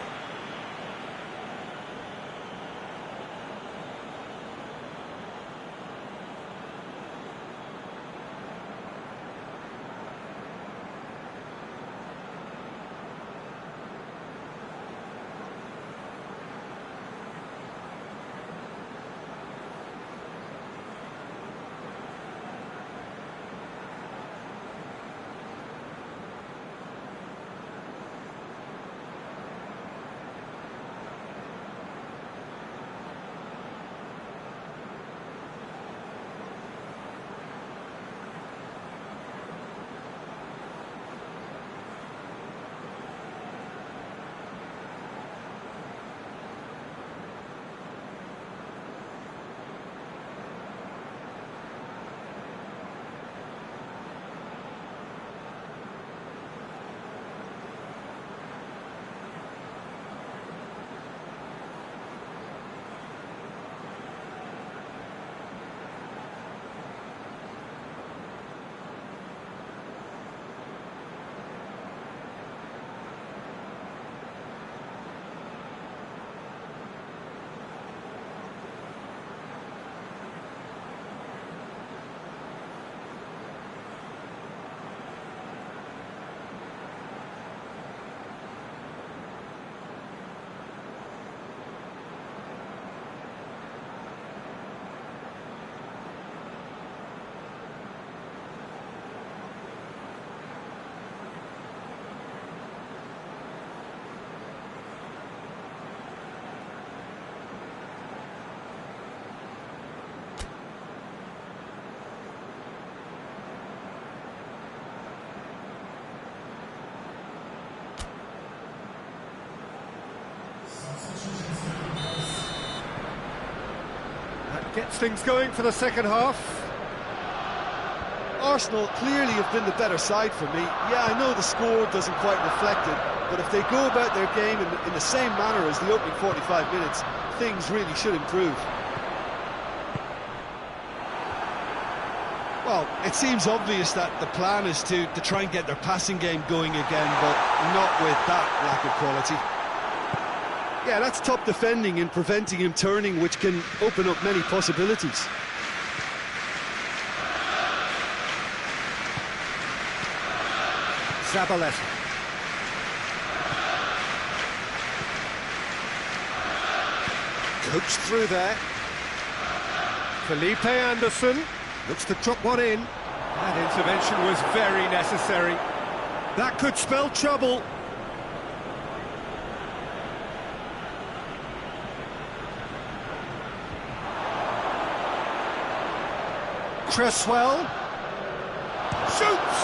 That gets things going for the second half. Arsenal clearly have been the better side for me. Yeah, I know the score doesn't quite reflect it, but if they go about their game in the same manner as the opening 45 minutes, things really should improve. Well, it seems obvious that the plan is to try and get their passing game going again, but not with that lack of quality. Yeah, that's top defending and preventing him turning, which can open up many possibilities. Zabaleta. Coached through there. Felipe Anderson looks to drop one in. That intervention was very necessary. That could spell trouble. Cresswell shoots.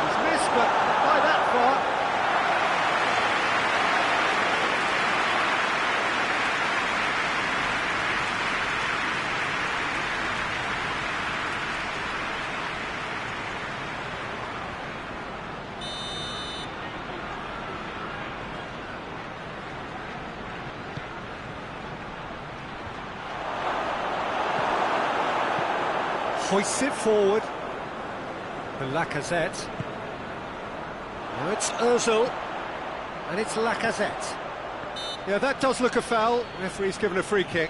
He's missed, but not by that far. Hoists it forward. The Lacazette. Now it's Ozil. And it's Lacazette. Yeah, that does look a foul. Referee's given a free kick.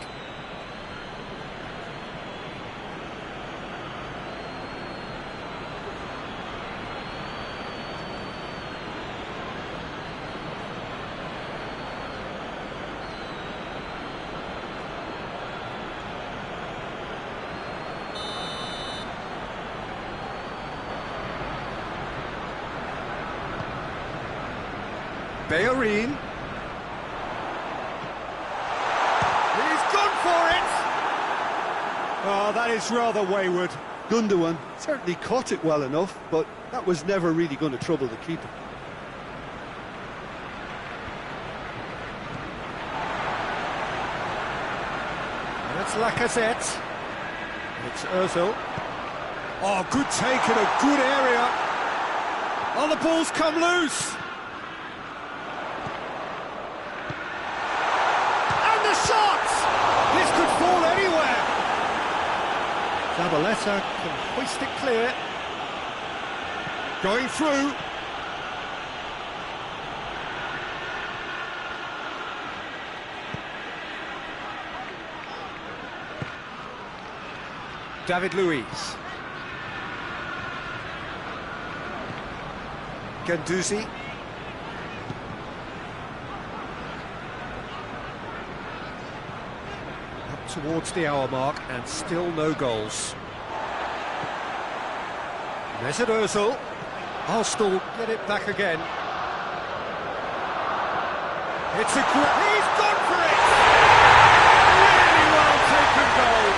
Bellerin. Oh, that is rather wayward. Gundogan certainly caught it well enough, but that was never really going to trouble the keeper. And it's Lacazette. It's Ozil. Oh, good take in a good area. Oh, the ball's come loose. And the shot! This could fall anywhere. Zabaleta can hoist it clear. Going through. David Luiz. Guendouzi. Up towards the hour mark and still no goals. Mesut Ozil. Arsenal get it back again. It's a great... He's gone for it! Really well taken goal.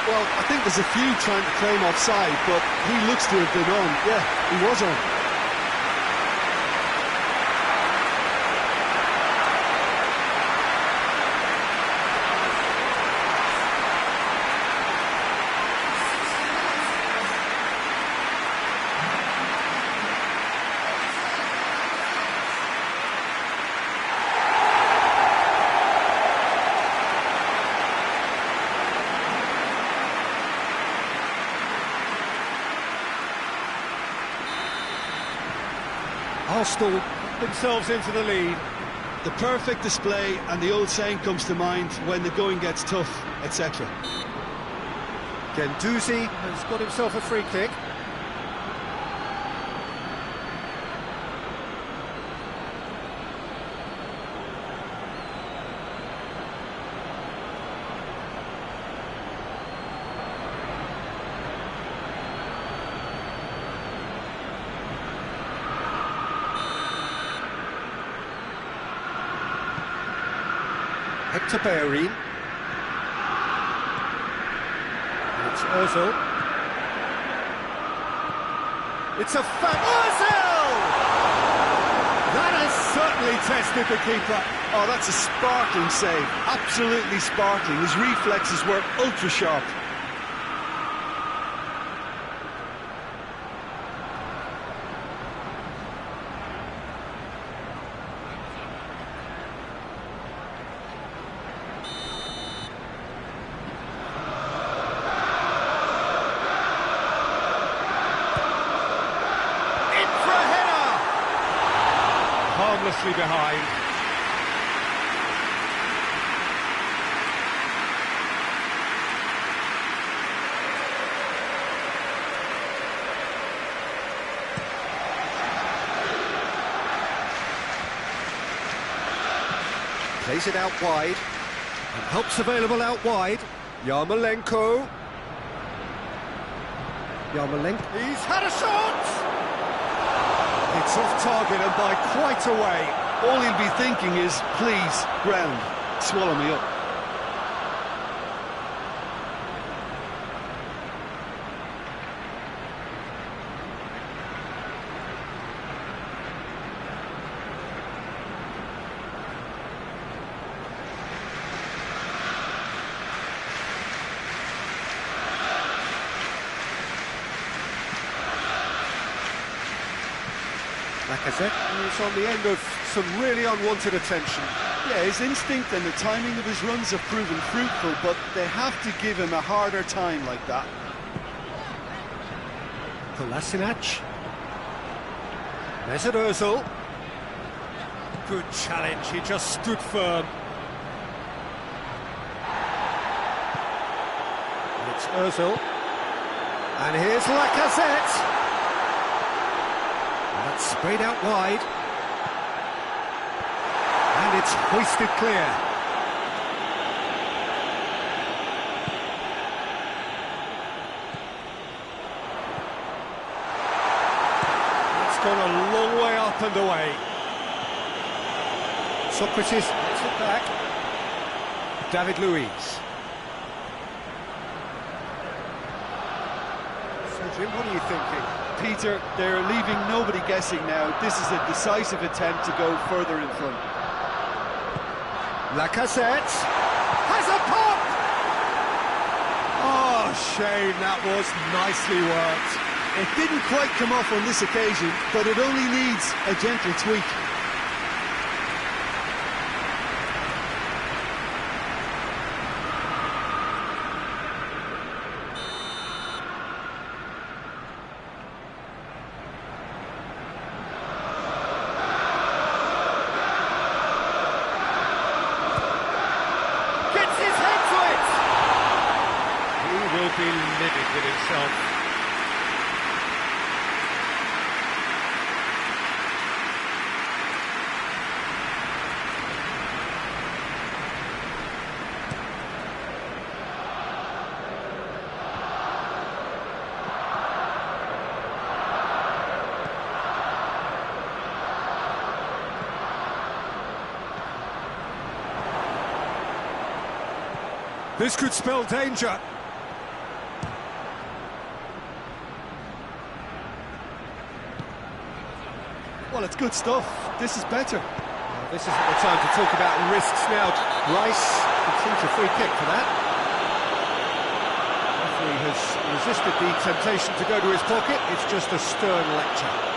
Well, I think there's a few trying to claim offside, but he looks to have been on. Yeah, he was on. Arsenal put themselves into the lead. The perfect display, and the old saying comes to mind: when the going gets tough, etc. Guendouzi has got himself a free kick. Hector Bellerin. It's Ozil. It's a Ozil! That has certainly tested the keeper. Oh, that's a sparkling save. Absolutely sparkling. His reflexes were ultra sharp. Harmlessly behind. Plays it out wide. And help's available out wide. Yarmolenko. He's had a shot! It's off target and by quite a way. All he'll be thinking is, please, ground, swallow me up. Lacazette is on the end of some really unwanted attention. Yeah, his instinct and the timing of his runs have proven fruitful, but they have to give him a harder time like that. Kolasinac. Mesut Ozil. Good challenge, he just stood firm. It's Ozil. And here's Lacazette. That's sprayed out wide. And it's hoisted clear. It's gone a long way up and away. Socrates gets it back. David Luiz. So, Jim, what are you thinking? Peter, they're leaving nobody guessing now. This is a decisive attempt to go further in front. Lacazette has a pop! Oh, Shane, that was nicely worked. It didn't quite come off on this occasion, but it only needs a gentle tweak. Gets his head to it! He will be livid with himself. This could spell danger. Well, it's good stuff. This is better. Well, this isn't the time to talk about risks now. Rice concludes a free kick for that. Referee has resisted the temptation to go to his pocket. It's just a stern lecture.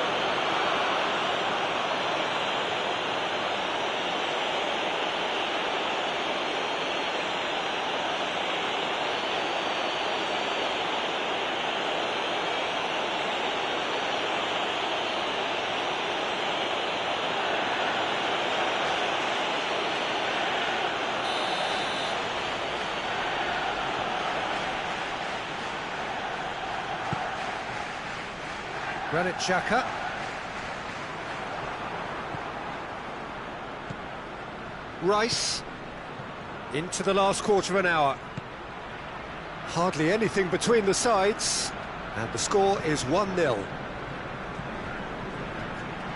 Granit Xhaka. Rice. Into the last quarter of an hour. Hardly anything between the sides. And the score is 1-0.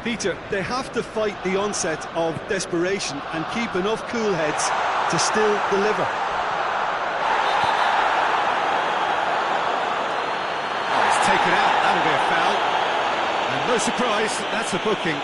Peter, they have to fight the onset of desperation and keep enough cool heads to still deliver. Oh, it's taken out. That'll be a foul. And no surprise, that's a booking.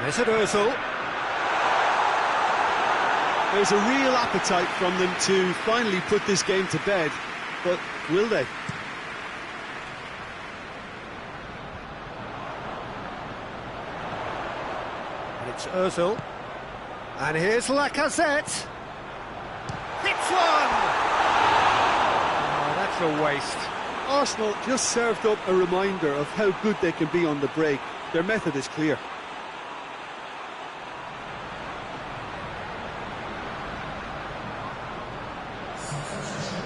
Mesut Ozil. There's a real appetite from them to finally put this game to bed, but will they? And it's Ozil. And here's Lacazette. Hits one! Oh, that's a waste. Arsenal just served up a reminder of how good they can be on the break. Their method is clear.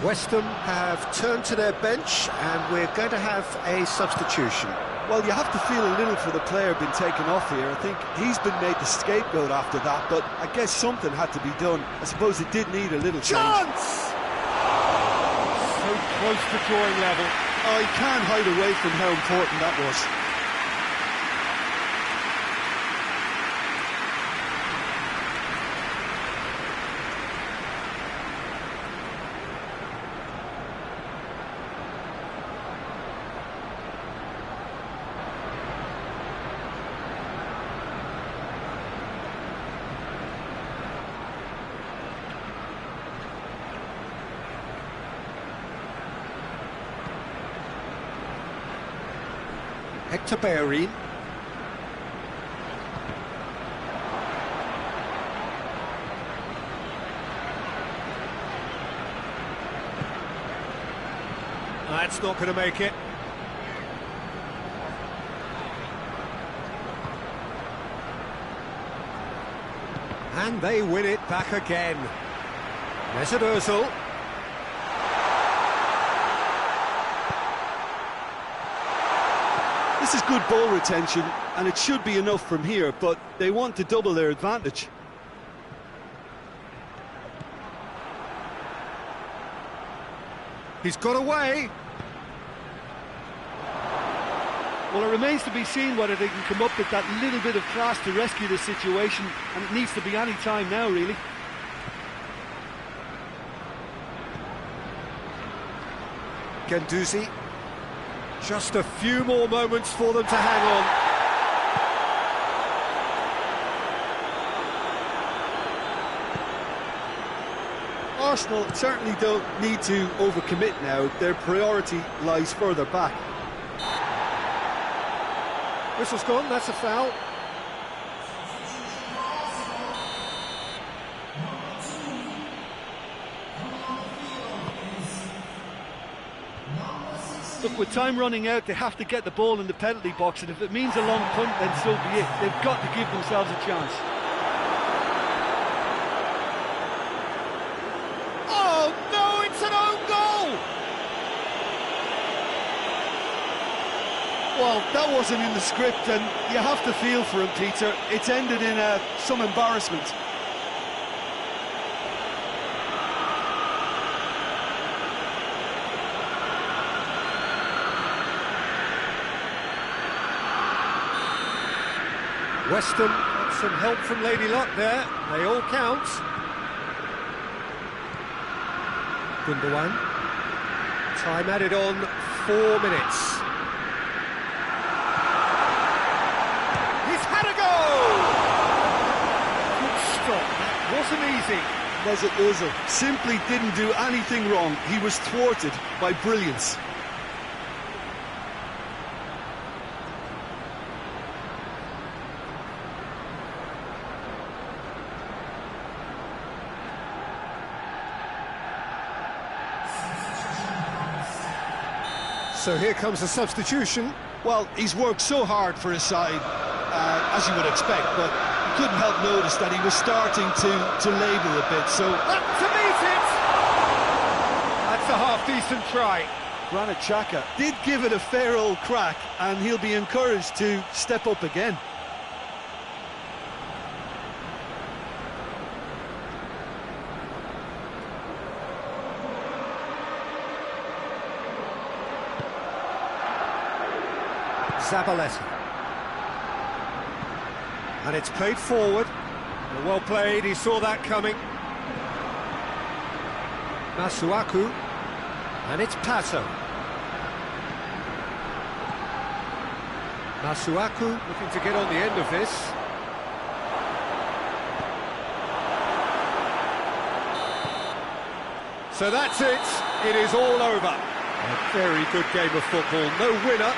West Ham have turned to their bench and we're going to have a substitution. Well, you have to feel a little for the player being taken off here. I think he's been made the scapegoat after that, but I guess something had to be done. I suppose it did need a little change. Chance! So close to drawing level. I can't hide away from how important that was. Hector Bellerin. That's not going to make it. And they win it back again. Mesut Ozil. This is good ball retention, and it should be enough from here, but they want to double their advantage. He's got away. Well, it remains to be seen whether they can come up with that little bit of class to rescue the situation, and it needs to be any time now, really. Guendouzi. Just a few more moments for them to hang on. Arsenal certainly don't need to overcommit now. Their priority lies further back. Whistle's gone, that's a foul. Look, with time running out, they have to get the ball in the penalty box, and if it means a long punt, then so be it. They've got to give themselves a chance. Oh no, it's an own goal! Well, that wasn't in the script, and you have to feel for him, Peter. It's ended in some embarrassment. Weston got some help from Lady Luck there. They all count. Gundogan. Time added on, 4 minutes. He's had a goal! Good stop, that wasn't easy. Mesut Ozil simply didn't do anything wrong. He was thwarted by brilliance. So here comes a substitution. Well, he's worked so hard for his side, as you would expect, but you couldn't help notice that he was starting to labour a bit, so... Up to meet it! That's a half-decent try. Granit Xhaka did give it a fair old crack, and he'll be encouraged to step up again. Zabaleta. And it's played forward. Well played, he saw that coming. Masuaku. And it's Pato. Masuaku looking to get on the end of this. So that's it. It is all over. A very good game of football. No winner.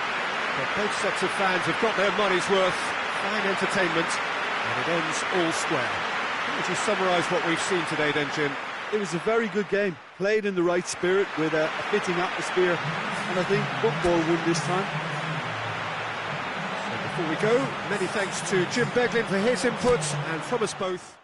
But both sets of fans have got their money's worth. Fine entertainment, and it ends all square. How would you summarise what we've seen today then, Jim? It was a very good game, played in the right spirit with a fitting atmosphere, and I think football won this time. So before we go, many thanks to Jim Beglin for his input, and from us both,